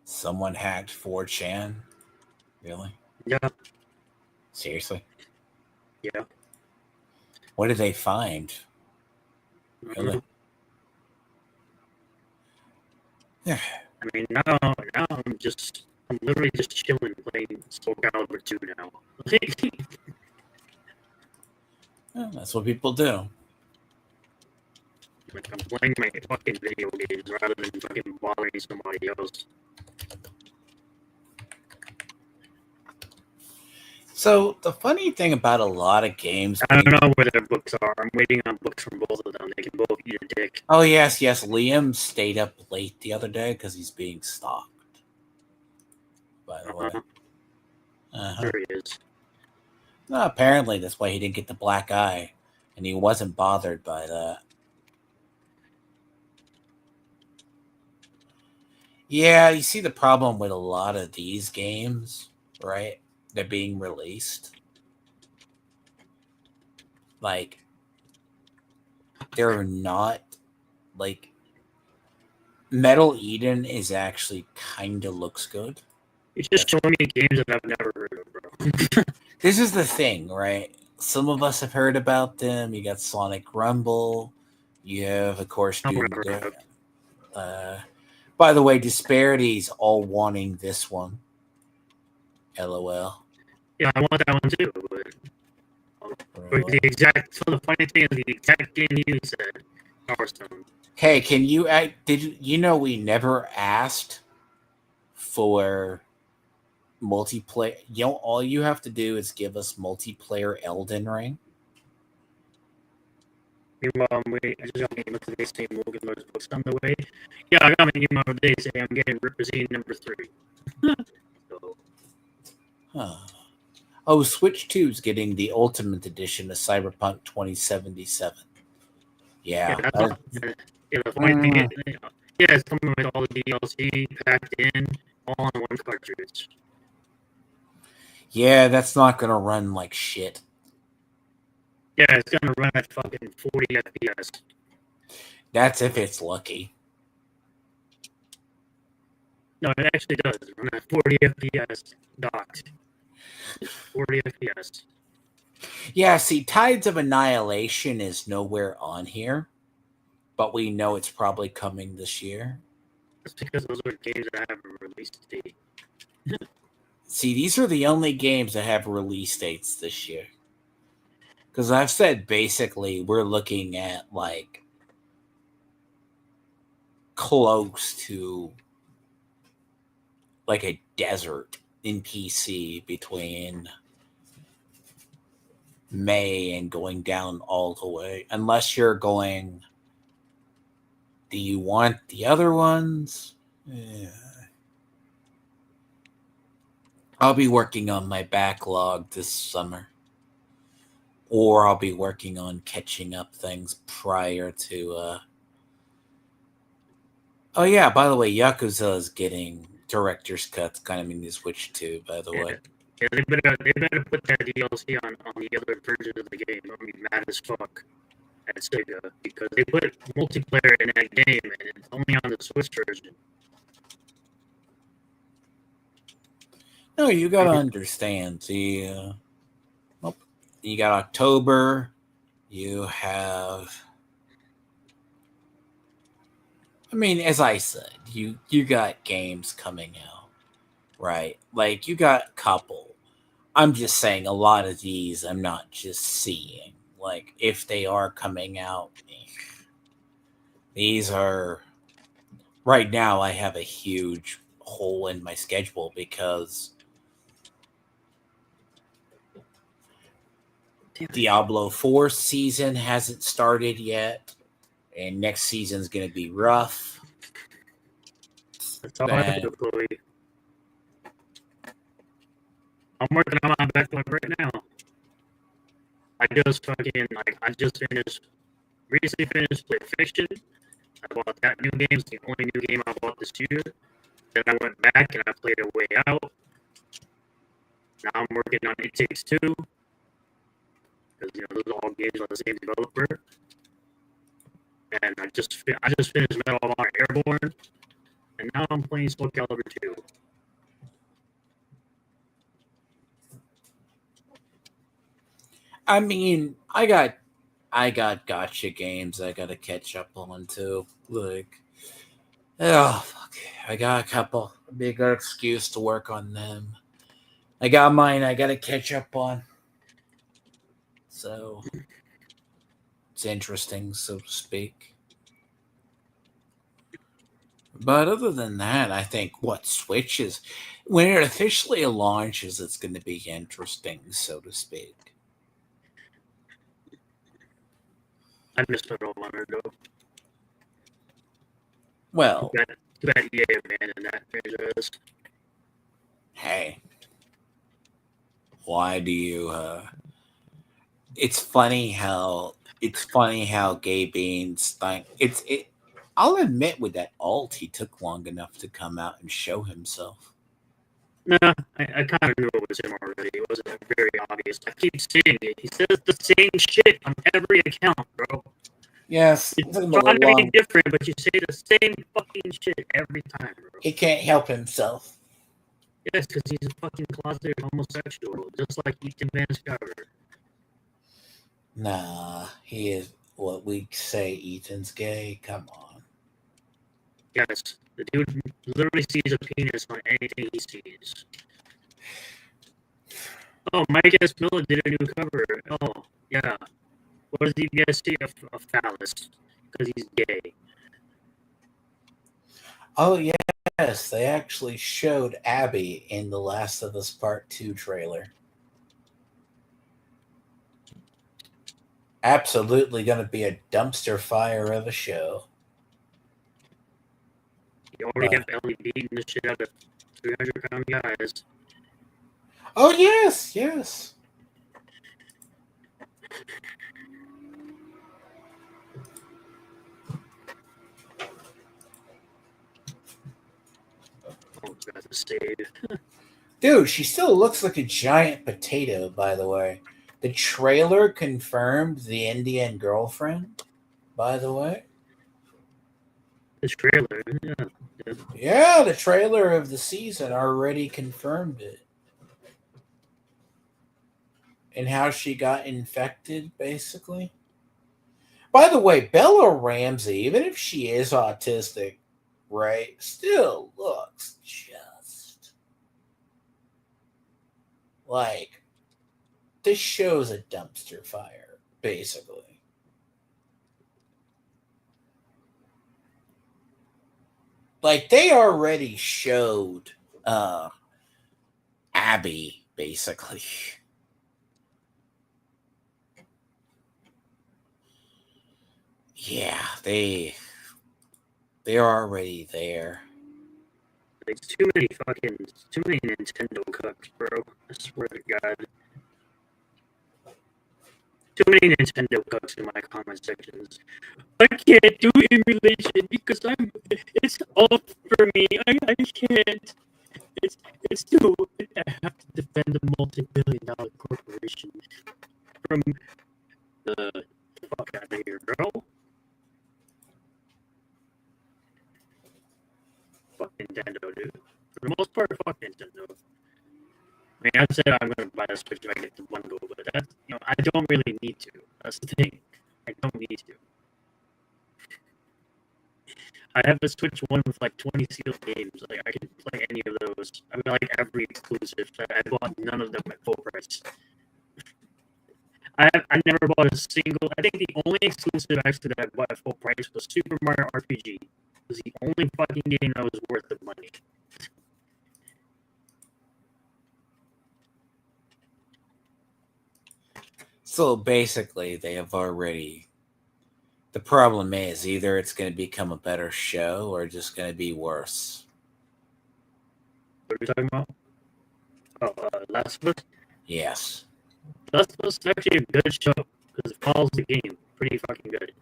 Someone hacked 4chan? Really? Yeah. Seriously? Yeah. What did they find? Really? Yeah. I mean, now I'm literally just chilling playing Soul Calibur 2 now. Yeah, that's what people do. Like, I'm playing my fucking video games rather than fucking bothering somebody else. So the funny thing about a lot of games, I don't know where their books are. I'm waiting on books from both of them. They can both eat a dick. oh yes, Liam stayed up late the other day because he's being stalked. By the way, There he is. no, apparently that's why he didn't get the black eye, and he wasn't bothered by that. Yeah, you see the problem with a lot of these games, right? They're being released. Like, they're not, like, Metal Eden is actually kind of looks good. You just showing me games that I've never heard of, bro. This is the thing, right? Some of us have heard about them. You got Sonic Rumble. You have, of course, Doom. By the way, Disparity's all wanting this one. LOL. Yeah, I want that one too. But the funny thing is the exact game you said, Hearthstone. Hey, can you we never asked for multiplayer? All you have to do is give us multiplayer Elden Ring. Meanwhile, I just got my email today saying Logan Lord's book's on the way. Yeah, I got my email today saying I'm getting Represine number 3. So. Oh, Switch 2 is getting the Ultimate Edition of Cyberpunk 2077. Yeah. The funny thing is, it's coming with all the DLC packed in, all on one cartridge. Yeah, that's not going to run like shit. Yeah, it's going to run at fucking 40 FPS. That's if it's lucky. No, it actually does run at 40 FPS docked. 40 FPS. Yeah, see, Tides of Annihilation is nowhere on here, but we know it's probably coming this year. That's because those are games that have a release date. See, these are the only games that have release dates this year. Because I've said basically we're looking at like close to like a desert in PC between May and going down all the way. Unless you're going, do you want the other ones? Yeah. I'll be working on my backlog this summer. Or I'll be working on catching up things prior to... Oh yeah, by the way, Yakuza is getting director's cuts coming to Switch 2, by the way. Yeah, they better put that DLC on the other version of the game. I'm be mad as fuck at Sega because they put multiplayer in that game and it's only on the Switch version. No, you gotta understand. You got October. You have... I mean, as I said, you got games coming out, right? Like, you got a couple. I'm just saying a lot of these I'm not just seeing. Like, if they are coming out, these are... Right now, I have a huge hole in my schedule because Diablo 4 season hasn't started yet. And next season's going to be rough. That's all I have to play. I'm working on my backlog right now. I just recently finished Play Fiction. I bought that new game. It's the only new game I bought this year. Then I went back and I played A Way Out. Now I'm working on It Takes Two. Because, those are all games by the same developer. And I just finished Medal of Honor Airborne, and now I'm playing Soul Calibur 2. I mean, I got I got gotcha games I gotta catch up on too. Like, oh fuck, I got a couple. Be a good excuse to work on them. I got mine. I gotta catch up on. So it's interesting, so to speak. But other than that, I think what switches when it officially launches, it's going to be interesting, so to speak. I missed it all a month ago. Well, that EA abandoned that franchise. Hey, why do you? It's funny how Gay Beans think it. I'll admit with that alt, he took long enough to come out and show himself. Nah, I kind of knew it was him already. It wasn't very obvious. I keep seeing it. He says the same shit on every account, bro. Yes, it's trying to be different, but you say the same fucking shit every time, bro. He can't help himself. Yes, because he's a fucking closeted homosexual, just like Ethan Van Sciver. Nah, he is what we say Ethan's gay. Come on. Yes, the dude literally sees a penis on anything he sees. Oh, Mike S. Miller did a new cover. Oh, yeah. What does he guys see? A phallus. Because he's gay. Oh, yes. They actually showed Abby in The Last of Us Part 2 trailer. Absolutely going to be a dumpster fire of a show. You already have Ellie beating the shit out of 300-pound guys. Oh, yes, yes. Oh, that's a save. Dude, she still looks like a giant potato, by the way. The trailer confirmed the Indian girlfriend, by the way. The trailer, yeah. Yeah, the trailer of the season already confirmed it. And how she got infected, basically. By the way, Bella Ramsey, even if she is autistic, right, still looks just like this show's a dumpster fire, basically. Like, they already showed Abby, basically. Yeah, they're already there. It's too many Nintendo cups, bro. I swear to God. Too many Nintendo cups in my comment sections. I can't do emulation because it's off for me. I can't. It's too. I have to defend a multi-billion-dollar corporation from the fuck out of here, bro. Fuck Nintendo, dude. For the most part, fuck Nintendo. I mean, I said I'm gonna buy a Switch if I get the bundle, but that's, I don't really need to. That's the thing. I don't need to. I have a Switch One with like 20 sealed games. Like, I can play any of those. I mean, like every exclusive. I bought none of them at full price. I never bought a single. I think the only exclusive actually that I bought at full price was Super Mario RPG. It was the only fucking game that was worth the money. So basically, they have already. The problem is either it's going to become a better show or just going to be worse. What are we talking about? Oh, Last of Us? Yes. Last of Us is actually a good show because it follows the game pretty fucking good.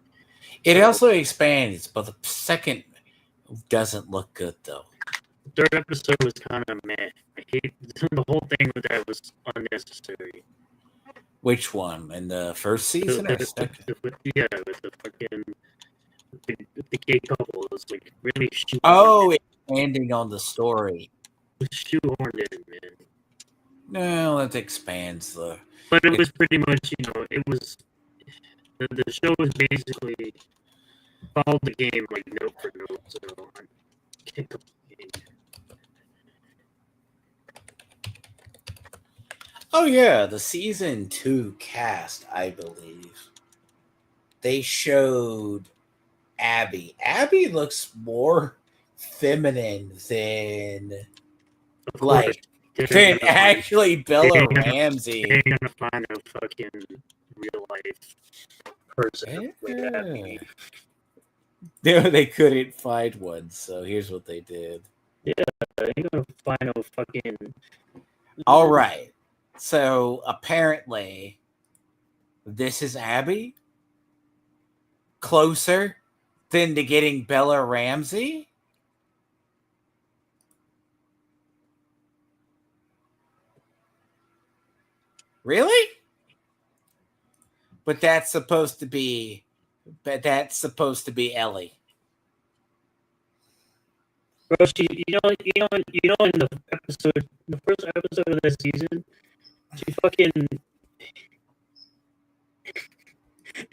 It also expands, but the second doesn't look good, though. The third episode was kind of meh. I hate the whole thing with that was unnecessary. Which one? In the first season or second? Yeah, with the fucking the gay couple. It was like really shoehorned. Oh, expanding on the story. It was shoehorned in, man. No, that expands the. But it was pretty much, it was. The show is basically followed the game like note for note, so I can't complain. Oh yeah, the season 2 cast, I believe. They showed Abby. Abby looks more feminine than Of course, than actually Bella Ramsey. They ain't gonna find a fucking real life person like Abby. No, they couldn't find one, so here's what they did. Yeah, they ain't gonna find no fucking. All right. So apparently, this is Abby. Closer than to getting Bella Ramsey. Really? But that's supposed to be Ellie. Bro, in the first episode of this season,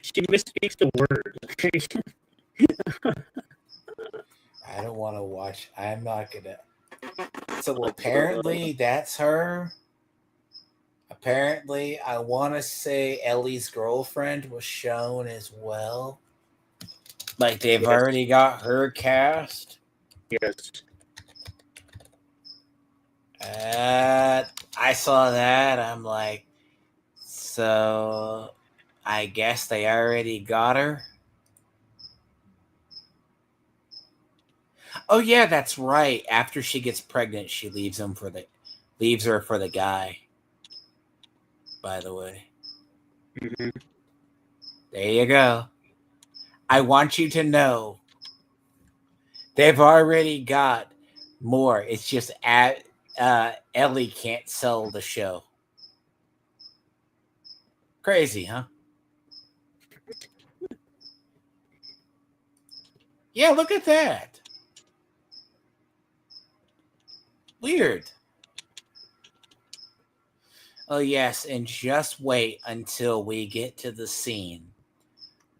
she misspeaks the word. I don't want to watch. I'm not gonna. So apparently that's her. Apparently, I want to say Ellie's girlfriend was shown as well. Like they've already got her cast. Yes. I saw that. I'm like, so I guess they already got her. Oh yeah, that's right. After she gets pregnant, she leaves her for the guy. By the way. Mm-hmm. There you go. I want you to know they've already got more. It's just Ellie can't sell the show. Crazy, huh? Yeah, look at that. Weird. Oh, yes, and just wait until we get to the scene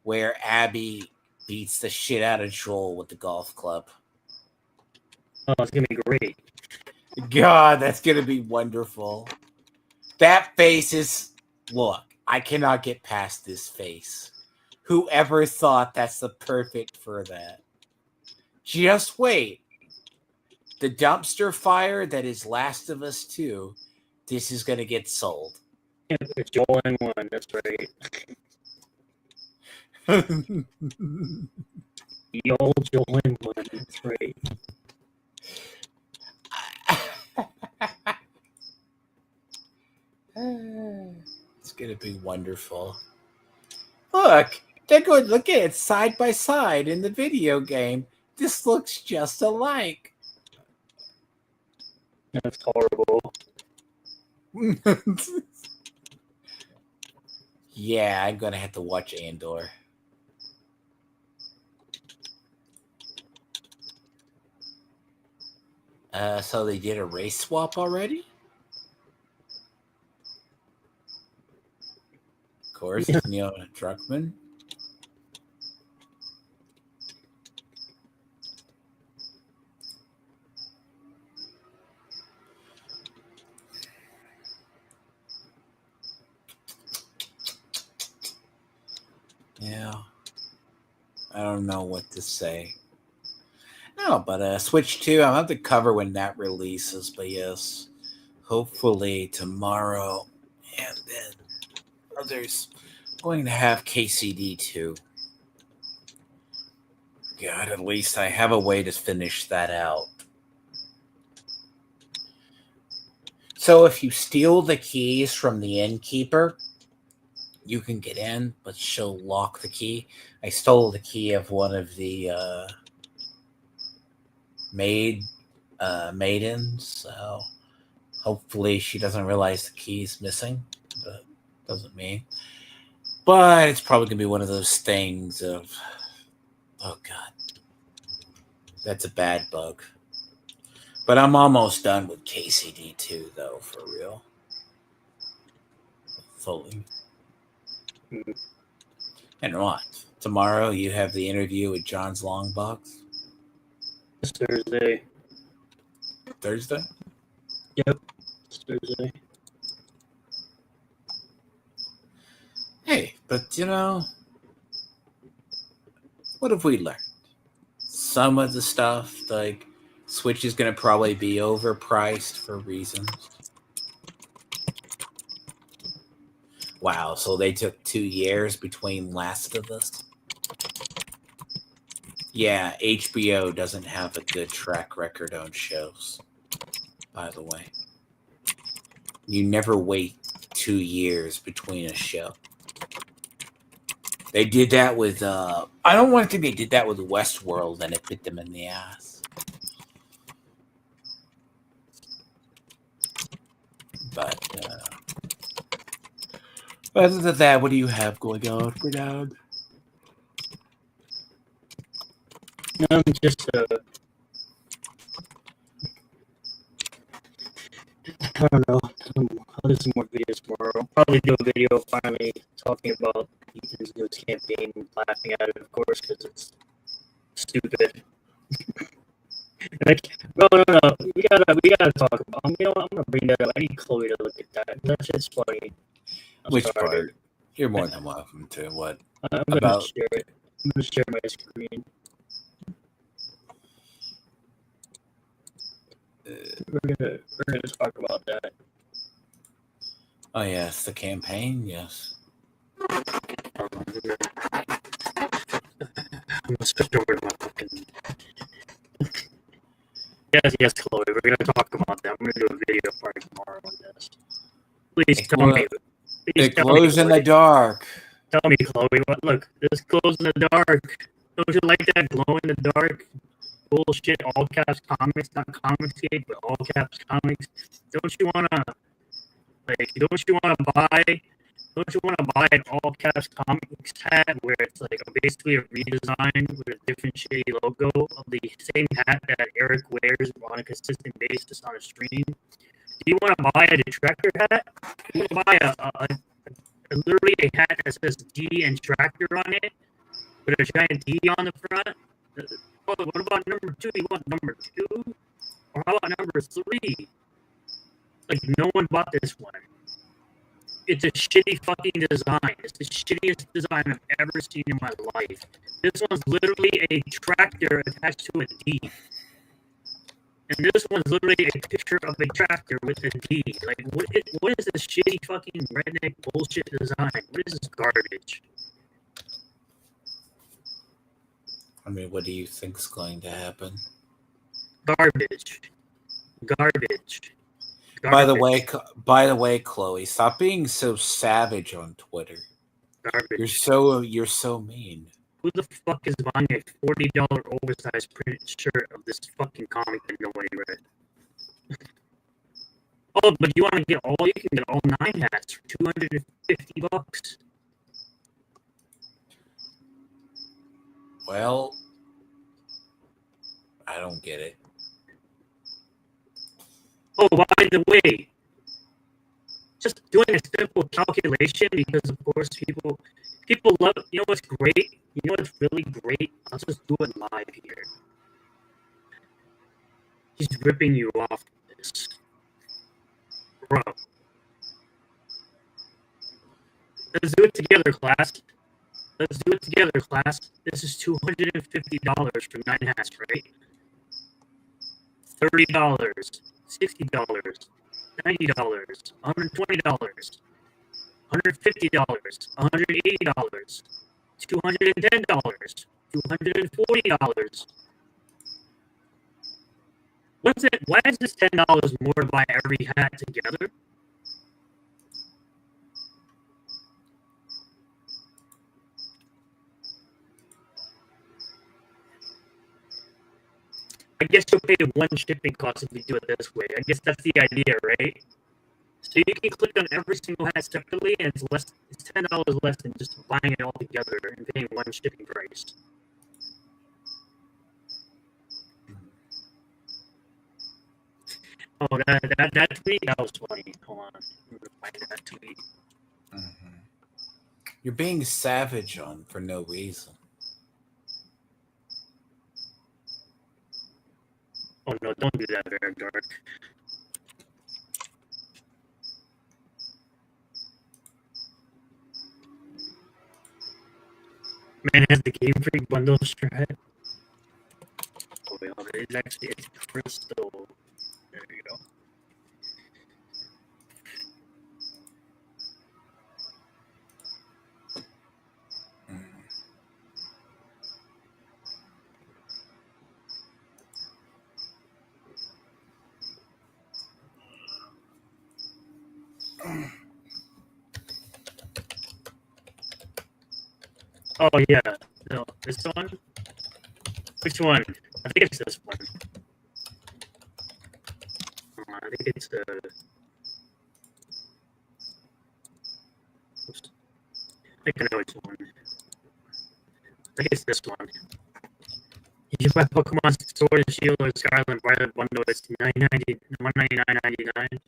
where Abby beats the shit out of Joel with the golf club. Oh, it's going to be great. God, that's going to be wonderful. That face is... Look, I cannot get past this face. Whoever thought that's the perfect for that? Just wait. The dumpster fire that is Last of Us 2, this is going to get sold. Yeah, it's Joel and one, that's right. The old Joel and one, that's right. It's going to be wonderful. Look, they're going to look at it side by side in the video game. This looks just alike. That's horrible. Yeah, I'm going to have to watch Andor. So they did a race swap already? Of course, Neil Druckmann. Yeah. I don't know what to say. No, but Switch 2, I'll have to cover when that releases. But yes, hopefully tomorrow. And then others going to have KCD 2. God, at least I have a way to finish that out. So if you steal the keys from the innkeeper, you can get in, but she'll lock the key. I stole the key of one of the maidens, so hopefully she doesn't realize the key's missing, but doesn't mean. But it's probably going to be one of those things of, oh God, that's a bad bug. But I'm almost done with KCD 2, though, for real. Fully. And what? Tomorrow you have the interview with John's Long Box? It's Thursday. Thursday? Yep, it's Thursday. Hey, but what have we learned? Some of the stuff, like Switch is going to probably be overpriced for reasons. Wow, so they took 2 years between Last of Us? Yeah, HBO doesn't have a good track record on shows, by the way. You never wait 2 years between a show. They did that with, I don't want to think they did that with Westworld and it bit them in the ass. But, other than that, what do you have going on for now? Just I don't know. I'll do some more videos tomorrow. I'll probably do a video finally talking about Ethan's newest campaign, laughing at it, of course, because it's stupid. No. We gotta talk about. I'm gonna bring that up. I need Chloe to look at that. That shit's funny. Which part? You're more than welcome to. What? I'm gonna share it. I'm gonna share my screen. We're gonna talk about that. Oh yes, the campaign. Yes. I'm gonna switch over to my fucking. Yes, Chloe. We're gonna talk about that. I'm gonna do a video for you tomorrow on this. Please tell me. It glows in the dark. Tell me, Chloe. Look, this glows in the dark. Don't you like that glow in the dark bullshit? All caps comics, not Comicsgate, but all caps comics. Don't you wanna buy? Don't you want to buy an all caps comics hat where it's like basically a redesign with a different shitty logo of the same hat that Eric wears on a consistent basis on a stream? Do you want to buy a detractor hat? Do you want to buy literally a hat that says D and tractor on it with a giant D on the front? Oh, what about number 2? You want number 2? Or how about number 3? Like, no one bought this one. It's a shitty fucking design. It's the shittiest design I've ever seen in my life. This one's literally a tractor attached to a D. And this one's literally a picture of a tractor with a D. Like, what is this shitty fucking redneck bullshit design? What is this garbage? I mean, what do you think's going to happen? Garbage. By the way, Chloe, stop being so savage on Twitter. Garbage. You're so mean. Who the fuck is buying a $40 oversized printed shirt of this fucking comic that nobody read? Oh, but you can get all 9 hats for $250. Well, I don't get it. Oh, by the way, just doing a simple calculation because, of course, people love. You know what's great? You know what's really great? I'll just do it live here. He's ripping you off with this, bro. Let's do it together, class. This is $250 for 9 hats, right? $30. $60, $90, $120, $150, $180, $210, $240. Why is this $10 more to buy every hat together? I guess you'll pay one shipping cost if you do it this way. I guess that's the idea, right? So you can click on every single hat separately, and it's $10 less than just buying it all together and paying one shipping price. Oh, that tweet, that was funny. Hold on, I'm gonna find that tweet. Mm-hmm. You're being savage on for no reason. Oh no, don't do that, very dark. Man has the Game Freak bundle strat. Oh yeah, it's actually it's crystal. There you go. Oh yeah, no, this one. Which one? I think it's this one. I think it's the. Oops. I think I know which one. I think it's this one. You buy Pokemon Sword and Shield or Scarlet Violet bundle, it's $199.99.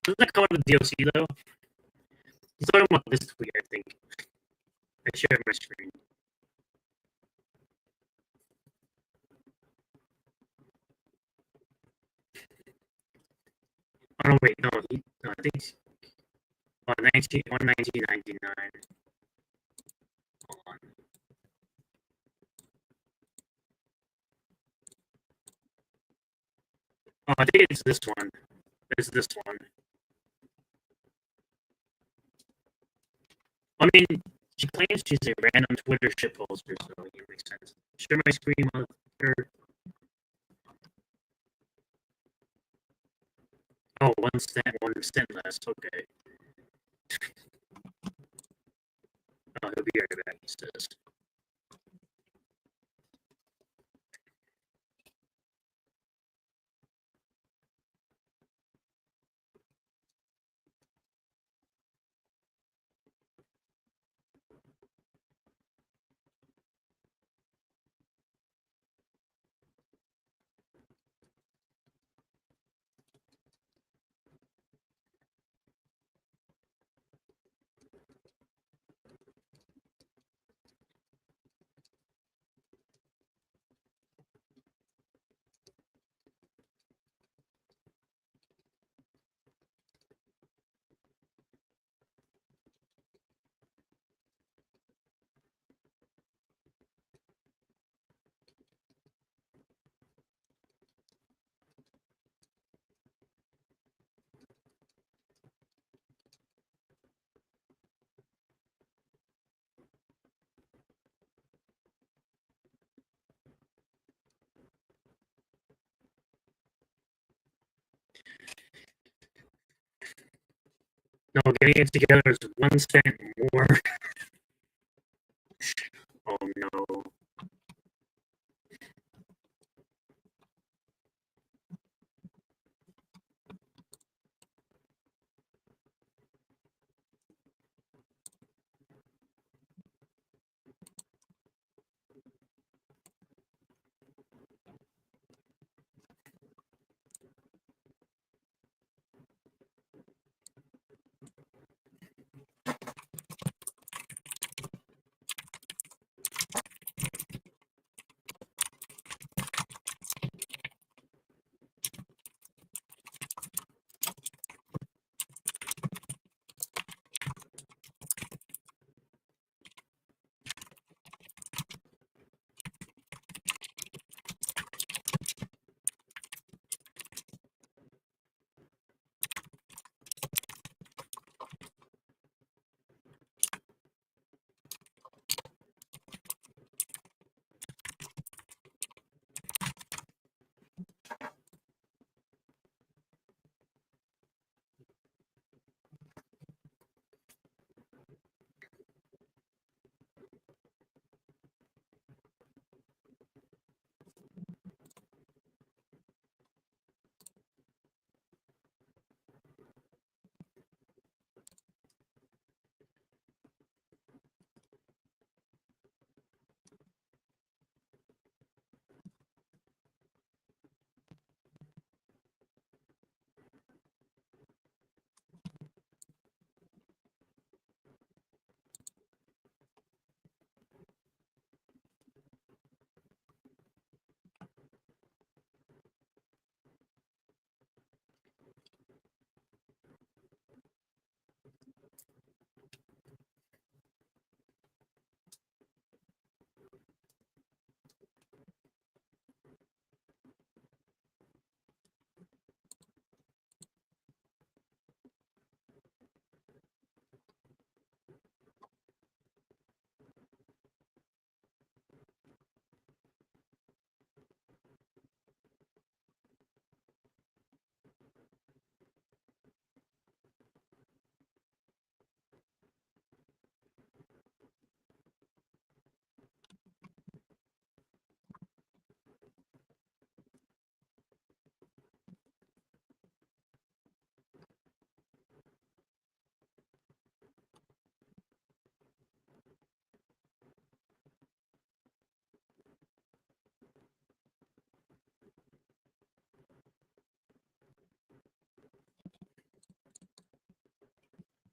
Doesn't that come with the DLC though? He's talking about this tweet, I think. I shared my screen. Oh no, wait, no, I think oh, 119.99. Hold on. Oh, I think it's this one. It's this one. I mean, she claims she's a random Twitter shit poster, so it makes sense. Share my screen, motherfucker. Oh, 1 cent less. Okay. Oh, he'll be right back, he says. No, getting it together is 1 cent more. Oh no.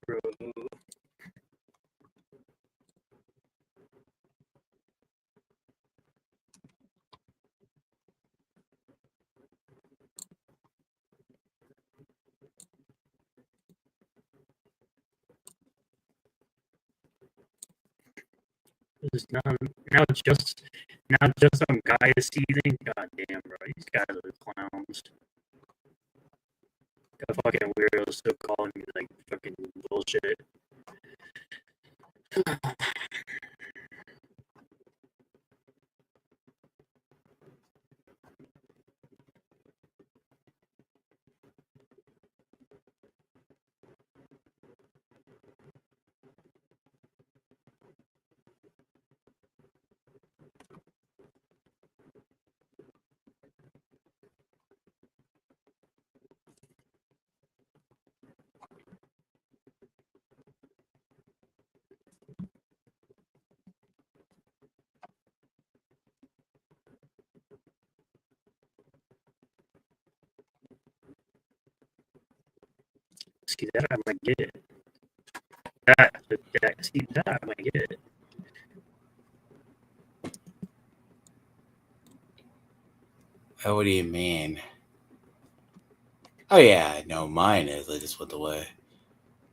Bro. It's not just some guy is seething. God damn, bro, these guys are clowns. Got fucking weirdos still calling me like fucking bullshit. See that I might get it. See that I might get it. Oh, what do you mean? Oh yeah, no, mine is. I just went away.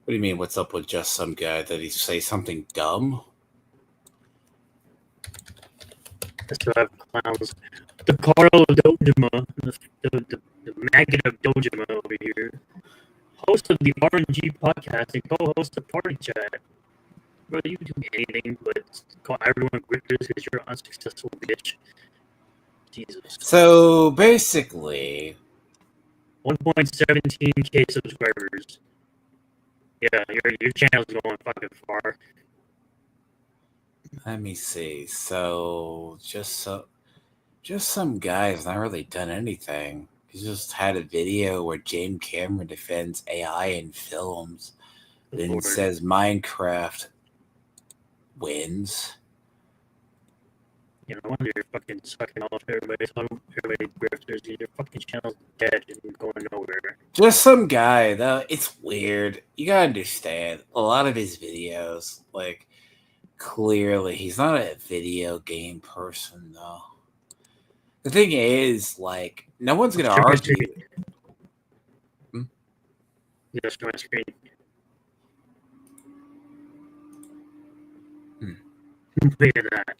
What do you mean? What's up with just some guy? Did he say something dumb? I still have clowns. The Carl Dojima, the maggot of Dojima over here. Host of the RNG podcast and co-host of Party Chat. Bro, you do anything but call everyone grifters because you're an unsuccessful bitch. Jesus. So basically, 1.17k subscribers. Yeah, your channel's going fucking far. let me see. So just some guy's not really done anything. He just had a video where James Cameron defends AI in films, then says Minecraft wins. You know, no wonder you're fucking sucking off everybody's grifters. Your fucking channel's dead and going nowhere. Just some guy, though. It's weird. You gotta understand. A lot of his videos, like, clearly, he's not a video game person, though. The thing is, like, no one's gonna argue. Yeah, show my screen. Look at that.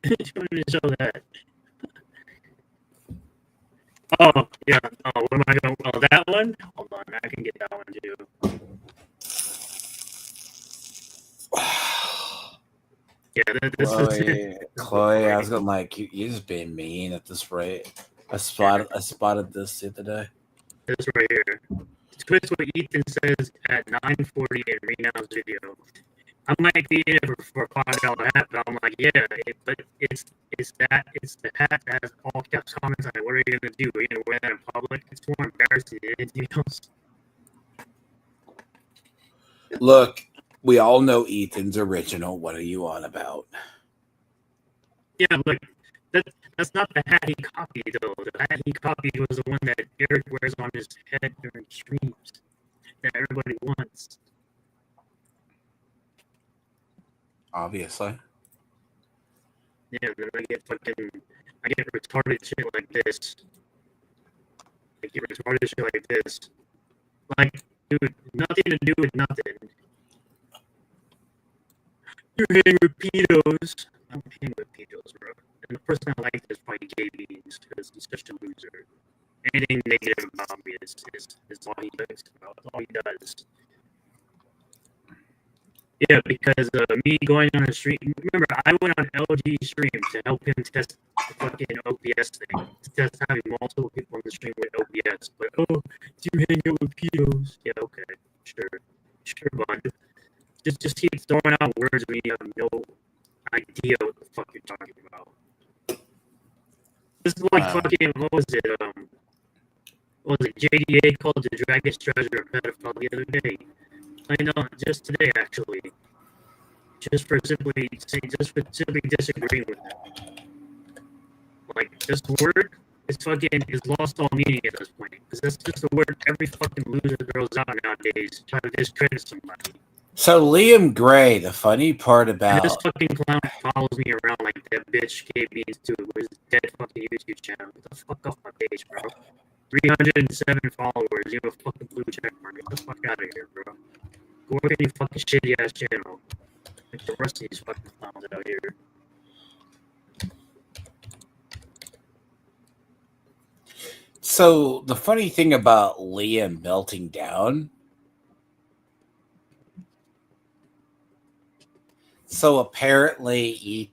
Show that. Oh, yeah. Oh, what am I going to... Oh, that one? Hold on. I can get that one, too. Yeah, this is... Chloe, I was going like, you're just being mean at this rate. I spotted this the other day. This right here. Twist what Ethan says at 9:40 in Renown's video. I might be in it for a $5 hat, but I'm like, yeah, but it's the hat that has all caps comments on it. What are you gonna do? Are you gonna wear that in public? It's more embarrassing than anything else. Look, we all know Ethan's original. What are you on about? Yeah, look, that's not the hat he copied though. The hat he copied was the one that Eric wears on his head during streams that everybody wants. Obviously. Yeah, then I get retarded shit like this. I get retarded shit like this. Like, dude, nothing to do with nothing. You hang with pedos. I don't hang with pedos, bro. And the person I like is probably JB because he's such a loser. Anything negative about me is all he thinks about. That's all he does. Yeah, because me going on a stream. Remember, I went on LG stream to help him test the fucking OBS thing. To test having multiple people on the stream with OBS. But, oh, do you hang out with pedos? Yeah, okay. Sure, bud. Just keep throwing out words when you have no idea what the fuck you're talking about. This is like fucking, what was it, JDA called the Dragon's Treasure a pedophile the other day. I know, just today actually. Just for simply disagreeing with him. Like, this word is lost all meaning at this point. Because that's just the word every fucking loser throws out nowadays, trying to discredit somebody. So Liam Gray, the funny part And this about fucking clown follows me around like that bitch gave me to his dead fucking YouTube channel. Get the fuck off my page, bro. 307 followers. You have a fucking blue check mark. Get the fuck out of here, bro. Go work on your fucking shitty ass channel. Like the rest of these fucking clowns out here. so the funny thing about Liam melting down. So apparently he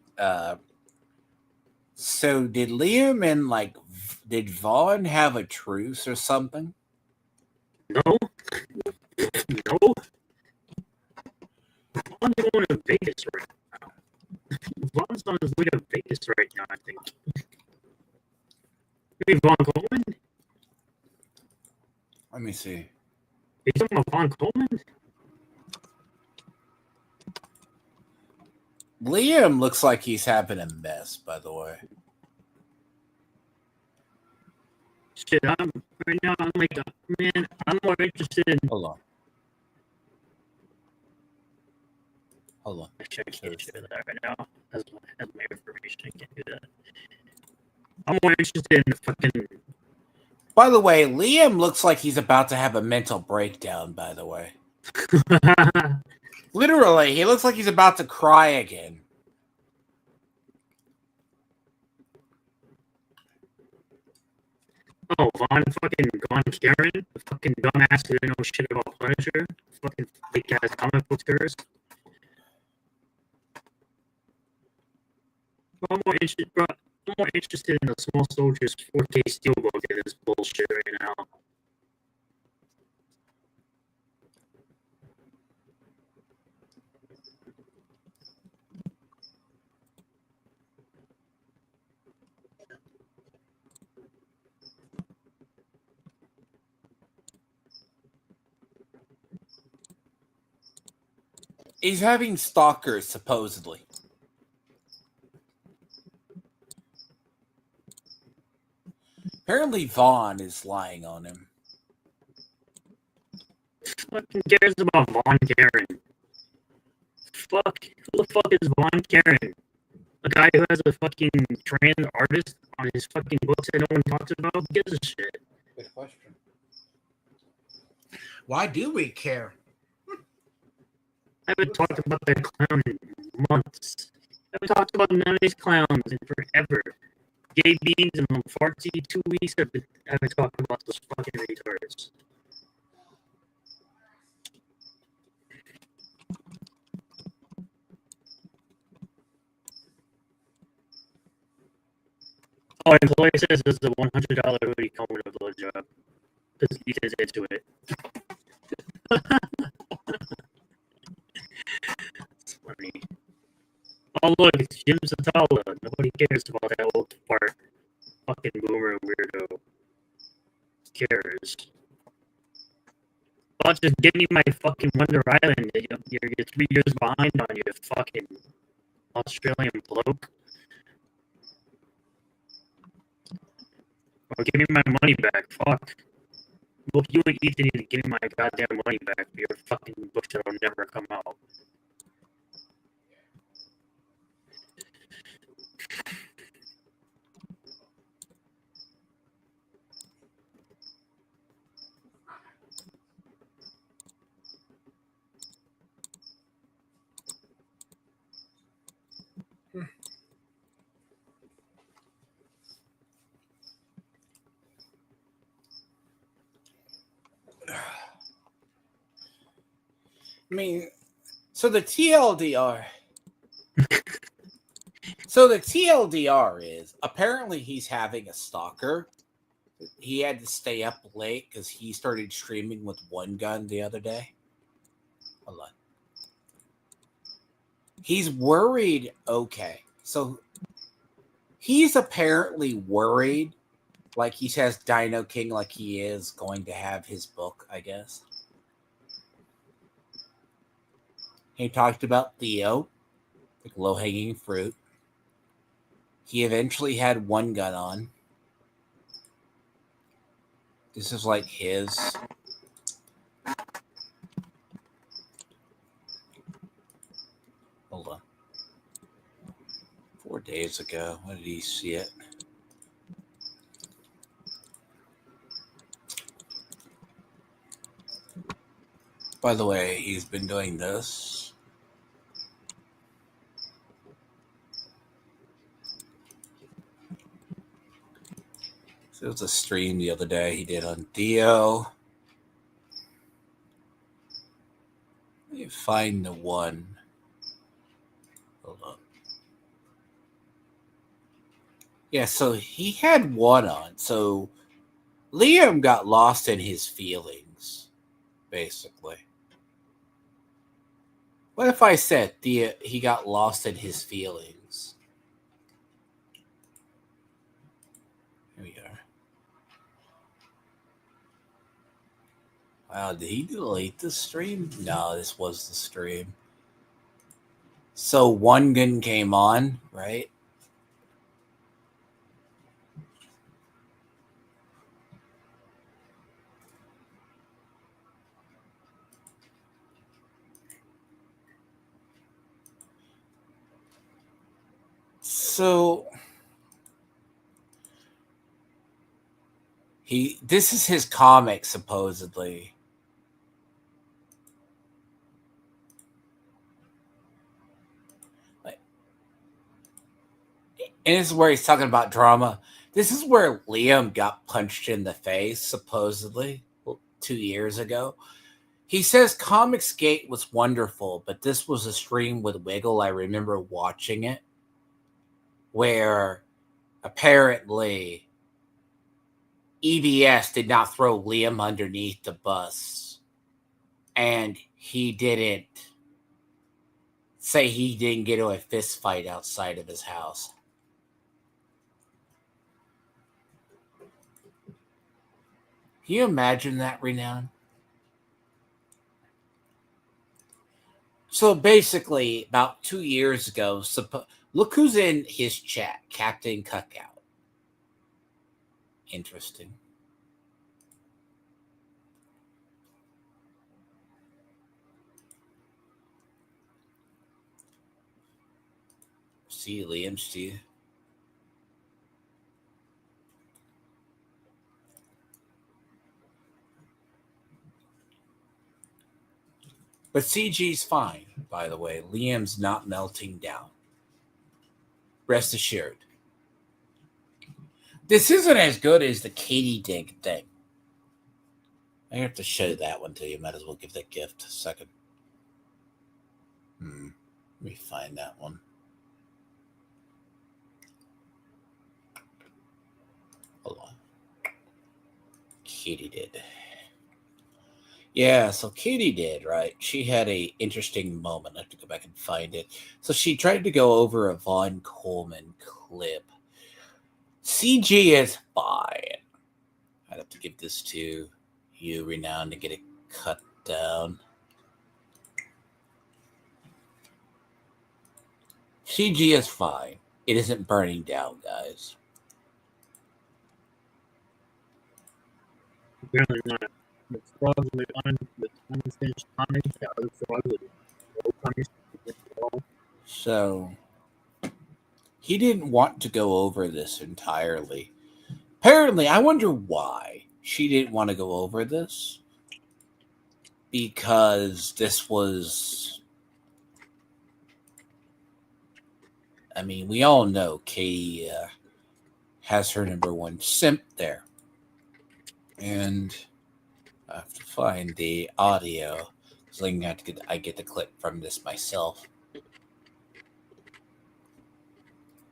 so did Liam and did Vaughn have a truce or something? No. No. Vaughn's going to Vegas right now. Vaughn's on his way to Vegas right now, I think. Maybe Vaughn Coleman? Let me see. Are you talking about Vaughn Coleman? Liam looks like he's having a mess, by the way. Shit, right now, I'm like, man, I'm more interested in. Hold on. Actually, I can't do that right now. That's my information. I can't do that. I'm more interested in the fucking. By the way, Liam looks like he's about to have a mental breakdown, by the way. Literally, he looks like he's about to cry again. Oh, Vaughn Karen, the fucking dumbass who didn't know shit about Punisher, fucking fake ass comic book tourist. I'm more interested in the Small Soldiers 4K Steelbook than this bullshit right now. He's having stalkers, supposedly. Apparently, Vaughn is lying on him. Fucking cares about Vaughn Karen? Fuck, who the fuck is Vaughn Karen? A guy who has a fucking trans artist on his fucking books that no one talks about? Who gives a shit? Good question. Why do we care? I haven't talked about that clown in months. I haven't talked about none of these clowns in forever. Gay Beans and Fartsy 2 weeks I haven't talked about those fucking retards. Oh, employee says this is a $100 hoodie coming with a blowjob. Because he says into it. It's funny. Oh, look, it's Jim Satala. Nobody cares about that old fart. Fucking boomer weirdo. Who cares? Oh, just give me my fucking Wonder Island. You're 3 years behind on you, fucking Australian bloke. Or give me my money back. Fuck. Look, you and Ethan need to give me my goddamn money back for your fucking book that'll never come out. I mean, so the TLDR. So the TLDR is apparently he's having a stalker. He had to stay up late because he started streaming with one gun the other day. Hold on. He's worried. Okay. So he's apparently worried, like he says Dino King, like he is going to have his book, I guess. He talked about Theo, like low-hanging fruit. He eventually had one gun on. This is like his. Hold on. 4 days ago. When did he see it? By the way, he's been doing this. So it was a stream the other day he did on Dio. Let me find the one. Hold on. Yeah, so he had one on. So Liam got lost in his feelings, basically. What if I said he got lost in his feelings? Here we are. Wow, did he delete the stream? No, this was the stream. So one gun came on, right? So this is his comic, supposedly. And this is where he's talking about drama. This is where Liam got punched in the face, supposedly, 2 years ago. He says Comicsgate was wonderful, but this was a stream with Wiggle. I remember watching it, where apparently EBS did not throw Liam underneath the bus. And he didn't say he didn't get into a fist fight outside of his house. Can you imagine that, Renown? So basically, about 2 years ago, look who's in his chat, Captain Cookout. Interesting. See, Liam, see. But CG's fine, by the way. Liam's not melting down. Rest assured. This isn't as good as the Katie Dig thing. I have to show that one to you. Might as well give that gift a second. Let me find that one. Hold on. Katie did. Yeah, so Katie did, right? She had a interesting moment. I have to go back and find it. So she tried to go over a Von Coleman clip. CG is fine. I'd have to give this to you, Renown, to get it cut down. CG is fine. It isn't burning down, guys. Apparently not. The frogs with unfinished comics, the other frogs with no comics. So he didn't want to go over this entirely. Apparently, I wonder why she didn't want to go over this. Because this was... I mean, we all know Katie has her number one simp there. And I have to find the audio. So I get the clip from this myself. Let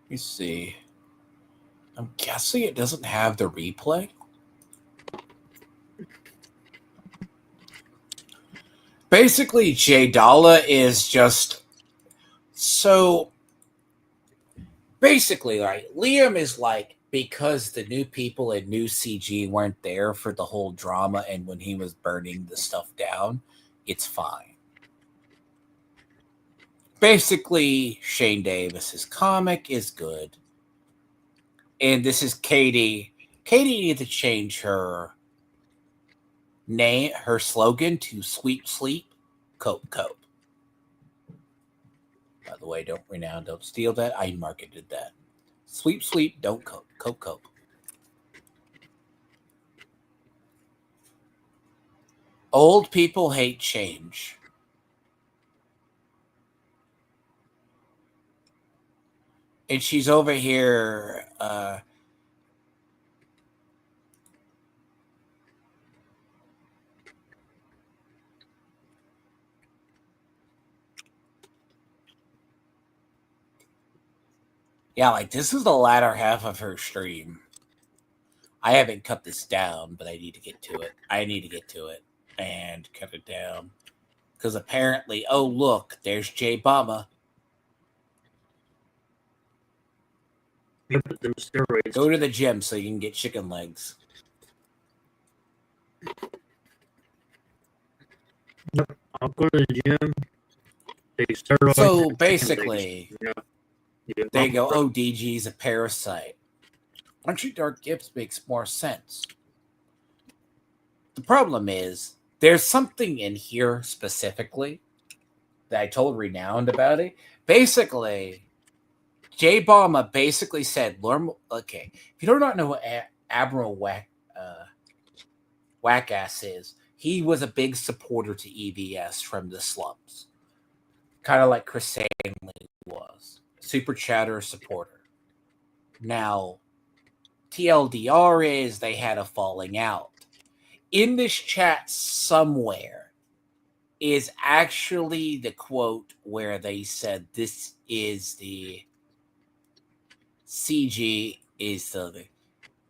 me see. I'm guessing it doesn't have the replay. Basically, Jay Dalla is just... So, basically, right, Liam is like, because the new people and new CG weren't there for the whole drama and when he was burning the stuff down, it's fine. Basically, Shane Davis's comic is good. And this is Katie. Katie needs to change her name, her slogan to Sweet Sleep, Cope, Cope. By the way, don't renown, don't steal that. I marketed that. Sweep, don't cope. Cope. Old people hate change. And she's over here yeah, like this is the latter half of her stream. I haven't cut this down, but I need to get to it. And cut it down. Because apparently, oh look, there's Jay Bama. Go to the gym so you can get chicken legs. Yep, I'll go to the gym. So basically, they go, oh, DG's a parasite. Country Dark Gifts makes more sense. The problem is, there's something in here specifically that I told Renowned about it. Basically, Jay Bama basically said, okay, if you do not know what Admiral Wackass is, he was a big supporter to EVS from the slums. Kind of like Chris Stanley was. Super chatter supporter. Now, TLDR is they had a falling out. In this chat somewhere is actually the quote where they said this is the CG is the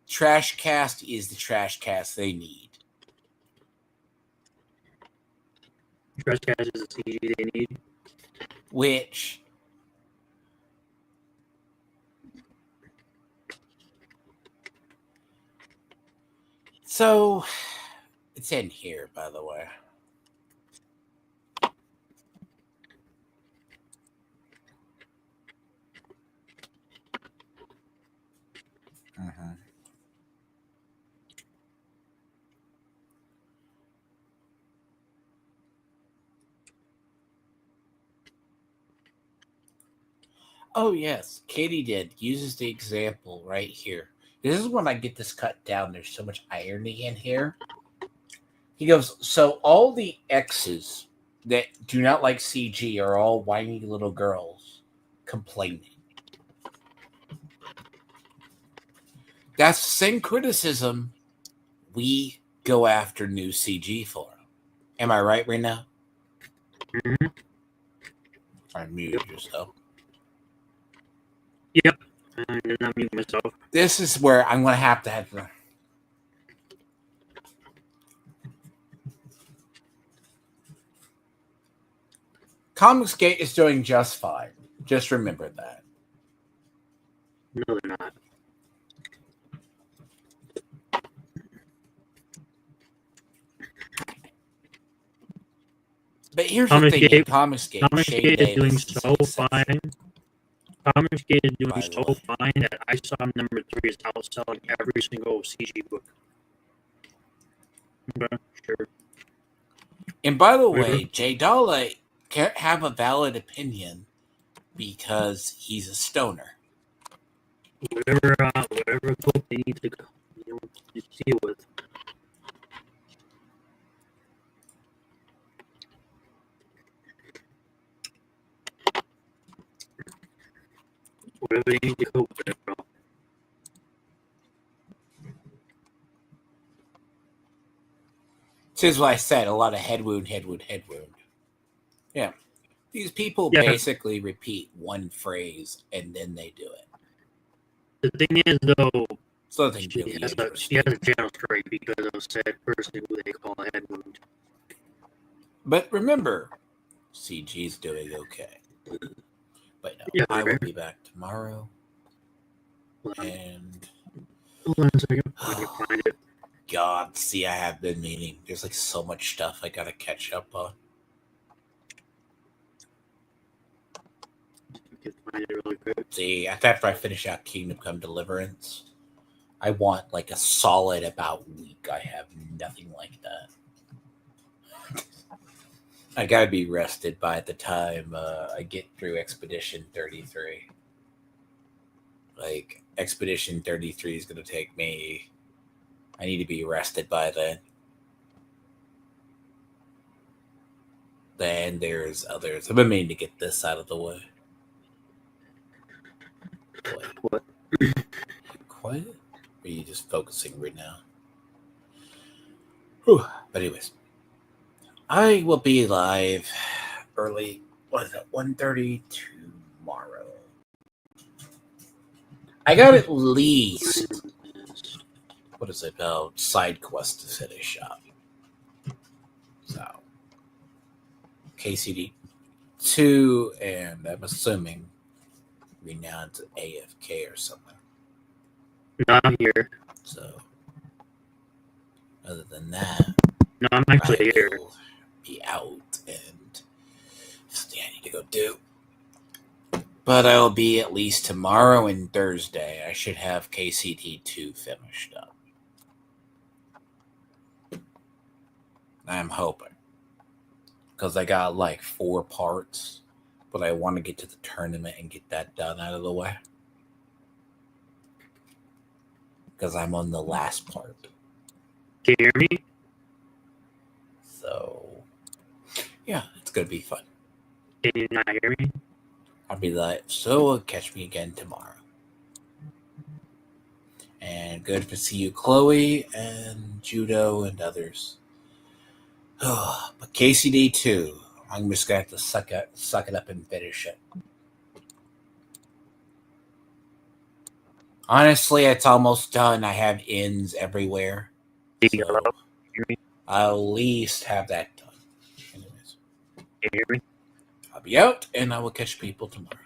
trash cast is the trash cast they need. Trash cast is the CG they need. Which so it's in here, by the way. Oh, yes. Katie did. Uses the example right here. This is when I get this cut down. There's so much irony in here. He goes, so all the exes that do not like CG are all whiny little girls complaining. That's the same criticism we go after new CG for. Am I right right now? Mm-hmm. I muted yourself. Yep. I did not mute myself. This is where I'm going to have the... Comicsgate is doing just fine. Just remember that. No, they're not. But here's the thing, Comicsgate is doing so fine. Comicsgate is doing so fine that I saw number 3 is outselling every single CG book. Okay, sure. And by the way, Jay Dalla can't have a valid opinion because he's a stoner. Whatever book they need to deal with. Whatever they need to cope with, bro. This is what I said, a lot of head wound. Yeah. These people basically repeat one phrase and then they do it. The thing is, though, she has a channel straight because of said person who they call a head wound. But remember, CG's doing okay. But no, I will be back tomorrow. And hold on a second. I can find it. God, see, I have been meaning. There's like so much stuff I gotta catch up on. Find it really good. See, after I finish out Kingdom Come Deliverance, I want like a solid about week. I have nothing like that. I gotta be rested by the time I get through Expedition 33. Like, Expedition 33 is gonna take me. I need to be rested by then. Then there's others. I've been meaning to get this out of the way. What? Quiet? Or are you just focusing right now? Whew. But anyways, I will be live early. What is it? 1:30 tomorrow. I got at least, what is it, about side quest to finish up. So, KCD 2, and I'm assuming Renown's AFK or something. No, I'm here. So, other than that, No, I'm actually I here. will be out and something I need to go do. But I will be at least tomorrow and Thursday. I should have KCT 2 finished up. I'm hoping. Because I got like 4 parts. But I want to get to the tournament and get that done out of the way. Because I'm on the last part. Can you hear me? So, yeah, it's going to be fun. Can you not hear me? I'll be like, so catch me again tomorrow. And good to see you, Chloe, and Judo, and others. But KCD 2, I'm just going to have to suck it up and finish it. Honestly, it's almost done. I have ends everywhere. So I'll at least have that done. Anyways, Can you hear me? I'll be out, and I will catch people tomorrow.